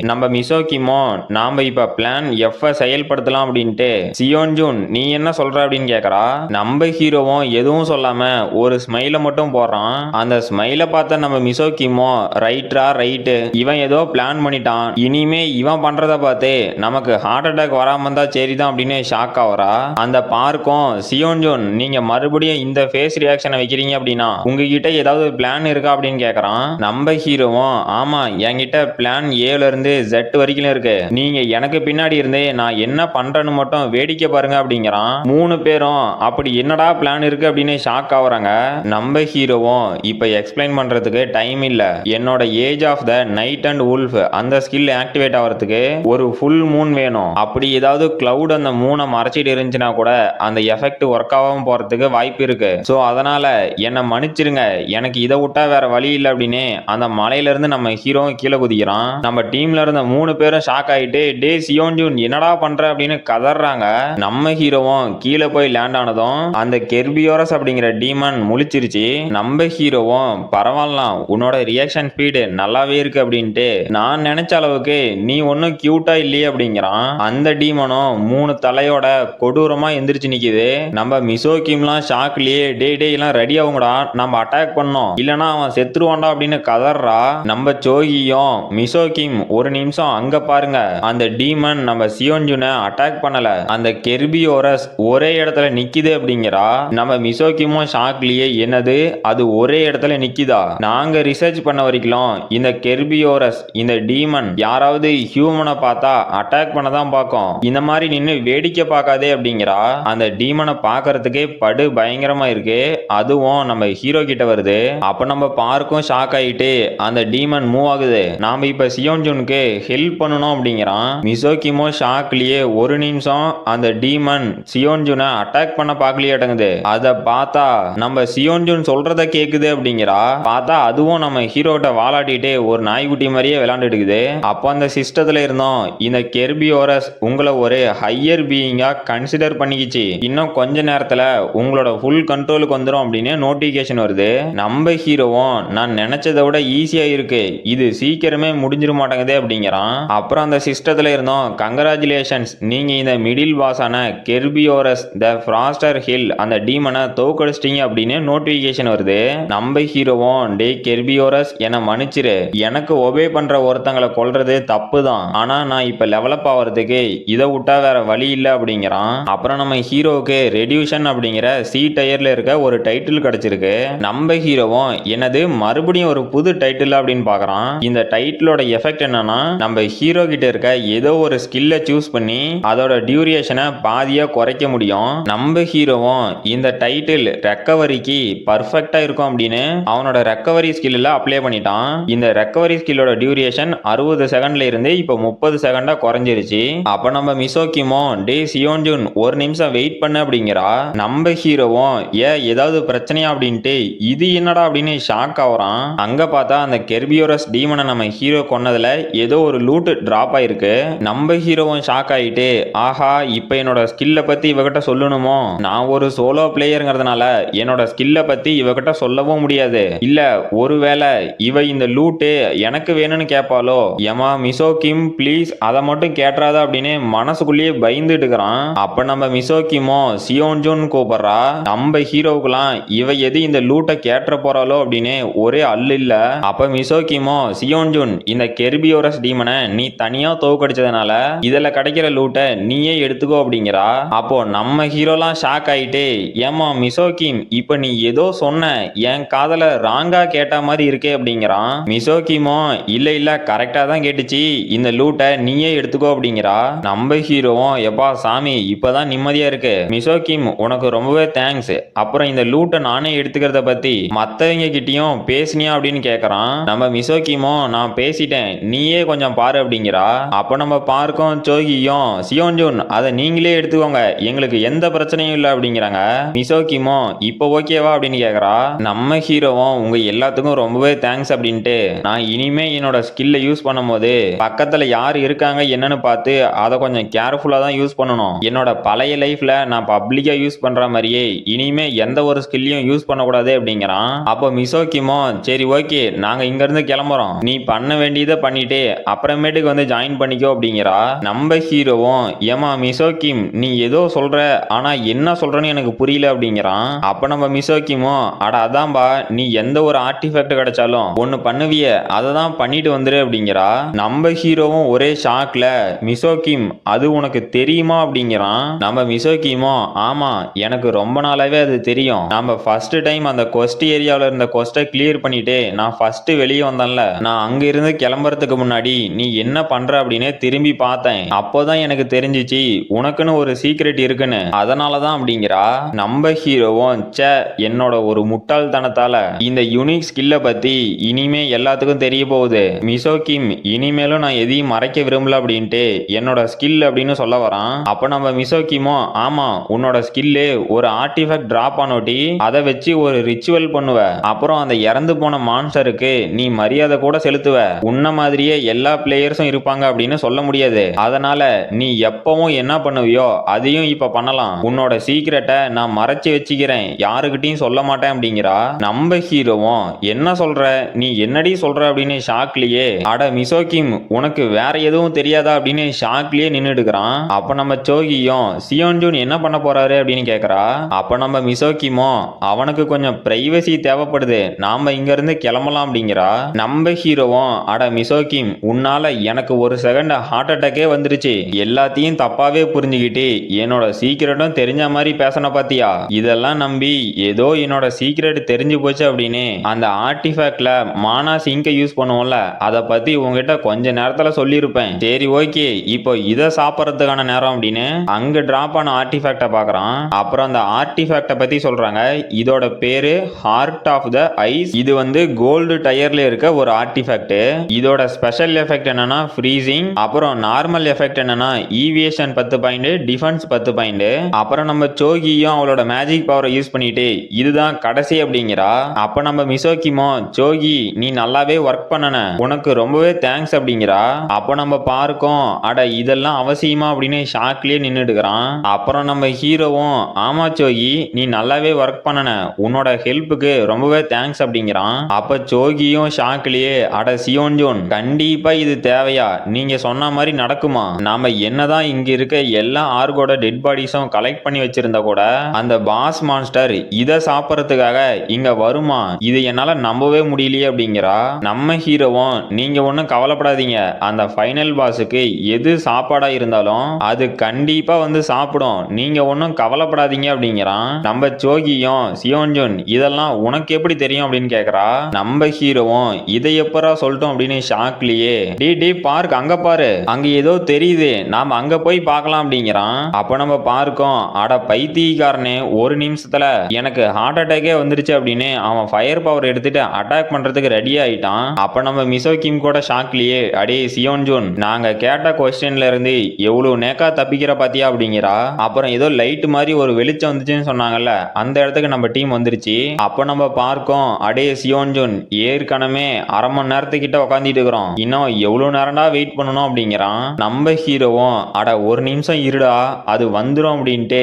நம்ம மிசோகிமோ நாம இப்ப பிளான் எஃப் செயல்படுத்தலாம் அப்படின்ட்டு சியோன்ஜூன் நீ என்ன சொல்ற அப்படின்னு கேக்குறா. நம்ம ஹீரோவும் எதுவும் சொல்லாம ஒரு ஸ்மைல மட்டும் போடுறான். அந்த ஸ்மைல பார்த்த நம்ம மிசோகிமோ ரைட்ரா ரைட்டு, இவன் ஏதோ பிளான் பண்ணிட்டான், இனிமே இவன் பண்றத பார்த்து நமக்கு ஹார்ட் அட்டாக் வராம இருந்தா சரிதான் அப்படின்னு ஷாக் ஆவரா. அந்த பார்க்கும் சியோன்ஜூன் நீங்க மறுபடியும் இந்த ஃபேஸ் ரியாக்ஷனை வைக்கிறீங்க அப்படின்னா உங்ககிட்ட ஏதாவது பிளான் இருக்கா அப்படின்னு கேக்குறான். நம்ம ஹீரோவும் ஆமா என்கிட்ட பிளான் ஏல இருந்து Z வரைக்கும் இருக்கு, நீங்க எனக்கு பின்னாடி இருந்து நான் என்ன பண்றேன்னு மட்டும் வேடிக்கை பாருங்க அப்படிங்கிறான். 3 பேரும் அப்படி என்னடா பிளான் இருக்கு அப்படின்னு ஷாக் ஆகுறாங்க. நம்ம ஹீரோவும் இப்ப எக்ஸ்பிளைன் பண்றதுக்கு டைம் இல்ல, என்னோட age of the night and wolf அந்த ஸ்கில் ஆக்டிவேட் ஆகிறதுக்கு ஒரு ஃபுல் மூன் வேணும், அப்படி ஏதாவது கிளவுட் அந்த மூனை மறைச்சிட்டு இருந்துச்சுன்னா கூட அந்த எஃபெக்ட் ஒர்க் ஆகாம போறதுக்கு வாய்ப்பு இருக்கு, சோ அதனால என்ன மன்னிச்சிருங்க, எனக்கு இதை விட்டா வேற வழி இல்லை அப்படின்னு அந்த மலையில இருந்து நம்ம ஹீரோவும் கீழே குதிக்கிறான். நம்ம டீம்ல இருந்த 3 பேரும் ஷாக் ஆயிட்டு டே சியோன்ஜூன் என்னடா பண்ற அப்படின்னு கதறாங்க. நம்ம ஹீரோவும் கீழே போய் லேண்ட் ஆனதும் அந்த கெர்பியோரஸ் அப்படிங்கிற டீமன் முழிச்சிருச்சு. நம்ம ஹீரோவும் பரவாயில்லாம் உன்னோட ரியாக்ஷன் ஸ்பீடு நல்லாவே இருக்கு அப்படின்ட்டு, நான் நினைச்ச அளவுக்கு நீ ஒன்னும் கியூட்டா இல்லையே அப்படிங்கிறான். அந்த டீமனும் 3 தலையோட கொடூரமா எந்திரிச்சு நிக்குது. நம்ம மிசோகிம்லாம் ஷாக்லயே டே டே எல்லாம் ரெடி ஆகுங்கடா நம்ம அட்டாக் பண்ணோம் இல்லனா அவன் செத்துருவான்டா அப்படின்னு கதறா. நம்ம சோகியும் மிசோகிம் ஒரு நிமிஷம் அங்க பாருங்க, அந்த டீமன் நம்ம சியோன்ஜூனை அட்டாக் பண்ணல, அந்த கெர்பியோரஸ் ஒரே இடத்துல நிக்குது அப்படிங்கிறா. நம்ம மிசோகிமோ ஷாக்லயே என்னது அது ஒரே இடத்துல நிக்குதா, நாங்க ரிசர்ச் பண்ண வரைக்கும் இந்த கெர்பியோரஸ் இந்த டீமன் யாராவது ஹியூமனை பார்த்தா அட்டாக் பண்ண தான் பார்க்கும், இந்த மாதிரி நின்னு வேடிக்கை பார்க்காதே அப்படிங்கிறா. அந்த டீமனை பார்க்கறதுக்கே படு பயங்கரமா இருக்கு, அதுவும் நம்ம ஹீரோ கிட்ட வருது. அப்ப நம்ம பார்க்கும் ஷாக் ஆயிட்டு அந்த டீமன் மூவ் ஆகுது, நாம இப்ப சியோன்ஜூனுக்கு ஹெல்ப் பண்ணணும் அப்படிங்கிறான். மிசோகிமோ ஷாக்லயே ஒரு நிமிஷம் அந்த டீமன் சியோன்ஜூனை அட்டாக் பண்ண பார்க்கலையே அடங்குது, அதை பார்த்தா நம்ம சியோன்ஜூன் சொல்றத கேக்குது அப்படிங்கிறா. பார்த்தா அதுவும் நம்ம ஹீரோட்ட வாலாட்டிட்டு ஒரு நாய்க்குட்டி மாதிரியே விளையாண்டுட்டு இருக்குது. அப்போ அந்த சிஸ்டத்துல இருந்தோம் இந்த கெர்பியோரஸ் உங்களை ஒரு ஹையர் பீயிங்கா கன்சிடர் பண்ணிக்கிச்சு, இன்னும் கொஞ்ச நேரத்துல உங்களோட ஃபுல் கண்ட்ரோலுக்கு வந்துடும் அப்படின்னு நோட்டிபிகேஷன் வருது. நம்ம ஹீரோவும் நான் நினைச்சதை விட ஈஸியா இருக்கு, இது சீக்கிரமே முடிஞ்சிட மாட்டேங்குது அப்படிங்கிறான். அப்புறம் அந்த சிஸ்டத்துல இருந்தோம் கங்க்ராச்சுலேஷன்ஸ் நீங்க இந்த மிடில் பாஸான கெர்பியோரஸ் த ஃப்ராஸ்டர் ஹில் அந்த டீமனை தோக்கடிச்சிட்டீங்க அப்படின்னு நோட்டிபிகேஷன் வருது. நம்ம ஹீரோவும் டே கெர்பியோரஸ் என்ன மன்னிச்சிரு, எனக்கு ஒபே பண்ற ஒருத்தங்களை கொல்றது தப்பு தான், ஆனா நான் இப்ப லெவலப் ஆகிறதுக்கு இதை விட்டா வேற வழி இல்லை அப்படிங்கிறான். அப்புறம் நம்ம ஹீரோவுக்கு ரெடியூஷன் அப்படிங்கிற சி டயர்ல இருக்க ஒரு டைட்டில் கிடைச்சிருக்கு. நம்ம ஹீரோவும் என்னது மறுபடியும் ஒரு புது டைட்டில் அப்படின்னு பாக்குறான். இந்த டைட்டிலோட எஃபெக்ட் என்னன்னா, நம்ம ஹீரோ கிட்ட இருக்க ஏதோ ஒரு ஸ்கில்ல சூஸ் பண்ணி அதோட டியூரேஷனை பாதியா குறைக்க முடியும். நம்ம ஹீரோவும் இந்த டைட்டில் ரெக்கவரிக்கு பர்ஃபெக்டா இருக்கும் அப்படின்னு அவனோட ரெக்கவரி ஸ்கில்ல அப்ளை பண்ணிட்டான். இந்த ரெக்கவரி ஸ்கில்லோட டியூரேஷன் 60 செகண்ட்ல இருந்து இப்போ 30 செகண்டா குறைஞ்சிருச்சு. அப்ப நம்ம மிசோகிமோ டே சியோன்ஜூன் ஒரு நிமிஷம் வெயிட் பண்ண அப்படிங்கிறா. நம்ம ஹீரோவும் ஏதாவது பிரச்சனையா அப்படின்ட்டு இது என்னடா அப்படின்னு ஷாக் ஆகுறான். அங்க பார்த்தா அந்த கெர்பியோரஸ் டீமனை நம்ம ஹீரோ கொன்னதுல ஏதோ ஒரு லூட் டிராப் ஆயிருக்கு. நம்ம ஹீரோவும் ஷாக் ஆயிட்டு ஆஹா இப்ப என்னோட ஸ்கில்ல பத்தி இவகிட்ட சொல்லணுமோ, நான் ஒரு சோலோ பிளேயருங்கிறதுனால என்னோட ஸ்கில்ல பத்தி இவகிட்ட சொல்லவும் முடியாது. இல்ல ஒருவேளை இவ இந்த லூட்டு எனக்கு வேணும்னு கேட்பாளோ, ஏமா மிசோகிம் ப்ளீஸ் அதை மட்டும் கேட்டுறாத அப்படின்னு மனசுக்குள்ளேயே பயந்துட்டு இருக்கிறான். அப்ப நம்ம மிசோகிமோ சியோன்ஜுன் கூப்பிடுறா. நம்ம ஹீரோவுக்குலாம் இவ எது இந்த லூட்டை கேட்டுற போறாளோ அப்படின்னு ஒரே அல்ல இல்ல. அப்ப மிசோகிமோ சியோன்ஜுன் இந்த கெர்பியோரஸ் டீமனை நீ தனியா தோக்கடிச்சதுனால இதுல கிடைக்கிற லூட்டை நீயே எடுத்துக்கோ அப்படிங்கிறா. அப்போ நம்ம ஹீரோலாம் ஷாக் ஆயிட்டு ஏமா மிசோகிம் இப்ப நீ ஏதோ சொன்ன என் காதல ராங்கா கேட்ட மாதிரி இருக்கே அப்படிங்கிறான். மிசோகிமோ இல்ல இல்ல கரெக்டா தான் கேட்டுச்சு, இந்த லூட்டை நீயே எடுத்துக்கோ அப்படிங்கிறா. நம்ம ஹீரோவும் எப்பா சாமி இப்பதான் நிம்மதியா இருக்கு, மிசோகிம் உனக்கு ரொம்பவே தேங்க்ஸ், அப்புறம் இந்த லூட்டை நானே எடுத்துக்கிறத பத்தி மத்தவங்க கிட்டயும் பேசினியா அப்படின்னு கேக்குறான். நம்ம மிசோகிமோ நான் பேசிட்டேன், நீயே கொஞ்சம் பாரு அப்படிங்கிறா. அப்ப நம்ம பார்க்கும் சோகியும் சியோன்ஜுன் அதை நீங்களே எடுத்துக்கோங்க, எங்களுக்கு எந்த பிரச்சனையும் இல்லை அப்படிங்கிறாங்க. மிசோகிமோ இப்போ ஓகேவா அப்படின்னு கேக்குறா. நம்ம ஹீரோவும் உங்க எல்லாத்துக்கும் ரொம்பவே தேங்க்ஸ் அப்படின்ட்டு நான் இனிமே என்னோட ஸ்கில்ல யூஸ் பண்ணும்போது பக்கத்துல யார் இருக்காங்க என்னன்னு பார்த்து அதை கொஞ்சம் கேர்ஃபுல்லா தான் யூஸ் பண்ணணும். என்னோட பழைய லைஃப்ல நான் பப்ளிக்கா யூஸ் பண்ற மாதிரியே இனிமே எந்த ஒரு ஸ்கில்லையும் யூஸ் பண்ணக்கூடாது அப்படிங்கிறான். அப்போ மிசோகிமோ சரி ஓகே நாங்க இங்க இருந்து கிளம்புறோம், நீ பண்ண வேண்டியதை பண்ணிட்டு அப்புறமேட்டுக்கு வந்து ஜாயின் பண்ணிக்கோ அப்படிங்கிறா. நம்ம ஹீரோவும் ஏமா மிசோகிம் நீ ஏதோ சொல்ற ஆனா என்ன சொல்றன்னு எனக்கு புரியல அப்படிங்கிறான். அப்ப நம்ம மிசோகிமோ அட அதான்பா நீ எந்த ஒரு ஆர்டிஃபேக்ட் கிடைச்சாலும் ஒன்னு பண்ணுவிய அதை தான் பண்ணிட்டு வந்துரு அப்படிங்கிறா. நம்ம ஹீரோவும் ஒரே ஷாக்ல மிசோகிம் அது உனக்கு தெரியுமா அப்படிங்கிறான். நம்ம மிசோகிமோ ஆமா எனக்கு ரொம்ப நாளாவே அது தெரியும், நம்ம ஃபர்ஸ்ட் டைம் அந்த கொஸ்ட் ஏரியாவில் இருந்த கொஸ்ட்டை கிளியர் பண்ணிட்டு நான் ஃபர்ஸ்ட் வெளியே வந்தேன்ல, நான் அங்க இருந்து கிளம்புறதுக்கு முன்னாடி நீ என்ன பண்ற அப்படின்னு திரும்பி பார்த்தேன், அப்போதான் எனக்கு தெரிஞ்சிச்சு உனக்குன்னு ஒரு சீக்ரெட் இருக்குன்னு, அதனாலதான் அப்படிங்கிறா. நம்ம ஹீரோவும் சே என்னோட ஒரு முட்டாள்தனத்தால இந்த யூனிக் ஸ்கில்ல பத்தி இனிமே எல்லாத்துக்கும் தெரிய போகுது, மிசோகிம் இனிமேலும் நான் எதையும் மறைக்க விரும்பல அப்படின்ட்டு என்னோட ஸ்கில் அப்படின்னு சொல்ல வரான். அப்ப நம்ம மிசோகிமோ ஆமா உன்னோட ஸ்கில்லு ஒரு ஆர்டிஃபேக்ட் டிராப் ஆனோட்டி அதை வச்சு ஒரு ரிச்சுவல் பண்ணுவ, அப்புறம் அந்த இறந்து போன மான்ஸ்டருக்கு நீ மரியாதை கூட செலுத்துவ, உன்ன மாதிரியே எல்லா பிளேயர்ஸும் இருப்பாங்க அப்படின்னு சொல்ல முடியாது, அதனால நீ எப்பவும் என்ன பண்ணுவியோ அதையும் இப்ப பண்ணலாம், உன்னோட சீக்கிரட்டை நான் மறைச்சு வச்சுக்கிறேன் யாருக்கிட்டையும் சொல்ல மாட்டேன் அப்படிங்கிறா. நம்ம ஹீரோவும் என்ன சொல்ற நீ என்னடி சொல்ற அப்படின்னு ஷாக்லயே அட மிசோகிம் உனக்கு வேற எதுவும் தெரியாதா அப்படின்னு ஷாக்லயே நின்னுடுக்கிறான். அப்ப நம்ம சோகியும் சியோன்ஜுன் என்ன பண்ண போறாரு அப்படின்னு கேக்குறா. அப்ப நம்ம மிசோகிமோ அவனுக்கு கொஞ்சம் பிரைவசி தேவைப்படுது, நாம இங்க இருந்து கிளம்பலாம் அப்படிங்கிறா. நம்ம ஹீரோவும் அட மிசோகிம் உன்னால எனக்கு ஒரு செகண்ட் ஹார்ட் அட்டாக்கே வந்துருச்சு, எல்லாத்தையும் தப்பாவே புரிஞ்சுக்கிட்டு என்னோட சீக்கிரட்டும் தெரிஞ்ச மாதிரி பேசன பாத்தியா, இதெல்லாம் நம்பி ஏதோ என்னோட சீக்கிரட் தெரிஞ்சு போச்சு அப்படின்னு அந்த ஆர்டிஃபேக்ட்ல மானா சிங்கை யூஸ் பண்ணுவோம்ல அதை பத்தி உங்ககிட்ட கொஞ்ச நேரத்துல சொல்லியிருப்பேன், சரி ஓகே இப்போ இதை சாப்பிட்றதுக்கான நேரம் அப்படின்னு அங்க டிராப் ஆன ஆர்டிஃபேக்டை பாக்குறான். அப்புறம் அந்த ஆர்டிஃபேக்டை பத்தி சொல்றாங்க, இதோட பேரு ஹார்ட் ஆஃப் த ஐஸ், இது வந்து கோல்டு டயர்ல இருக்க ஒரு ஆர்டிஃபேக்ட், இதோட ஸ்பெஷல் எஃபெக்ட் என்னன்னா ஃப்ரீசிங், அப்புறம் நார்மல் எஃபெக்ட் என்னன்னா ஈவியேஷன் 10 பாயிண்ட் டிஃபென்ஸ் 10 பாயிண்ட், அப்புறம் நம்ம சோகியும் அவளோட மேஜிக் பவரை யூஸ் பண்ணிட்டு இதுதான் கடைசி அப்படிங்கிறா. அப்ப நம்ம மிசோகிமோ சோகி நீ நல்லாவே ஒர்க் பண்ணன உனக்கு ரொம்பவே தேங்க்ஸ் அப்படிங்கிறா. அப்ப நம்ம பார்க்கும் அட இதெல்லாம் அவசியமா அப்படின்னு ஷாக்லயே நின்னுடுக்கிறான். அப்புறம் நம்ம ஹீரோவும் ஆமா சோகி நீ நல்லாவே ஒர்க் பண்ணன உன்னோட ஹெல்ப்புக்கு ரொம்பவே தேங்க்ஸ் அப்படிங்கிறான். அப்ப சோகியும் ஷாக்லயே அட சியோன்ஜுன் கண்டிப்பா இது தேவையா, நீங்க சொன்ன மாதிரி நடக்குமா, நாம என்னதான் இங்க இருக்க எல்லா ஆர்கோட டெட் பாடிஸும் கலெக்ட் பண்ணி வச்சிருந்தா கூட அந்த பாஸ் மான்ஸ்டர் இதை சாப்பிட்றதுக்காக இங்க வருமா, இது என்னால நம்பவே முடியலையே அப்படிங்கிறா. நம்ம ஹீரோவும் நீங்க ஒன்னும் கவலைப்படாதீங்க, அந்த ஃபைனல் பாஸுக்கு எது சாப்பாடா இருந்தாலும் அது கண்டிப்பா வந்து சாப்பிடும், நீங்க ஒன்னும் கவலைப்படாதீங்க அப்படிங்கிறான். நம்ம சோகியும் சியோன்ஜுன் இதெல்லாம் உனக்கு எப்படி தெரியும் அப்படின்னு கேக்குறா. நம்ம ஹீரோவும் இதை எப்பரா சொல்லிட்டோம் அப்படின்னு ஷாக்லயே டி பார்க் அங்க பாரு அங்க ஏதோ தெரியுது நாம அங்க போய் பார்க்கலாம் அப்படிங்கிறான். அப்ப நம்ம பார்க்கும் அட பைத்தியக்காரனே ஒரு நிமிஷத்துல எனக்கு ஹார்ட் அட்டாக்கே வந்துருச்சு அப்படின்னு அவன் ஃபயர் பவர் எடுத்துட்டு அட்டாக் பண்றதுக்கு ரெடி ஆயிட்டான். அப்ப நம்ம மிசோகிம் கூட ஷாக்லயே அடே சியோன்ஜுன் நாங்க கேட்ட கொஸ்டின்ல இருந்து எவ்வளவு நேக்கா தப்பிக்கிற பாத்தியா அப்படிங்கிறா. அப்புறம் ஏதோ லைட் மாதிரி ஒரு வெளிச்சம் வந்துச்சுன்னு சொன்னாங்கல்ல அந்த இடத்துக்கு நம்ம டீம் வந்துருச்சு. அப்ப நம்ம பார்க்கும் அடே சியோன்ஜுன் ஏற்கனவே அரை மணி நேரத்துக்கிட்ட உட்காந்துட்டு இருக்கிறோம், இன்னும் எவ்வளவு நேரம்டா வெயிட் பண்ணணும் அப்படிங்கிறான். நம்ம ஹீரோவும் அட ஒரு நிமிஷம் இருடா அது வந்துரும் அப்படின்ட்டு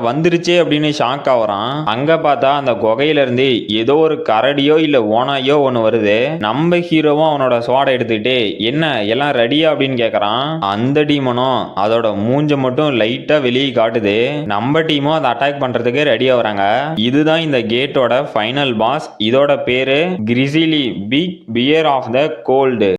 வந்துருச்சே அப்படின்னு ஷாக் ஆகுறான். அங்க பார்த்தா அந்த குகையில இருந்து ஏதோ ஒரு கரடியோ இல்ல ஓனாயோ ஒண்ணு வருது. நம்ம ஹீரோவும் அவனோட சோடை எடுத்துக்கிட்டு என்ன எல்லாம் ரெடியா அப்படின்னு கேக்குறான். அந்த டீமனும் அதோட மூஞ்ச மட்டும் லைட்டா வெளியே காட்டுது. நம்ம டீமும் அதை அட்டாக் பண்றதுக்கு ரெடியா வராங்க. இதுதான் இந்த கேட்டோட ஃபைனல் பாஸ். இதோட பேரு grizzly big bear of the gold.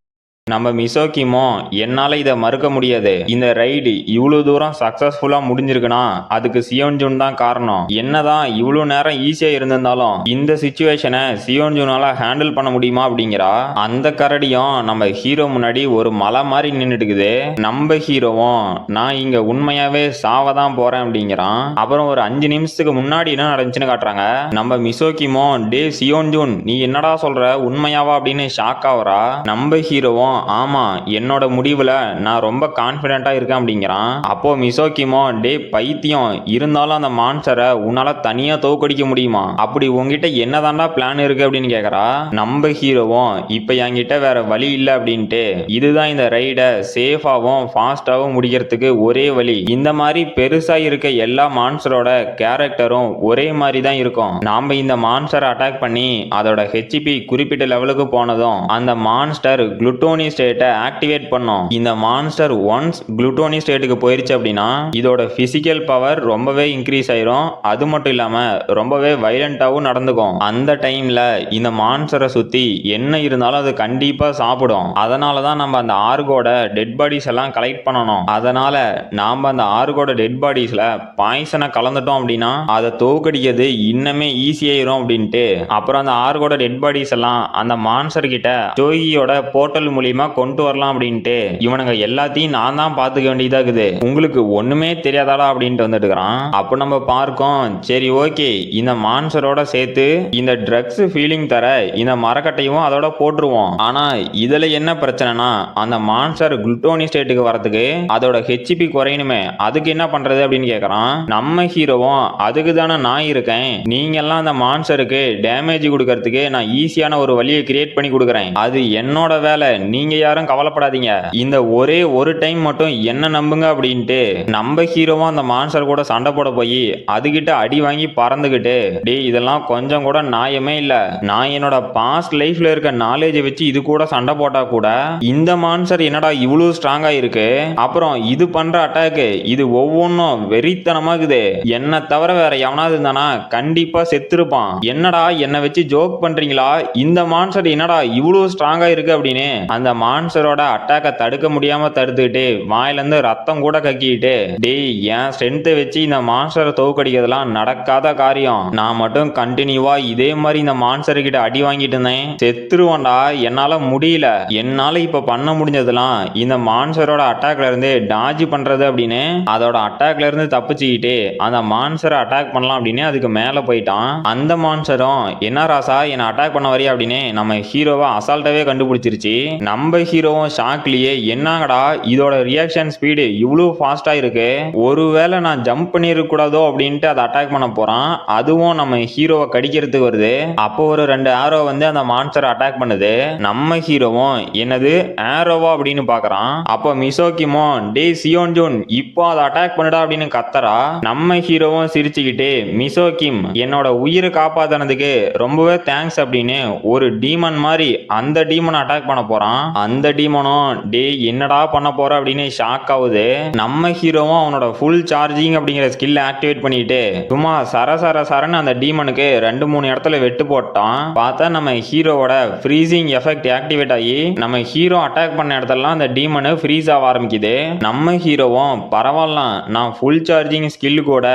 நம்ம மிசோகிமோ என்னால இதை மறுக்க முடியாது. இந்த ரைடு இவ்வளவு தூரம் சக்சஸ்ஃபுல்லா முடிஞ்சிருக்குன்னா அதுக்கு சியோன்ஜூன் தான் காரணம். என்னதான் இவ்வளவு நேரம் ஈஸியா இருந்திருந்தாலும் இந்த சிச்சுவேஷனை சியோன்ஜூனால ஹேண்டில் பண்ண முடியுமா அப்படிங்கிறா. அந்த கரடியும் நம்ம ஹீரோ முன்னாடி ஒரு மலை மாதிரி நின்றுட்டு இருக்குது. நம்ம ஹீரோவும் நான் இங்க உண்மையாவே சாவதான் போறேன் அப்படிங்கிறான். அப்புறம் ஒரு 5 நிமிஷத்துக்கு முன்னாடி என்ன நடந்துச்சுன்னு காட்டுறாங்க. நம்ம மிசோகிமோ டே சியோன்ஜூன் நீ என்னடா சொல்ற உண்மையாவா அப்படின்னு ஷாக் ஆகுறா. நம்ம ஹீரோவும் ஆமா என்னோட முடிவுல நான் ரொம்ப கான்பிடென்ட்டா இருக்கேன் அப்படிங்கிறான். அப்போ மிசோகிமோ டே பைத்தியம் இருந்தாலும் அந்த மான்ஸ்டரை உன்னால தனியா தோக்கடிக்க முடியுமா? அப்படி உங்ககிட்ட என்னதான்டா பிளான் இருக்கு அப்படின்னு கேக்குறா. நம்ம ஹீரோவும் இப்ப என்கிட்ட வேற வழி இல்ல அப்படின்ட்டு இதுதான் இந்த ரைட சேஃபாவும் ஃபாஸ்டாவும் முடிக்கிறதுக்கு ஒரே வழி. இந்த மாதிரி பெருசா இருக்க எல்லா மான்ஸ்டரோட கேரக்டரும் ஒரே மாதிரி தான் இருக்கும். நாம இந்த மான்ஸ்டரை அட்டாக் பண்ணி அதோட ஹெச்பி குறிப்பிட்ட லெவலுக்கு போனதும் அந்த மான்ஸ்டர் குளுட்டோனி ஸ்டேட்டை ஆக்டிவேட் பண்ணும். இந்த மான்ஸ்டர் ஒன்ஸ் குளுட்டோனி ஸ்டேட்டுக்கு போயிருச்சு அப்படின்னா இதோட பிசிக்கல் பவர் ரொம்பவே இன்க்ரீஸ் ஆயிரும். அது மட்டும் இல்லாம ரொம்பவே வைலண்டாவும் நடந்துக்கும். அந்த டைம்ல இந்த மான்ஸ்டரை சுத்தி என்ன இருந்தாலும் அது கண்டிப்பா சாப்பிடும். அதனாலதான் நம்ம அந்த ஆர்கோட டெட் பாடிஸ் எல்லாம் கலெக்ட் பண்ணணும். அதனால நாம அந்த ஆர்கோட டெட் பாடிஸ்ல பாய்சனை கலந்துட்டோம் அப்படின்னா அதை தோக்கடிக்கிறது இன்னமே ஈஸியாயிரும் அப்படின்ட்டு அப்புறம் அந்த ஆர்கோட டெட் பாடிஸ் எல்லாம் அந்த மான்ஸ்டர் கிட்ட ஜோகியோட போர்ட்டல் மூலியமா கொண்டு வரலாம் அப்படின்ட்டு இவனுங்க எல்லாத்தையும் நான் தான் பாத்துக்க வேண்டியதா இருக்குது. உங்களுக்கு ஒண்ணுமே தெரியாதாடா அப்படின்ட்டு வந்துட்டு இருக்கிறான். அப்ப நம்ம பார்க்கோம் சரி ஓகே இந்த மான்ஸ்டரோட சேர்த்து இந்த ட்ரக்ஸ் ஃபீலிங் தர இந்த மரக்கட்டையும் அதோட போட்டுருவோம். ஆனா இதுல என்ன பிரச்சனைனா அந்த மான்ஸ்டர் குளுட்டோனி ஸ்டேட்டுக்கு வரதுக்கு அதோட ஹெச்பி குறையணுமே அதுக்கு என்ன பண்றது அப்படின்னு கேக்குறான். நம்ம ஹீரோவும் அதுக்கு தானே நான் இருக்கேன். நீங்க எல்லாம் அந்த மான்ஸ்டருக்கு டேமேஜ் கொடுக்கறதுக்கு நான் ஈஸியான ஒரு வழியை கிரியேட் பண்ணி கொடுக்குறேன். அது என்னோட வேலை. நீங்க யாரும் கவலைப்படாதீங்க. இந்த ஒரே ஒரு டைம் மட்டும் என்ன நம்புங்க அப்படின்ட்டு நம்ம ஹீரோவும் அந்த மான்ஸ்டர் கூட சண்டை போட போய் அதுகிட்ட அடி வாங்கி பறந்துகிட்டு டேய் இதெல்லாம் கொஞ்சம் கூட நியாயமே இல்ல. நான் என்னோட பாஸ்ட் லைஃப்ல இருக்க நாலேஜ் வச்சு இது கூட சண்டை போட்டா கூட இந்த மான்ஸ்டர் என்னடா இவ்வளவு ஸ்ட்ராங்கா இருக்கு. அப்புறம் இது பண்ற அட்டாக்கு இது ஒவ்வொன்றும் வெறித்தனமா இருக்குது. என்ன தவிர வேற எவனாவது இருந்தானா கண்டிப்பா செத்துருப்பான். என்னடா என்ன வச்சு ஜோக் பண்றீங்களா? இந்த மான்ஸ்டர் என்னடா இவ்வளவு ஸ்ட்ராங்கா இருக்கு அப்படின்னு அந்த மான்ஸ்டரோட அட்டாக்கை தடுக்க முடியாம தடுத்துக்கிட்டு வாயிலிருந்து ரத்தம் கூட கக்கிட்டு டேய் என் ஸ்ட்ரென்த்தை வச்சு இந்த மான்ஸ்டரை தோக்கடிக்கிறதுலாம் நடக்காத காரியம். நான் மட்டும் கண்டினியூவா இதே மாதிரி இந்த மான்ஸ்டர் கிட்ட அடி வாங்கிட்டு இருந்தேன் செத்துருவான்டா. என்னால முடியல. என்னால இப்ப பண்ண முடிஞ்சதெல்லாம் இந்த மான்ஸ்டரோட அட்டாக்ல இருந்து டாஜ் பண்றது அப்படின்னு அதோட அட்டாக்ல இருந்து தப்பிச்சுக்கிட்டு அந்த மான்ஸ்டரை அட்டாக் பண்ணலாம் அப்படின்னு அதுக்கு மேல போயிட்டான். அந்த மான்ஸ்டரும் என்ன ராசா என்ன அட்டாக் பண்ண வரியா அப்படின்னு நம்ம ஹீரோவை அசால்ட்டாவே கண்டுபிடிச்சிருச்சு. நம்ம ஹீரோவும் ஷாக்லயே என்னங்கடா இதோட ரியாக்ஷன் ஸ்பீடு இவ்வளவு ஃபாஸ்டா இருக்கு. ஒருவேளை நான் ஜம்ப் பண்ணிருக்க கூடாதோ அப்படின்ட்டு அதை அட்டாக் பண்ண போறான். அதுவும் நம்ம ஹீரோவை கடிக்கிறதுக்கு வருது. அப்போ ஒரு 2 ஆரோ வந்து அந்த மான்ஸ்டர் அட்டாக் பண்ணுது. நம்ம ஹீரோவும் என்னது ஆரோவா அப்படின்னு பாக்குறான். அப்போ மிசோகிமோ டே சியோன்ஜூன் இப்போ அதை அட்டாக் பண்ணுடா அப்படின்னு கத்தரா. நம்ம ஹீரோவும் சிரிச்சுக்கிட்டு மிசோகிம் என்னோட உயிரை காப்பாத்தினதுக்கு ரொம்பவே தேங்க்ஸ் அப்படின்னு ஒரு டீமன் மாதிரி அந்த டீமன் அட்டாக் பண்ண போறான். அந்த டீமனும் டே என்னடா பண்ண போற அப்படின்னு ஷாக் ஆகுது. நம்ம ஹீரோவும் அவனோட ஃபுல் சார்ஜிங் அப்படிங்கிற ஸ்கில் ஆக்டிவேட் பண்ணிட்டு சும்மா சரன்னு அந்த டீமனுக்கு 2-3 இடத்துல வெட்டு போட்டான். பார்த்தா நம்ம ஹீரோவோட ஃப்ரீசிங் எஃபெக்ட் ஆக்டிவேட் ஆகி நம்ம ஹீரோ அட்டாக் பண்ண இடத்துலலாம் அந்த டீமனு ஃப்ரீஸ் ஆக ஆரம்பிக்குது. நம்ம ஹீரோவும் பரவாயில்ல நான் ஃபுல் சார்ஜிங் ஸ்கில் கூட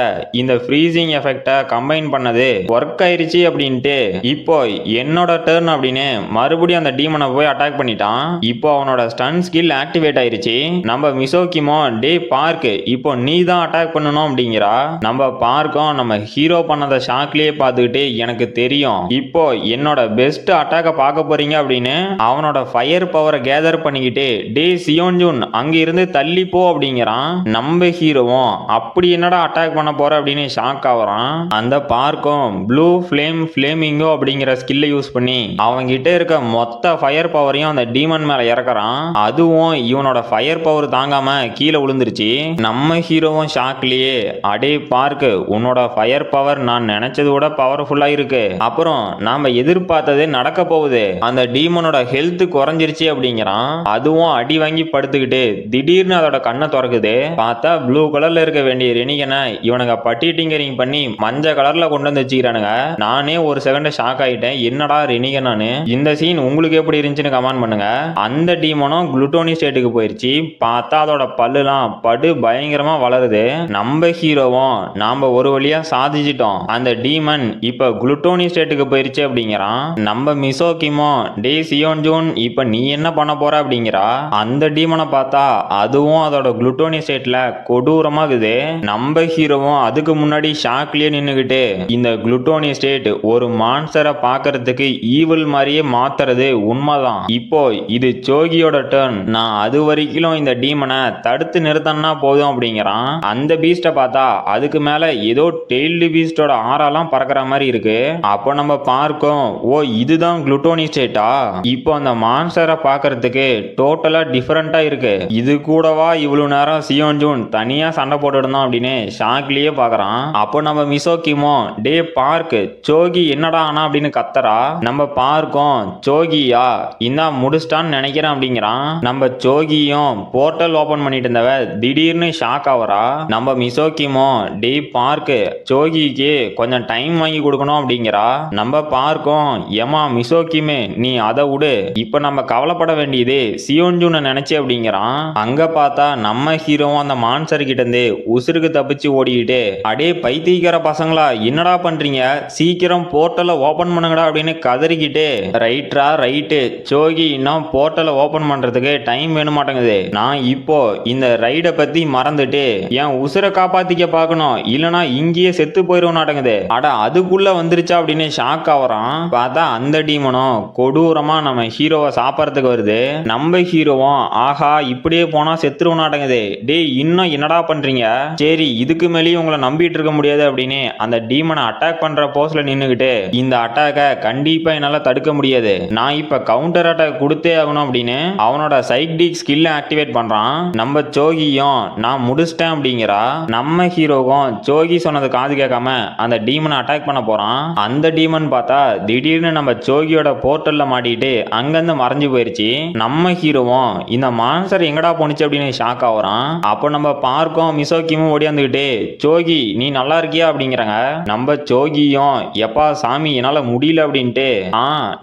இந்த ஃப்ரீசிங் எஃபெக்டை கம்பைன் பண்ணது ஒர்க் ஆயிருச்சு அப்படின்ட்டு இப்போ என்னோட டர்ன் அப்படின்னு மறுபடியும் அந்த டீமனை போய் அட்டாக் பண்ணிட்டான். இப்போ அவனோட ஸ்டன் ஸ்கில் ஆக்டிவேட் ஆயிருச்சு. நம்ம மிசோகிமோ டே பார்க் இப்போ நீ தான் அட்டாக் பண்ணணும் அப்படிங்கிறா. நம்ம பார்க்கும் நம்ம ஹீரோ பண்ணத ஷாக்லயே பார்த்துக்கிட்டு எனக்கு தெரியும் இப்போ என்னோட பெஸ்ட் அட்டாக்க பார்க்க போறீங்க அப்படின்னு அவனோட ஃபயர் பவரை கேதர் பண்ணிக்கிட்டு டே சியோன்ஜூன் அங்க இருந்து தள்ளி போ அப்படிங்கிறான். நம்ம ஹீரோவும் அப்படி என்னடா அட்டாக் பண்ண போற அப்படின்னு ஷாக் ஆகுறான். அந்த பார்க்கும் ப்ளூ ஃபிளேமிங்கோ அப்படிங்கிற ஸ்கில்லை யூஸ் பண்ணி அவங்க கிட்ட இருக்க மொத்த ஃபயர் பவரையும் அந்த டீமன் டீமன் மேல இறக்குறான். அதுவும் இவனோட ஃபயர் பவர் தாங்காம கீழே விழுந்துருச்சு. நம்ம ஹீரோவும் ஷாக்லயே, அடே பார்க்கு, உன்னோட ஃபயர் பவர் நான் நினைச்சது விட பவர்ஃபுல்லா இருக்கு. அப்புறம் நாம எதிர்பார்த்தது நடக்க போகுது. அந்த டீமனோட ஹெல்த் குறைஞ்சிருச்சு அப்படிங்கிறான். அதுவும் அடி வாங்கி படுத்துக்கிட்டு திடீர்னு அதோட கண்ணை திறக்குது. பார்த்தா ப்ளூ கலர்ல இருக்க வேண்டிய ரெனிகனை இவனுங்க பட்டி டிங்கரிங் பண்ணி மஞ்சள் கலர்ல கொண்டு வந்து வச்சுக்கிறானுங்க. நானே ஒரு செகண்ட் ஷாக் ஆயிட்டேன், என்னடா ரெனிகனானு. இந்த சீன் உங்களுக்கு எப்படி இருந்துச்சுன்னு கமெண்ட் பண்ணுங்க. அந்த டீமனும் குளுட்டோனி ஸ்டேட்டுக்கு போயிருச்சு. பார்த்தா அதோட பல்லுலாம் படு பயங்கரமா வளருது. நம்ம ஹீரோவும் நாம ஒரு வழியா சாதிச்சிட்டோம், அந்த டீமன் இப்ப குளுட்டோனி ஸ்டேட்டுக்கு போயிருச்சு அப்படிங்கிறான். நம்ம மிசோகிமோ, டே சியோன் ஜூன், இப்ப நீ என்ன பண்ண போற அப்படிங்கிறா. அந்த டீமனை பார்த்தா அதுவும் அதோட குளுட்டோனி ஸ்டேட்ல கொடூரமாகுது. நம்ம ஹீரோவும் அதுக்கு முன்னாடி ஷாக்லயே நின்னுகிட்டு, இந்த குளுட்டோனி ஸ்டேட் ஒரு மான்ஸ்டரை பார்க்கறதுக்கு ஈவில் மாதிரியே மாத்துறது உண்மைதான். இப்போ இது சோகியோட டர்ன். நான் அது வரைக்கும் இந்த டீமனை தடுத்து நிறுத்தனா போதும் அப்படிங்கிறான். அந்த பீஸ்ட பார்த்தா அதுக்கு மேல ஏதோ டெய்ல்டு பீஸ்டோட ஆறாலாம் பறக்கிற மாதிரி இருக்கு. அப்போ நம்ம பார்க்கோம், ஓ இதுதான் குளுட்டோனி ஸ்டேட்டா. இப்போ அந்த மான்ஸ்டரை பார்க்கறதுக்கு டோட்டலா டிஃபரெண்டா இருக்கு. இது கூடவா இவ்வளவு நேரம் சியோன் ஜூன் தனியா சண்டை போட்டு இருந்தோம் அப்படின்னு ஷாக்லயே பாக்குறான். அப்போ நம்ம மிசோகிமோ, டே பார்க், சோகி என்னடா ஆனா அப்படின்னு கத்தரா. நம்ம பார்க்கோம், சோகியா இந்தா முடிச்சிட்டான்னு நினைக்கிறேன் அப்படிங்கிறான். நம்ம சோகியும் போர்ட்டல் ஓபன் பண்ணிட்டு இருந்தவ திடீர்னு ஷாக் ஆவரா. நம்ம மிசோகிமோ, டே பார்க், சோகிக்கு கொஞ்சம் டைம் வாங்கி கொடுக்கணும் அப்படிங்கிறா. நம்ம பார்க்கோம், ஏமா மிசோகிமே நீ அதை விடு, இப்ப நம்ம கவலைப்பட வேண்டியது சியோன் ஜூனை நினைச்சு அப்படிங்கிறான். அங்க பார்த்தா நம்ம ஹீரோவும் அந்த மான்சர் கிட்ட இருந்து உசுருக்கு தப்பிச்சு ஓடிக்கிட்டு, அடே பைத்தியக்கார பசங்களா என்னடா பண்றீங்க, சீக்கிரம் போர்ட்டலை ஓபன் பண்ணுங்கடா அப்படின்னு கதறிக்கிட்டு, ரைட்ரா ரைட்டு, சோகி இன்னும் போர்ட்டலை ஓபன் பண்றதுக்கு டைம் வேணும் மாட்டேங்குது. நான் இப்போ இந்த ரைடை பத்தி மறந்துட்டு என் உசுரை காப்பாத்திக்க பார்க்கணும், இல்லனா இங்கேயே செத்து போயிரும் நாட்டங்குது. அட அதுக்குள்ள வந்துருச்சா அப்படின்னு ஷாக் ஆவறான். பார்த்தா அந்த டீமனும் கொடூரமா நம்ம ஹீரோவை சாப்பிட்றதுக்கு வருது. நம்ம ஹீரோவும் ஆஹா இப்படியே போனா செத்துருவோம் நாட்டங்குது. டே இன்னும் என்னடா பண்றீங்க, சரி இதுக்கு மேலேயும் உங்களை நம்பிட்டு இருக்க முடியாது அப்படின்னு அந்த டீமனை அட்டாக் பண்ற போஸ்ட்ல நின்னுகிட்டு, இந்த அட்டாக்கை கண்டிப்பா என்னால தடுக்க முடியாது, நான் இப்ப கவுண்டர் அட்டாக் கொடுத்தே ஆகணும் அப்படின்னு அவனோட சைக்டிக் ஸ்கில்ல ஆக்டிவேட் பண்றான். நம்ம சோகியும் நான் முடிச்சிட்டேன் அப்படிங்கிறா. நம்ம ஹீரோவும் சோகி சொன்னது காது கேட்காம அந்த டீமனை அட்டாக் பண்ண போறான். அந்த டீமன் பார்த்தா திடீர்னு நம்ம சோகியோட போர்ட்டல்ல மாட்டிட்டு அங்கிருந்து மறைஞ்சு போயிருச்சு. நம்ம ஹீரோவும் இந்த மான்ஸ்டர் எங்கடா போனுச்சு அப்படின்னு ஷாக் ஆகுறான். அப்போ நம்ம பார்க்கோம், மிசோகிமும் ஓடியாந்துகிட்டு, சோகி நீ நல்லா இருக்கியா அப்படிங்கிறாங்க. நம்ம சோகியும், எப்பா சாமி என்னால முடியல அப்படின்ட்டு,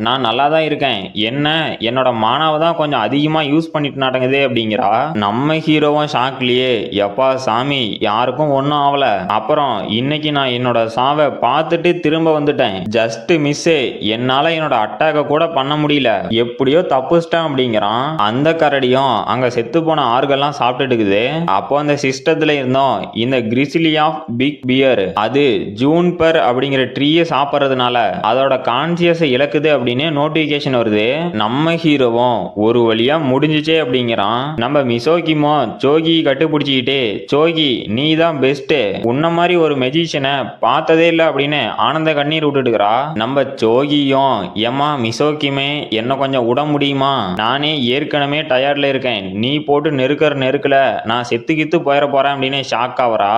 நான் நல்லா தான் இருக்கேன், என்ன என்னோட மானாவை தான் கொஞ்சம் அதிகமா யூஸ் பண்ணிட்டு நாட்டங்குது அப்படிங்கிறா. நம்ம ஹீரோவும் ஷாக்லயே, எப்பா சாமி யாருக்கும் ஒன்றும் ஆகல, அப்புறம் இன்னைக்கு நான் என்னோட சாவை பார்த்துட்டு திரும்ப வந்துட்டேன், ஜஸ்ட் மிஸ், என்னால என்னோட அட்டாக்க கூட பண்ண முடியல, எப்படியோ தப்புச்சிட்டேன் அப்படிங்கிறான். அந்த கரடியும் அங்க செத்து போன ஆறுகள்லாம் சாப்பிட்டுட்டு இருக்குது. அப்போ அந்த சிஸ்டத்துல இருந்தோம் இந்த கிரிசிலி ஆஃப் பிக் பியர், அது ஜூன்பர் அப்படிங்கிற ட்ரீயை சாப்பிட்றதுனால அதோட கான்சியஸை இழக்குது அப்படின்னு நோட்டிபிகேஷன் வருது. நம்ம ஹீரோவும் ஒரு வழியா முடிஞ்சிச்சே அப்படிங்கிறான். நம்ம மிசோகிமோ சோகி கட்டுப்பிடிச்சிக்கிட்டு, சோகி நீ தான் பெஸ்ட், உன்ன மாதிரி ஒரு மெஜிஷியனை பார்த்ததே இல்லை அப்படின்னு ஆனந்த கண்ணீர் விட்டுட்டுக்கிறா. நம்ம சோகியும், ஏமா மிசோகிமே என்ன கொஞ்சம் விட முடியுமா, நானே ஏற்கனவே டயர்ட்ல இருக்கேன், நீ போட்டு நெருக்கல நான் செத்துக்கித்து போயிட போறேன் அப்படின்னு ஷாக் ஆவரா.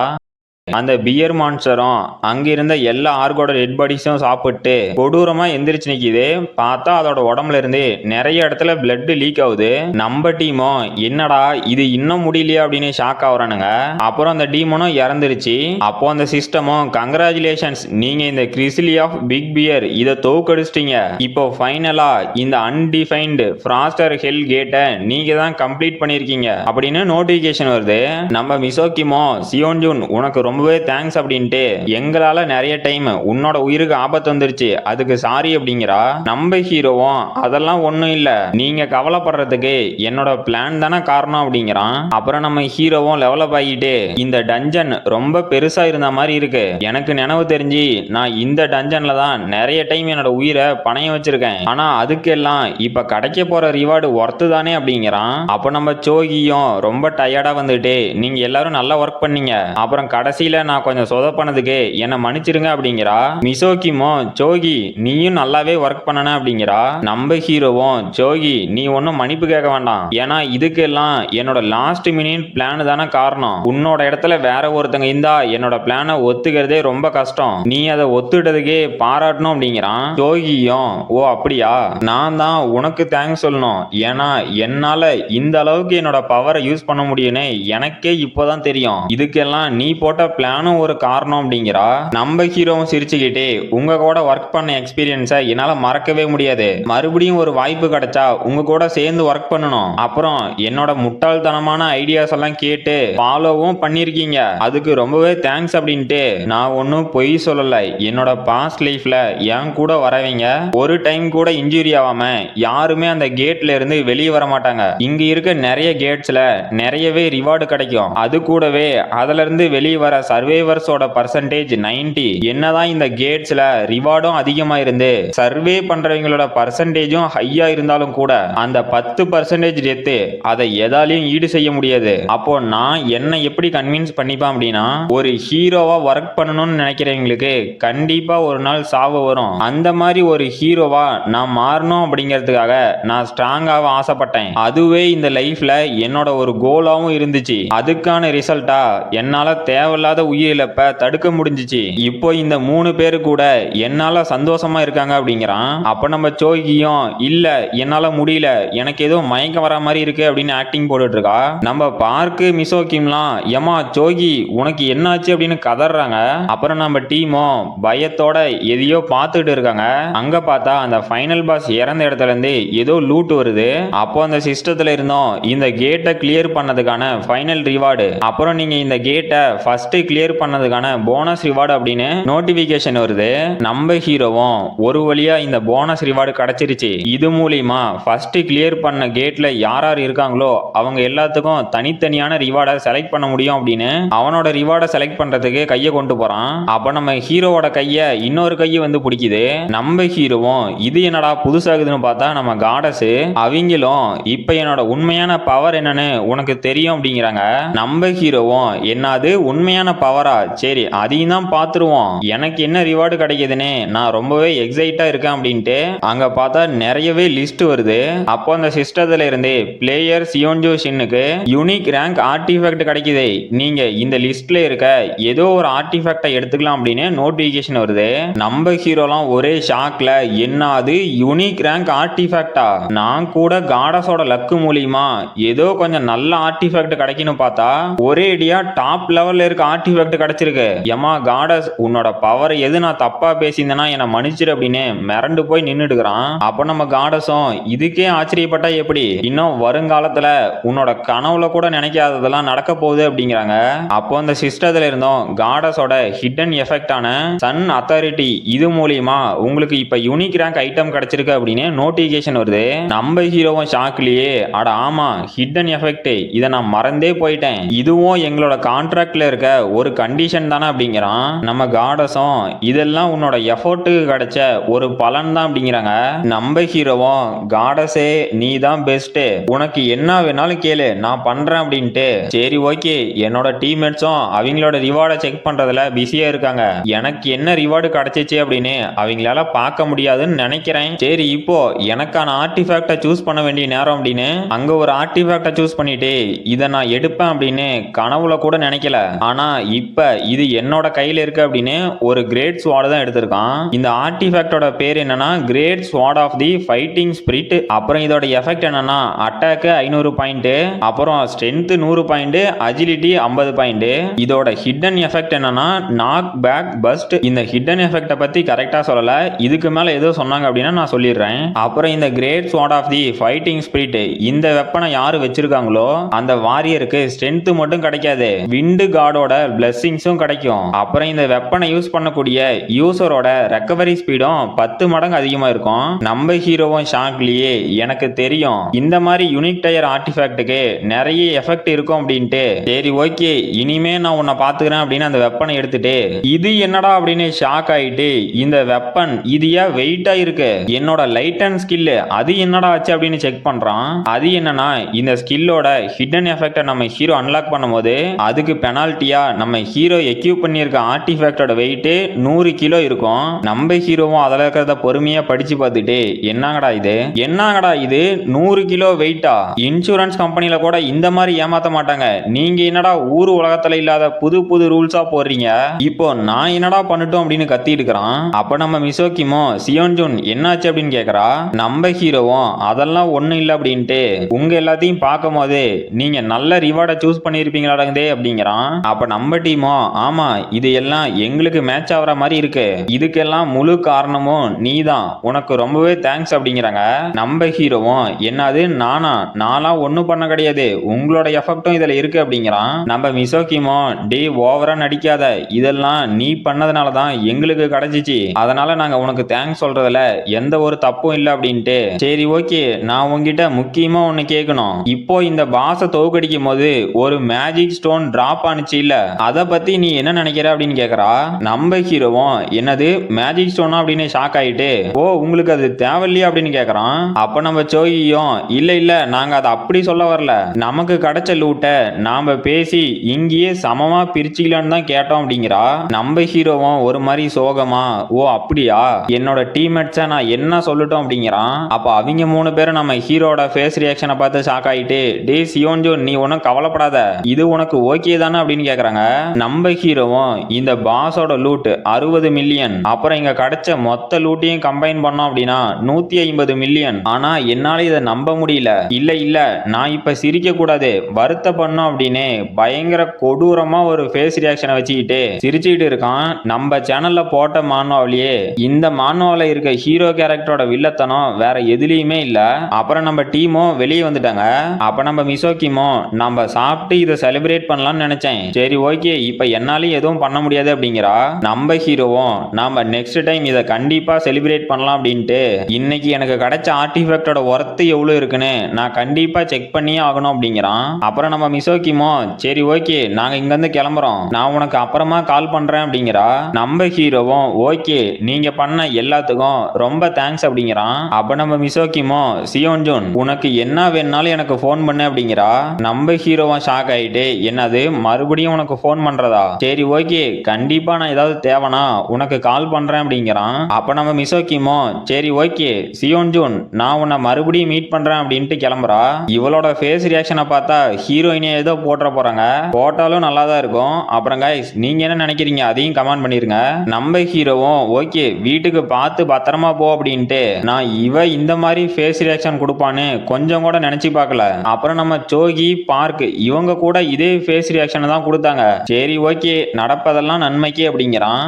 அந்த பியர் மான்ஸ்டரும் அங்கிருந்த எல்லா ஆர்கோட டெட் பாடிஸும் சாப்பிட்டு கொடூரமா எந்திரிச்சு நிக்குது. பார்த்தா அதோட உடம்புல இருந்து நிறைய இடத்துல பிளட் லீக் ஆகுது. நம்ம டீமும் என்னடா இது இன்னும் முடியலையா அப்படின்னு ஷாக் ஆகுறானுங்க. அப்புறம் அந்த டீமனும் இறந்துருச்சு. அப்போ அந்த சிஸ்டமும், கங்க்ராச்சுலேஷன்ஸ், நீங்க இந்த கிரிசிலி ஆஃப் பிக் பியர் இதை தோக்கடிச்சிட்டீங்க, இப்போ ஃபைனலா இந்த அன்டிஃபைன்டு ஃப்ராஸ்டர் ஹெல் கேட்டை நீங்க தான் கம்ப்ளீட் பண்ணிருக்கீங்க அப்படின்னு நோட்டிபிகேஷன் வருது. நம்ம மிசோகிமோ, சியோன் ஜூன் உனக்கு ரொம்பவே தேங்க்ஸ் அப்படின்ட்டு, எங்களால நிறைய டைம் உன்னோட உயிருக்கு ஆபத்து வந்துருச்சு, அதுக்கு சாரி அப்படிங்கிறா. நம்ம ஹீரோவும், அதெல்லாம் ஒண்ணும் இல்ல, நீங்க கவலைப்படுறதுக்கு என்னோட பிளான் தானே காரணம் அப்படிங்கிறான். அப்புறம் நம்ம ஹீரோவும் லெவலப் ஆகிட்டு, இந்த டஞ்சன் ரொம்ப பெருசா இருந்த மாதிரி இருக்கு, எனக்கு நினைவு தெரிஞ்சு நான் இந்த டஞ்சன்ல தான் நிறைய டைம் என்னோட உயிரை பணைய வச்சிருக்கேன், ஆனா அதுக்கெல்லாம் இப்ப கிடைக்க போற ரிவார்டு ஒர்த்து தானே அப்படிங்கிறான். அப்ப நம்ம சோகியும் ரொம்ப டயர்டா வந்துட்டு, நீங்க எல்லாரும் நல்லா ஒர்க் பண்ணீங்க, அப்புறம் கடைசி கடைசியில நான் கொஞ்சம் சொதப்பனதுக்கு என்ன மன்னிச்சிருங்க அப்படிங்கிறா. மிசோகிமோ சோகி நீயும் நல்லாவே ஒர்க் பண்ணன அப்படிங்கிறா. நம்ம ஹீரோவும் சோகி நீ ஒன்னும் மன்னிப்பு கேட்க வேண்டாம், ஏன்னா இதுக்கெல்லாம் என்னோட லாஸ்ட் மினிட் பிளான் தானே காரணம். உன்னோட இடத்துல வேற ஒருத்தங்க இருந்தா என்னோட பிளானை ஒத்துக்கிறதே ரொம்ப கஷ்டம், நீ அதை ஒத்துட்டதுக்கே பாராட்டணும் அப்படிங்கிறான். சோகியும் ஓ அப்படியா, நான் தான் உனக்கு தேங்க்ஸ் சொல்லணும், ஏன்னா என்னால இந்த அளவுக்கு என்னோட பவரை யூஸ் பண்ண முடியும்னு எனக்கே இப்போதான் தெரியும், இதுக்கெல்லாம் நீ போட்ட பிளானும் ஒரு காரணம் அப்படிங்கிறா. நம்ம ஹீரோவும் சிரிச்சுக்கிட்டே உங்க கூட ஒர்க் பண்ண எக்ஸ்பீரியன்ஸை என்னால மறக்கவே முடியாது, மறுபடியும் ஒரு வாய்ப்பு கிடைச்சா உங்க கூட சேர்ந்து ஒர்க் பண்ணணும், அப்புறம் என்னோட முட்டாள்தனமான ஐடியாஸ் எல்லாம் கேட்டு ஃபாலோவும் பண்ணிருக்கீங்க, அதுக்கு ரொம்பவே தேங்க்ஸ் அப்படின்ட்டு. நான் ஒன்னும் பொய் சொல்லல, என்னோட பாஸ்ட் லைஃப்ல என் கூட வரவங்க ஒரு டைம் கூட இன்ஜுரி ஆகாம யாருமே அந்த கேட்ல இருந்து வெளியே வர மாட்டாங்க. இங்க இருக்க நிறைய கேட்ஸ்ல நிறையவே ரிவார்டு கிடைக்கும், அது கூடவே அதுல இருந்து வெளியே வர சர்வைவர்ஸோட பர்சன்டேஜ் 90. என்னதான் இந்த கேட்ஸ்ல ரிவார்டும் அதிகமா இருந்து சர்வே பண்றவங்களோட பர்சன்டேஜும் ஹையா இருந்தாலும் கூட அந்த 10% டெத்து அதை எதாலையும் ஈடு செய்ய முடியாது. அப்போ நான் என்ன எப்படி கன்வின்ஸ் பண்ணிப்பேன் அப்படின்னா, ஒரு ஹீரோவா ஒர்க் பண்ணணும்னு நினைக்கிறவங்களுக்கு கண்டிப்பா ஒரு நாள் சாவு வரும், அந்த மாதிரி ஒரு ஹீரோவா நான் மாறணும் அப்படிங்கிறதுக்காக நான் ஸ்ட்ராங்காக ஆசைப்பட்டேன், அதுவே இந்த லைஃப்ல என்னோட ஒரு கோலாவும் இருந்துச்சு, அதுக்கான ரிசல்ட்டா என்னால தேவையில்லாத உயிரிழப்ப தடுக்க முடிஞ்சிச்சு. இப்போ இந்த 3 பேரு கூட என்னால சந்தோஷமா இருக்காங்க அப்படிங்கிறான். அப்ப நம்ம சோகியும் இல்ல என்னால முடியல, எனக்கு ஏதோ மயக்கம் வர மாதிரி இருக்கு அப்படின்னு ஆக்டிங் போட்டுட்டு இருக்கா. நம்ம பார்க்கு மிசோகிம்லாம் ஏமா சோகி உனக்கு என்னாச்சு அப்படின்னு கதறாங்க. அப்புறம் நம்ம டீமும் பயத்தோட எதையோ பார்த்துட்டு இருக்காங்க. அங்க பார்த்தா அந்த ஃபைனல் பாஸ் இறந்த இடத்துல இருந்து ஏதோ லூட் வருது. அப்போ அந்த சிஸ்டத்துல இருந்தோம் இந்த கேட்டை கிளியர் பண்ணதுக்கான ஃபைனல் ரிவார்டு, அப்புறம் நீங்க இந்த கேட்டை ஃபர்ஸ்ட் கிளியர் பண்ணதுக்கான போனஸ் ரிவார்டு அப்படின்னு நோட்டிபிகேஷன் வருது. நம்ம ஹீரோவும் ஒரு வழியா இந்த போனஸ் ரிவார்டு கிடைச்சிருச்சு, இது மூலியமா ஃபர்ஸ்ட் கிளியர் பண்ண கேட்ல யார் யார் இருக்காங்களோ அவங்க எல்லாத்துக்கும் தனித்தனியான ரிவார்டை செலக்ட் பண்ண முடியும் அப்படின்னு அவனோட ரிவார்டை செலக்ட் பண்றதுக்கு கையை கொண்டு போறான். அப்ப நம்ம ஹீரோவோட கையை இன்னொரு கையை வந்து பிடிக்குது. நம்ம ஹீரோவும் இது என்னடா புதுசாகுதுன்னு பார்த்தா நம்ம காடஸ் அவங்களும் இப்ப என்னோட உண்மையான பவர் என்னன்னு உனக்கு தெரியும் அப்படிங்கிறாங்க. நம்ம ஹீரோவும் என்னது உண்மையான பவரா, சரி அதையும் தான் பார்த்துருவோம், எனக்கு என்ன ரிவார்டு கிடைக்குதுன்னு நான் ரொம்பவே எக்ஸைட்டா இருக்கேன் அப்படின்ட்டு அங்க பார்த்தா நிறையவே லிஸ்ட் வருது. அப்போ அந்த சிஸ்டத்துல இருந்து பிளேயர் சியோன்ஜோ ஷின்னுக்கு யூனிக் ரேங்க் ஆர்டிஃபேக்ட் கிடைக்குது, நீங்க இந்த லிஸ்ட்ல இருக்க ஏதோ ஒரு ஆர்டிஃபேக்டை எடுத்துக்கலாம் அப்படின்னு நோட்டிபிகேஷன் வருது. நம்ம ஹீரோலாம் ஒரே ஷாக்ல என்னது யூனிக் ரேங்க் ஆர்டிஃபேக்டா, நான் கூட காடஸோட லக்கு மூலியமா ஏதோ கொஞ்சம் நல்ல ஆர்டிஃபேக்ட் கிடைக்குன்னு பார்த்தா ஒரேடியா டாப் லெவல்ல இருக்க ஆர்டிஃபேக்ட் கிடைச்சிருக்கு. ஏமா காடஸ் உன்னோட பவர் எது நான் தப்பா பேசியிருந்தேன்னா என்ன மன்னிச்சிரு அப்படின்னு மிரண்டு போய் நின்னுடுறான். அப்ப நம்ம காடஸும் இதுக்கே ஆச்சரியப்பட்டா எப்படி, இன்னும் வருங்காலத்துல உன்னோட கனவுல கூட நினைக்காததெல்லாம் நடக்க போகுது அப்படிங்கிறாங்க. அப்போ அந்த சிஸ்டத்துல இருந்தோம் காடஸோட ஹிடன் எஃபெக்டான சன் அத்தாரிட்டி இது மூலியமா உங்களுக்கு இப்ப யூனிக் ரேங்க் ஐட்டம் கிடைச்சிருக்கு அப்படின்னு நோட்டிபிகேஷன் வருது. நம்ம ஹீரோவும் ஷாக்லயே அட ஆமா ஹிடன் எஃபெக்ட், இதை நான் மறந்தே போயிட்டேன், இதுவும் எங்களோட கான்ட்ராக்ட்ல இருக்க ஒரு கண்டிஷன் தானே அப்படிங்கிறான். நம்ம காடஸும் இதெல்லாம் உன்னோட எஃபோர்ட்டுக்கு கிடைச்ச ஒரு பலன் தான் அப்படிங்கிறாங்க. நம்ம ஹீரோவும் காடஸே நீ தான் பெஸ்ட், உனக்கு என்ன வேணாலும் கேளு நான் பண்றேன் அப்படின்ட்டு. சரி ஓகே, என்னோட டீம்மேட்ஸும் அவங்களோட ரிவார்டை செக் பண்றதுல பிஸியா இருக்காங்க, எனக்கு என்ன ரிவார்டு கிடைச்சிச்சு அப்படின்னு அவங்களால பார்க்க முடியாதுன்னு நினைக்கிறேன். சரி இப்போ எனக்கான ஆர்டிஃபேக்டை சூஸ் பண்ண வேண்டிய நேரம் அப்படின்னு அங்க ஒரு ஆர்டிஃபேக்டை சூஸ் பண்ணிட்டு இதை நான் எடுப்பேன் அப்படின்னு கனவுல கூட நினைக்கல, ஆனா இப்ப இது என்னோட கையில இருக்கு அப்படின்னு ஒரு கிரேட் ஸ்வாட் தான் எடுத்திருக்கான். இந்த ஆர்டிஃபேக்டோட பேர் என்னன்னா great sword of the fighting spirit. அப்புறம் இதோட எஃபெக்ட் என்னன்னா அட்டாக் 500 பாயிண்ட், அப்புறம் ஸ்ட்ரென்த் 100 பாயிண்ட், அஜிலிட்டி 50 பாயிண்ட். இதோட ஹிடன் எஃபெக்ட் என்னன்னா நாக் பேக் பஸ்ட். இந்த ஹிடன் எஃபெக்ட பத்தி கரெக்டா சொல்லல, இதுக்கு மேல ஏதோ சொன்னாங்க அப்படின்னா நான் சொல்லிடுறேன். அப்புறம் இந்த great sword of the fighting spirit இந்த வெப்பனை யாரு வச்சிருக்காங்களோ அந்த வாரியருக்கு ஸ்ட்ரென்த் மட்டும் கிடைக்காது, விண்டு காடோட பிளெஸிங்ஸும் கிடைக்கும். அப்புறம் இந்த வெப்பனை யூஸ் பண்ணக்கூடிய யூசரோட ரெக்கவரி ஸ்பீடும் 10 மடங்கு அதிகமா இருக்கும். நம்ம ஹீரோவும் ஷாக்லயே எனக்கு தெரியும் இந்த மாதிரி யூனிக் டயர் ஆர்டிஃபேக்ட்டுக்கு நிறைய எஃபெக்ட் இருக்கும் அப்படின்ட்டு. சரி ஓகே இனிமே நான் உன்னை பாத்துக்கிறேன் அப்படின்னு அந்த வெப்பனை எடுத்துட்டு இது என்னடா அப்படின்னு ஷாக் ஆயிட்டு இந்த வெப்பன் இது ஏன் வெயிட்டா இருக்கு, என்னோட லைட் அண்ட் ஸ்கில் அது என்னடா ஆச்சு அப்படின்னு செக் பண்றான். அது என்னன்னா இந்த ஸ்கில்லோட ஹிடன் எஃபெக்ட நம்ம ஹீரோ அன்லாக் பண்ணும்போது அதுக்கு பெனால்ட்டியா நம்ம ஹீரோ எக்யூப் பண்ணியிருக்க ஆர்டிஃபேக்டோட வெயிட் 100 கிலோ இருக்கும். நம்ம ஹீரோவும் அதில் இருக்கிறத பொறுமையா படிச்சு பார்த்துட்டு என்னங்கடா இது 100 கிலோ வெயிட்டா? இன்சூரன்ஸ் கம்பெனில கூட இந்த மாதிரி ஏமாத்த மாட்டாங்க. நீங்க என்னடா ஊர் உலகத்துல இல்லாத புது புது ரூல்ஸா போடுறீங்க? இப்போ நான் என்னடா பண்ணட்டும் அப்படின்னு கத்திட்டு இருக்கிறான். அப்ப நம்ம மிசோக்கிமோ சியோன்ஜுன் என்னாச்சு அப்படின்னு கேக்குறா. நம்ம ஹீரோவும் அதெல்லாம் ஒண்ணும் இல்ல அப்படின்ட்டு உங்க எல்லாத்தையும் பார்க்கும் போது நீங்க நல்ல ரிவார்டை சூஸ் பண்ணிருப்பீங்களாடே அப்படிங்கிறான். அப்ப நம்ம டீமோ ஆமா இது எல்லாம் எங்களுக்கு மேட்ச் ஆகிற மாதிரி இருக்கு, இதுக்கெல்லாம் முழு காரணமும் நீதான், உனக்கு ரொம்பவே தேங்க்ஸ் அப்படிங்கிறாங்க. நம்ம ஹீரோவும் என்னது நான்லாம் ஒன்னும் பண்ண கிடையாது, உங்களோட எஃபெக்டும் இதுல இருக்கு அப்படிங்கிறான். நம்ம மிசோக்கிமோ டே ஓவரா நடிக்காத, இதெல்லாம் நீ பண்ணதுனால தான் எங்களுக்கு கிடைச்சிச்சு, அதனால நாங்க உனக்கு தேங்க்ஸ் சொல்றதுல எந்த ஒரு தப்பும் இல்லை அப்படின்ட்டு. சரி ஓகே, நான் உங்ககிட்ட முக்கியமா ஒன்னு கேட்கணும். இப்போ இந்த பாஸை தோக்கடிக்கும் போது ஒரு மேஜிக் ஸ்டோன் டிராப் ஆனிச்சு இல்ல, அத பத்தி நீ என்ன நினைக்கிற அப்படின்னு கேக்குறா. நம்ம ஹீரோவும் என்னது மேஜிக் ஸ்டோனா அப்படின்னு ஷாக் ஆயிட்டு ஓ உங்களுக்கு அது தேவையில்லையா அப்படின்னு கேக்குறான். அப்ப நம்ம சோகியும் இல்ல நாங்க அதை அப்படி சொல்ல வரல, நமக்கு கிடைச்ச லூட்டை நாம பேசி இங்கேயே சமமா பிரிச்சுக்கலான்னு தான் கேட்டோம் அப்படிங்கிறா. நம்ம ஹீரோவும் ஒரு மாதிரி சோகமா ஓ அப்படியா, என்னோட டீம்மேட்ஸை நான் என்ன சொல்லட்டும் அப்படிங்கிறான். அப்ப அவங்க 3 பேரும் நம்ம ஹீரோட ஃபேஸ் ரியாக்ஷனை பார்த்து ஷாக் ஆயிட்டு டே சியோன்ஜோ நீ ஒன்னும் கவலைப்படாத, இது உனக்கு ஓகே தானே அப்படின்னு கேக்குறாங்க. நம்ம ஹீரோவும் இந்த பாஸோட லூட் 60 மில்லியன், அப்புறம் இங்க கிடைச்ச மொத்த லூட்டையும் கம்பைன் பண்ணோம் அப்படின்னா 150 மில்லியன், ஆனா என்னால இதை நம்ப முடியல, இல்ல நான் இப்ப சிரிக்க கூடாது வருத்த பண்ணோம் அப்படின்னு பயங்கர கொடூரமா ஒரு ஃபேஸ் ரியாக்ஷனை வச்சுக்கிட்டு சிரிச்சுக்கிட்டு இருக்கான். நம்ம சேனல்ல போட்ட மானுவாவிலேயே இந்த மானுவால இருக்க ஹீரோ கேரக்டரோட வில்லத்தனம் வேற எதுலயுமே இல்ல. அப்புறம் நம்ம டீமும் வெளியே வந்துட்டாங்க. அப்ப நம்ம மிசோக்கிமோ நம்ம சாப்பிட்டு இதை செலிப்ரேட் பண்ணலாம்னு நினைச்சேன், சரி ஓகே இப்ப என்னாலையும் எதுவும் பண்ண முடியாது அப்படிங்கிறா. நம்ம ஹீரோவும் நாம நெக்ஸ்ட் டைம் இதை கண்டிப்பா செலிப்ரேட் பண்ணலாம் அப்படின்ட்டு இன்னைக்கு எனக்கு கிடைச்ச ஆர்டிஃபேக்டோட ஒர்த்து எவ்வளவு இருக்குன்னு நான் கண்டிப்பா செக் பண்ணியே ஆகணும் அப்படிங்கிறான். அப்புறம் நம்ம மிசோக்கிமோ சரி ஓகே நாங்க இங்க இருந்து கிளம்புறோம், நான் உனக்கு அப்புறமா கால் பண்றேன் அப்படிங்கிறா. நம்ம ஹீரோவும் ஓகே நீங்க பண்ண எல்லாத்துக்கும் ரொம்ப தேங்க்ஸ் அப்படிங்கிறான். அப்ப நம்ம மிசோக்கிமோ சியோன்ஜுன் உனக்கு என்ன வேணாலும் எனக்கு போன் பண்ணு அப்படிங்கிறா. நம்ம ஹீரோவும் ஷாக் ஆயிட்டு என்னது மறுபடியும் உனக்கு போன் பண்றதா, சரி ஓகே கண்டிப்பா நான் ஏதாவது தேவைனா உனக்கு கால் பண்றேன் அப்படிங்கிறான். அப்ப நம்ம மிசோக்கிமோ சரி ஓகே சியோன்ஜுன் நான் உன்னை மறுபடியும் மீட் பண்றேன் அப்படின்ட்டு கிளம்புறா. இவளோட ஃபேஸ் ரியாக்ஷனை பார்த்தா ஹீரோயினே ஏதோ போட்டுற போறாங்க, போட்டாலும் நல்லா தான் இருக்கும். அப்புறம் கைஸ் நீங்க என்ன நினைக்கிறீங்க அதையும் கமெண்ட் பண்ணிருங்க. நம்ம ஹீரோவும் ஓகே வீட்டுக்கு பார்த்து பத்திரமா போ அப்படின்ட்டு நான் இந்த மாதிரி ஃபேஸ் ரியாக்ஷன் கொடுப்பான்னு கொஞ்சம் கூட நினைச்சு பார்க்கல. அப்புறம் நம்ம சோகி பார்க் இவங்க கூட இதே ஃபேஸ் ரியாக்ஷன் தான் கொடுத்தாங்க. சரி ஓகே நடப்பதெல்லாம் நன்மைக்கு அப்படிங்கிறான்.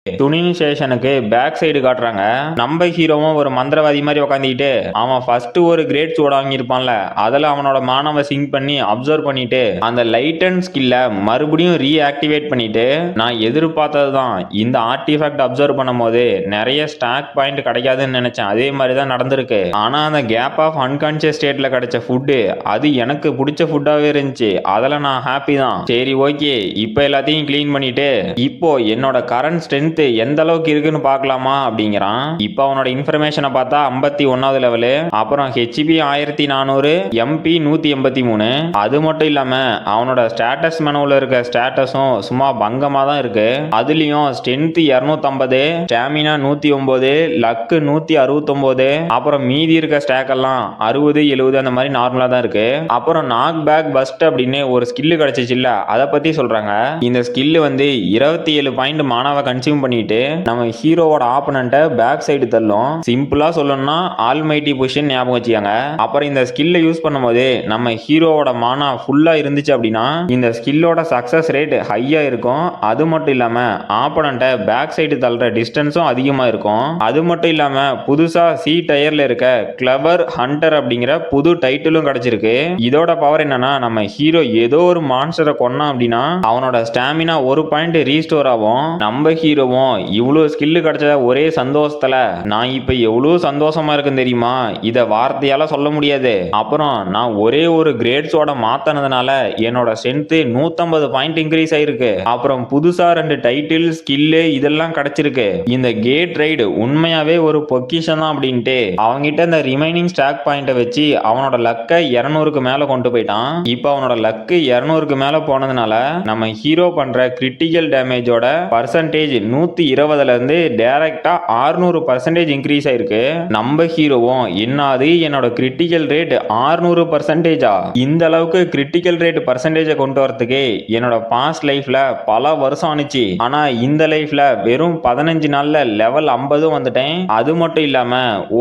துணினி ஸ்டேஷனுக்கு பேக் சைடு காட்டுறாங்க. நம்ம ஹீரோவும் ஒரு மந்திரவாதி மாதிரி உட்காந்துக்கிட்டு அவன் ஃபர்ஸ்ட் ஒரு கிரேட் சோட வாங்கியிருப்பான்ல, அதில் அவனோட மானவை சிங்க் பண்ணி அப்சர்வ் பண்ணிட்டு அந்த லைட் அண்ட் ஸ்கில்ல மறுபடியும் ரீஆக்டிவேட் பண்ணிட்டு நான் எதிர்பார்த்தது தான், இந்த ஆர்டிஃபேக்ட் அப்சர்வ் பண்ணும் போது நிறைய ஸ்டாக் பாயிண்ட் கிடைக்காதுன்னு நினைச்சேன், அதே மாதிரி தான் நடந்திருக்கு. ஆனா அந்த கேப் ஆஃப் அன்கான்சியஸ் ஸ்டேட்ல கிடைச்ச ஃபுட்டு அது எனக்கு பிடிச்ச ஃபுட்டாவே இருந்துச்சு, அதில் நான் ஹாப்பி தான். சரி ஓகே இப்போ எல்லாத்தையும் கிளீன் பண்ணிட்டு இப்போ என்னோட கரண்ட் ஸ்ட்ரென்த் எந்த அளவுக்கு இருக்குன்னு பார்க்கலாமா அப்படிங்கிறான். இப்போ அவனோட இன்ஃபர்மேஷனை பார்த்தா 51வது லெவலு, அப்புறம் ஹெச்பி 1400, எம்பி 183. அது மட்டும் இல்லாம அவனோட ஸ்டேட்டஸ் மெனுவில் இருக்க ஸ்டேட்டஸும் சும்மா பங்கமா தான் இருக்கு. அதுலயும் ஸ்ட்ரென்த் 250, ஸ்டாமினா 109, லக்கு 169, அப்புறம் மீதி இருக்க ஸ்டாக் எல்லாம் 60 70 அந்த மாதிரி நார்மலா தான் இருக்கு. அப்புறம் நாக் பேக் பஸ்ட் அப்படின்னு ஒரு ஸ்கில் கிடைச்சிச்சு இல்ல, அதை பத்தி சொல்றாங்க. இந்த ஸ்கில் வந்து 27 பாயிண்ட் மானாவை கன்சியூம் பண்ணிட்டு நம்ம ஹீரோவோட ஆப்பனண்ட்டை பேக் சைடு தள்ளும். சிம்பிளா சொல்லணும்னா ஆல்மைட்டி பொசிஷன் ஞாபகம் வச்சுக்காங்க. அப்புறம் இந்த ஸ்கில்லை யூஸ் பண்ணும்போது நம்ம ஹீரோவோட மானா ஃபுல்லா இருந்துச்சு அப்படின்னா இந்த ஸ்கில்லோட சக்சஸ் ரேட் ஹையா இருக்கும். அது மட்டும் இல்லாம ஆப்பனண்ட்டை பேக் சைடு தள்ளுற டிஸ்டன்ஸும் அதிகமா இருக்கும். அது மட்டும் இல்லாம புதுசா சி டயர்ல இருக்க கிளவர் ஹண்டர் அப்படிங்கிற புது டைட்டிலும் கிடைச்சிருக்கு. இதோட பவர் என்னன்னா நம்ம ஹீரோ ஏதோ ஒரு மான்ஸ்டரை கொன்னா அப்படின்னா அவனோட ஸ்டாமினா 1 பாயிண்ட் ரீஸ்டோர் ஆகும். நம்ம ஹீரோவும் ஹீரோவும் இவ்வளவு ஸ்கில்லு கிடைச்ச ஒரே சந்தோஷத்துல நான் இப்ப எவ்வளவு சந்தோஷமா இருக்குன்னு தெரியுமா? இத வார்த்தையால சொல்ல முடியாது. அப்புறம் நான் ஒரே ஒரு கிரேட்ஸோட மாத்தினதுனால என்னோட ஸ்ட்ரென்த் 150 பாயிண்ட் இன்க்ரீஸ் ஆயிருக்கு. அப்புறம் புதுசா 2 டைட்டில் ஸ்கில்லு இதெல்லாம் கிடைச்சிருக்கு. இந்த கேட் ரைடு உண்மையாவே ஒரு பொக்கிஷம் தான் அப்படின்ட்டு அவங்கிட்ட இந்த ரிமைனிங் ஸ்டாக் பாயிண்ட வச்சு அவனோட லக்க 200க்கு மேல கொண்டு போயிட்டான். இப்ப அவனோட லக்கு 200க்கு மேல போனதுனால நம்ம ஹீரோ பண்ற கிரிட்டிக்கல் டேமேஜோட பர்சன்டேஜ் 120ல இருந்து டைரக்டா 600% இன்க்ரீஸ் ஆயிருக்கு. நம்ம ஹீரோவும் என்னது என்னோட கிரிட்டிக்கல் ரேட் 600%? இந்த அளவுக்கு கிரிட்டிக்கல் ரேட் பர்சன்டேஜ் கொண்டு வரதுக்கு என்னோட பாஸ்ட் லைஃப்ல பல வருஷம் ஆனிச்சு. ஆனா இந்த லைஃப்ல வெறும் 15 நாள்ல லெவல் 50 வந்துட்டேன். அது மட்டும் இல்லாம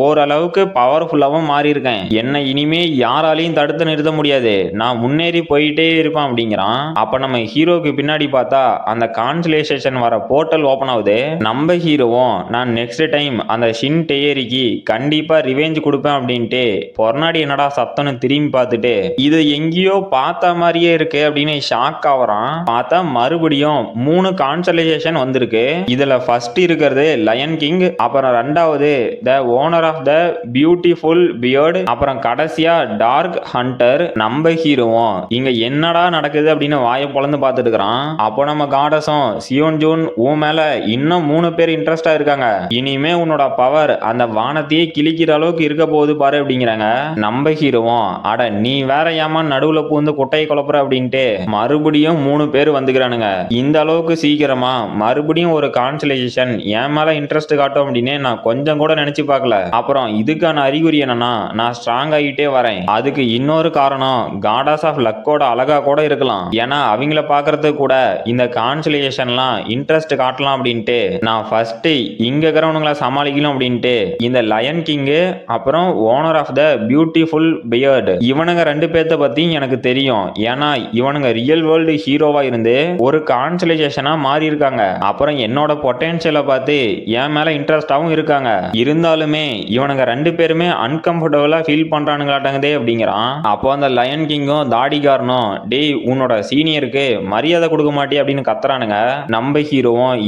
ஓரளவுக்கு பவர்ஃபுல்லாவும் மாறி இருக்கேன். என்ன இனிமே யாராலையும் தடுத்து நிறுத்த முடியாது. நான் முன்னேறி போயிட்டே இருப்பேன் அப்படிங்கிறான். அப்ப நம்ம ஹீரோக்கு பின்னாடி பார்த்தா அந்த கான்சலேஷன் வர போர்ட்டல் ஓபன் ஆகுது. நம்ம ஹீரோவும் நான் நெக்ஸ்ட் டைம் அந்த ஷின் டெயரிக்கு கண்டிப்பா ரிவெஞ்ச் கொடுப்பேன் அப்படின்ட்டு பொறநாடி என்னடா சத்தம்னு திரும்பி பார்த்துட்டு இது எங்கேயோ பார்த்த மாதிரியே இருக்கு அப்படின்னு ஷாக் ஆவறான். பார்த்தா மறுபடியும் 3 கான்சலேஷன் வந்திருக்கு. இதுல ஃபர்ஸ்ட் இருக்கிறது லயன் கிங், அப்புறம் ரெண்டாவது the owner of the beautiful beard, அப்புறம் கடைசியா டார்க் ஹண்டர். நம்ம ஹீரோவும் இங்க என்னடா நடக்குது அப்படின்னு வாயை பொளந்து பார்த்துட்டு இருக்கிறான். அப்போ நம்ம காடஸும் சியோன் ஜூன் உன் மேல இன்னும் 3 பேர் இன்ட்ரெஸ்டா இருக்காங்க. இனிமே உன்னோட பவர் அந்த வானத்தையே கிழிக்கிற அளவுக்கு இருக்க போகுது பாரு அப்படிங்கிறாங்க. நம்ம ஹீரோவும் அட நீ வேற ஏமா நடுவுல பூந்து குட்டையை குழப்புற அப்படின்ட்டு மறுபடியும் 3 பேர் வந்துக்கிறானுங்க. இந்த அளவுக்கு சீக்கிரமா மறுபடியும் ஒரு கான்சலேஷன் என் மேல இன்ட்ரெஸ்ட் காட்டும் அப்படின்னு நான் கொஞ்சம் கூட நினைச்சு பார்க்கல. அப்புறம் இதுக்கான அறிகுறி என்னன்னா நான் ஸ்ட்ராங் ஆகிட்டே வரேன். அதுக்கு இன்னொரு காரணம் காடாஸ் ஆஃப் லக்கோட அழகா கூட இருக்கலாம். ஏன்னா அவங்கள பாக்குறதுக்கு கூட இந்த கான்சலேஷன்லாம் இன்ட்ரெஸ்ட் காட்டலாம் அப்படின்ட்டு நான் ஃபர்ஸ்ட் இங்க இருக்கிறவனுங்களை சமாளிக்கணும் அப்படின்ட்டு இந்த லயன் கிங்கு அப்புறம் owner of the beautiful beard இவனுங்க 2 பேர்த்த பத்தி எனக்கு தெரியும். ஏன்னா இவனுங்க ரியல் வேர்ல்டு ஹீரோவா இருந்து ஒரு கான்சலேஷனா மாறி இருக்காங்க. அப்புறம் என்னோட பொட்டன்ஷியலை பார்த்து என் மேல இன்ட்ரெஸ்டாவும் இருக்காங்க. இருந்தாலுமே இவனுங்க 2 பேருமே அன்கம்ஃபர்டபுளா ஃபீல் பண்றானுங்களாட்டங்குதே அப்படிங்கிறான். அப்போ அந்த லயன் கிங்கும் தாடிகாரனும் டேய் உன்னோட சீனியருக்கு மரியாதை கொடுக்க மாட்டே அப்படின்னு கத்துறானுங்க. நம்ம ஹீரோவும்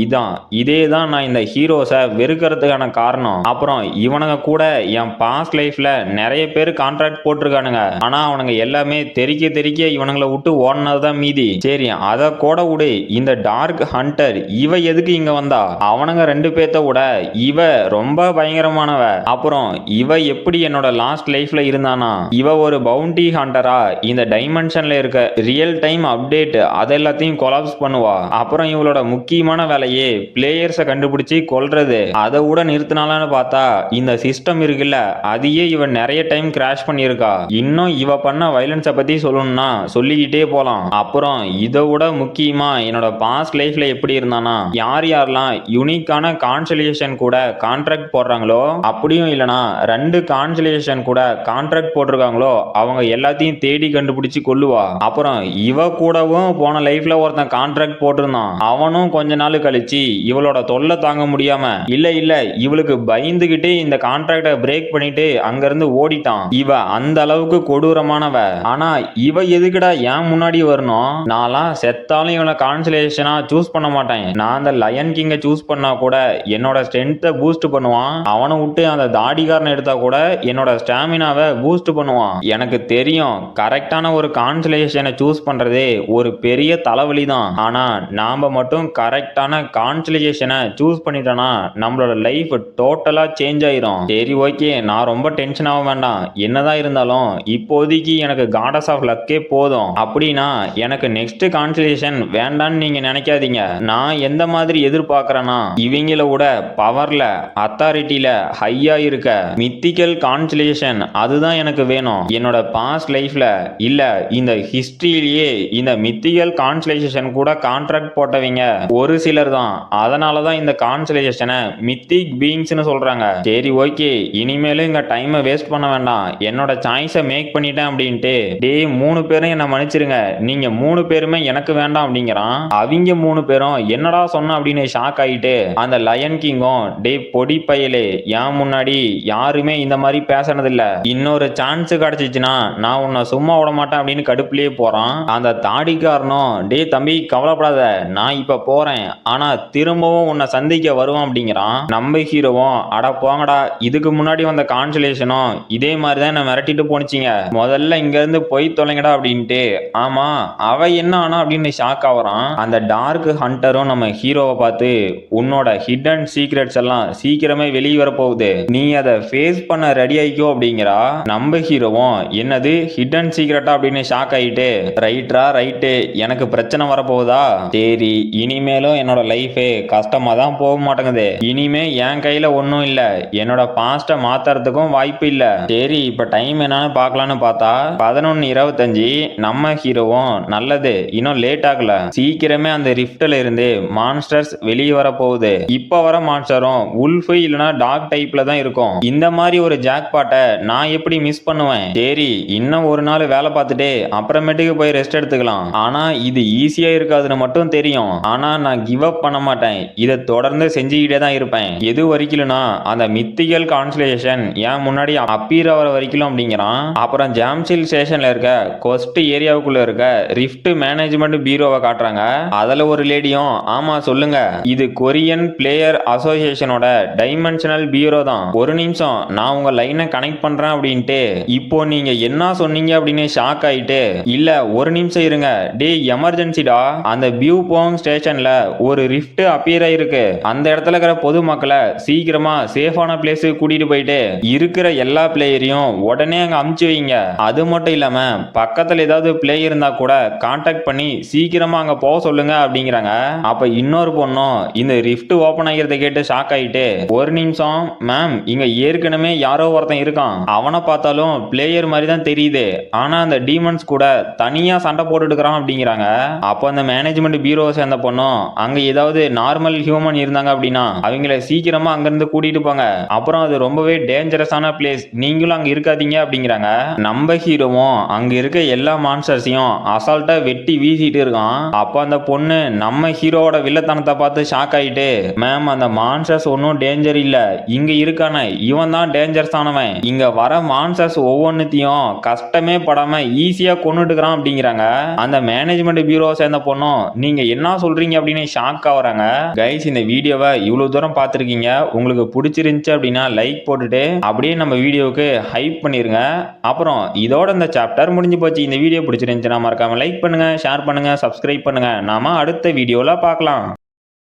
இதே தான் நான் இந்த ஹீரோஸை வெறுக்கிறதுக்கான காரணம். அப்புறம் இவனுங்க கூட என் பாஸ்ட் லைஃப்ல நிறைய பேர் கான்ட்ராக்ட் போட்டிருக்கானுங்க. ஆனா அவனுங்க எல்லாமே தெறிக்க இவனுங்களை விட்டு ஓடினதுதான் மீதி. சரி அத கூட விடு. இந்த டார்க் ஹண்டர் இவ எதுக்கு இங்க வந்தா? அவனுங்க 2 பேர்த்த விட இவ ரொம்ப பயங்கரமானவ. அப்புறம் இவ எப்படி என்னோட லாஸ்ட் லைஃப்ல இருந்தானா? இவ ஒரு பவுண்டி ஹண்டரா இந்த டைமென்ஷன்ல இருக்க ரியல் டைம் அப்டேட் அதெல்லாத்தையும் கொலாப்ஸ் பண்ணுவா. அப்புறம் இவளோட முக்கியமான வேலையே பிளேயர்ஸை கண்டுபிடிச்சு கொல்றது. அதை விட நிறுத்தினாலான்னு பார்த்தா இந்த சிஸ்டம் இருக்குல்ல அதையே இவ நிறைய டைம் கிராஷ் பண்ணியிருக்கா. இன்னும் இவ பண்ண வயலன்ஸை பத்தி சொல்லணும்னா சொல்லிக்கிட்டே போலாம். அப்புறம் இதை விட முக்கியமா என்னோட பாஸ்ட் லைஃப்ல எப்படி இருந்தானா யார் யாரெல்லாம் யூனிக்கான கான்சலேஷன் கூட கான்ட்ராக்ட் போடுறாங்களோ அப்படியும் இல்லனா 2 கான்சலேஷன் கூட கான்ட்ராக்ட் போட்டிருக்காங்களோ அவங்க எல்லாத்தையும் தேடி கண்டுபிடிச்சு கொல்லுவா. அப்புறம் இவ கூடவும் போன லைஃப்ல ஒருத்தன் கான்ட்ராக்ட் போட்டிருந்தான். அவனும் கொஞ்ச நாள் கழிச்சு இவளோட தொல்லை தாங்க முடியாம இல்ல இவளுக்கு பயந்துகிட்டே இந்த கான்ட்ராக்டை பிரேக் பண்ணிட்டு அங்க இருந்து ஓடிட்டான். இவ அந்த அளவுக்கு கொடூரமானவ. ஆனா இவ எதுக்குடா ஏன் முன்னாடி வரணும்? நான்லாம் செத்தாலும் இவனை கான்சலேஷனா சூஸ் பண்ண மாட்டேன். நான் அந்த லயன் கிங்கை சூஸ் பண்ணா கூட என்னோட ஸ்ட்ரென்த்தை பூஸ்ட் பண்ணுவான். அவனை விட்டு அந்த தாடிகாரனை எடுத்தா கூட என்னோட ஸ்டாமினாவை பூஸ்ட் பண்ணுவான். எனக்கு தெரியும் கரெக்டான ஒரு கான்சலேஷனை சூஸ் பண்றதே ஒரு பெரிய தலைவலி தான். ஆனா நாம மட்டும் கரெக்டான கான்சலேஷனை சூஸ் பண்ணிட்டோம்னா நம்மளோட லைஃப் டோட்டலா சேஞ்ச் ஆயிரும். சரி ஓகே நான் ரொம்ப டென்ஷன் ஆக வேண்டாம். என்னதான் இருந்தாலும் இப்போதைக்கு எனக்கு காடஸ் ஆஃப் லக்கே போதும். அப்படின்னா எனக்கு நெக்ஸ்ட் கான்சலேஷன் வேண்டான்னு நீங்க நினைக்காதீங்க. நான் எந்த மாதிரி எதிர்பார்க்கறேன்னா இவங்கள விட பவர்ல அத்தாரிட்டியில ஹையா இருக்க மித்திக்கல் கான்சலேஷன் அதுதான் எனக்கு வேணும். என்னோட பாஸ்ட் லைஃப்ல இல்ல இந்த ஹிஸ்டரியிலேயே இந்த மித்திக்கல் கான்சலேஷன் கூட கான்ட்ராக்ட் போட்டவங்க ஒரு சிலர் தான். அதனாலதான் இந்த கான்சலேஷனை மித்திக் பீயிங்ஸ்னு சொல்றாங்க. சரி ஓகே இனிமேலும் இங்க டைமை வேஸ்ட் பண்ண வேண்டாம். என்னோட சாய்ஸை மேக் பண்ணிட்டேன் அப்படின்ட்டு டேய் 3 பேரும் என்ன மன்னிச்சிருங்க. நீங்க 3 பேருமே எனக்கு வேண்டாம் அப்படிங்கிறான். அவங்க 3 பேரும் என்னடா சொன்ன அப்படின்னு ஷாக் ஆயிட்டு அந்த லயன் கிங்கும் டேய் பொடி பயலே ஏன் முன்னாடி யாருமே இந்த மாதிரி பேசினதில்ல. இன்னொரு சான்ஸ் கிடைச்சிச்சுன்னா நான் உன்னை சும்மா விட மாட்டேன் அப்படின்னு கடுப்புலயே போறான். அந்த தாடிக்காரனும் டேய் தம்பி கவலைப்படாத நான் இப்ப போறேன். ஆனா திரும்பவும் உன்னை சந்திக்க வருவான் அப்படிங்கிறான். நம்ம ஹீரோவும் அட போங்கடா, இதுக்கு முன்னாடி வந்த கான்சலேஷனும் இதே மாதிரி தான் என்ன மிரட்டிட்டு போனுச்சிங்க, முதல்ல இங்க இருந்து போய் தொலைங்கடா அப்படின்ட்டு. ஆமா அவ என்ன ஆனா அப்படின்னு ஷாக் ஆகுறான். அந்த டார்க் ஹண்டரும் நம்ம ஹீரோவை பார்த்து உன்னோட ஹிடன் சீக்ரெட்ஸ் எல்லாம் சீக்கிரமே வெளியே வர போகுது, நீ அதை ஃபேஸ் பண்ண ரெடி ஆயிக்கோ அப்படிங்கிறா. நம்ம ஹீரோவும் என்னது ஹிடன் சீக்ரெட்டா அப்படின்னு ஷாக் ஆயிட்டு ரைட்ரா ரைட்டு, எனக்கு பிரச்சனை வரப்போகுதா, சரி இனிமேலும் என்னோட லைஃபே கஷ்டமா தான் போக மாட்டேங்குது, இனிமே என் கையில ஒன்றும் இல்ல, என்னோட பாஸ்ட மாத்துறதுக்கும் வாய்ப்பு இல்ல, சரி இப்ப டைம் என்னன்னு பார்க்கலான்னு பார்த்தா 11:25. நம்ம ஹீரோவும் நல்லது இன்னும் லேட் ஆகல, சீக்கிரமே அந்த ரிஃப்ட்ல இருந்து மான்ஸ்டர்ஸ் வெளியே வர போகுது, இப்ப வர மான்ஸ்டரும் உல்ஃப் இல்லனா டாக் டைப்ல தான் இருக்கும், இந்த மாதிரி ஒரு ஜாக்பாட்டை நான் எப்படி மிஸ் பண்ணுவேன், சரி இன்னும் ஒரு நாள் வேலை பார்த்துட்டு அப்புறமேட்டுக்கு போய் ரெஸ்ட் எடுத்துக்கலாம், ஆனா இது ஈஸியா இருக்காதுன்னு மட்டும் தெரியும், ஆனா நான் கிவ் அப் பண்ண மாட்டேன், இதை தொடர்ந்து செஞ்சுக்கிட்டே தான் இருப்பேன், எது வரைக்கும்னா அந்த மித்திகல் கான்ஸ்டலேஷன் ஏன் முன்னாடி அப்பீர் ஆகிற வரைக்கும் அப்படிங்கிறான். அப்புறம் ஜாம்சில் ஸ்டேஷன்ல இருக்க கொஸ்ட் ஏரியாவுக்குள்ள இருக்க ரிஃப்ட் மேனேஜ்மெண்ட் பீரோவை காட்டுறாங்க. அதுல ஒரு லேடியும் ஆமா சொல்லுங்க, இது கொரியன் பிளேயர் அசோசியேஷனோட டைமென்ஷனல் பீரோ தான், ஒரு நிமிஷம் நான் உங்க லைனை கனெக்ட் பண்றேன் அப்படின்ட்டு. இப்போ நீங்க என்ன சொன்னீங்க அப்படின்னு ஷாக் ஆயிட்டு இல்ல ஒரு நிமிஷம் இருங்க, டே எமர்ஜென்சிடா, அந்த வியூ போங் ஸ்டேஷன்ல ஒரு ரிஃப்ட் அப்பியர் ஆயிருக்கு, அந்த இடத்துல இருக்கிற பொதுமக்களை சீக்கிரமா சேஃபான பிளேஸ் கூட்டிட்டு போயிட்டு இருக்கிற எல்லா பிளேயரையும் உடனே அங்க அமுச்சு வைங்க, அது மட்டும் இல்லாம பக்கத்துல ஏதாவது பிளேயர் இருந்தா கூட கான்டாக்ட் பண்ணி சீக்கிரமா அங்க போக சொல்லுங்க அப்படிங்கிறாங்க. அப்ப இன்னொரு பொண்ணும் இந்த ரிஃப்ட் ஓபன் ஆகிறத கேட்டு ஷாக் ஆயிட்டு ஒரு நிமிஷம் மேம், இங்க ஏற்கனவே யாரோ ஒருத்தன் இருக்கான், அவனை பார்த்தாலும் பிளேயர் மாதிரி தான் தெரியுது, ஆனா அந்த டீமன்ஸ் கூட தனியா சண்டை போட்டுட்டு இருக்கிறான் அப்படிங்கிறாங்க. அப்போ அந்த மேனேஜ்மெண்ட் பீரோ சேர்ந்த பொண்ணும் அங்க ஏதாவது நார்மல் ஹியூமன் இருந்தாங்க அப்படின்னா அவங்கள சீக்கிரமா அங்கிருந்து கூட்டிட்டு போங்க, அப்புறம் அது ரொம்பவே டேஞ்சரஸான பிளேஸ், நீங்களும் அங்க இருக்காதீங்க அப்படிங்கிறாங்க. நம்ம ஹீரோவும் அங்க இருக்க எல்லா மான்ஸ்டர்ஸையும் அசால்ட்டா வெட்டி வீசிட்டு இருக்கான். அப்போ அந்த பொண்ணு நம்ம ஹீரோவோட வில்லத்தனத்தை பார்த்து ஷாக் ஆயிட்டு மேம், அந்த மான்ஸ்டர்ஸ் ஒன்னும் டேஞ்சர் இல்ல, இங்க இருக்கானே இவன் தான் டேஞ்சர்ஸ் ஆனவன், இங்க வர மான்ஸ்டர்ஸ் ஒவ்வொன்னுத்தையும் கஷ்டமே படாம ஈஸியா கொன்னுட்டுக்கிறான் அப்படிங்கிறாங்க. அந்த மேனேஜ்மெண்ட் பீரோ சேர்ந்த பொண்ணும் நீங்க என்ன சொல்றீங்க அப்படின்னு ஷாக் ஆகுறாங்க. கைஸ், இந்த வீடியோவை இவ்வளவு தூரம் பார்த்துருக்கீங்க, உங்களுக்கு பிடிச்சிருந்துச்சு அப்படின்னா லைக் போட்டுட்டு அப்படியே நம்ம வீடியோவுக்கு ஹைப் பண்ணிருங்க. அப்புறம் இதோட இந்த சாப்டர் முடிஞ்சு போச்சு. இந்த வீடியோ பிடிச்சிருந்துச்சுன்னா மறக்காம லைக் பண்ணுங்க, ஷேர் பண்ணுங்க, சப்ஸ்கிரைப் பண்ணுங்க. நாம அடுத்த வீடியோல பார்க்கலாம்.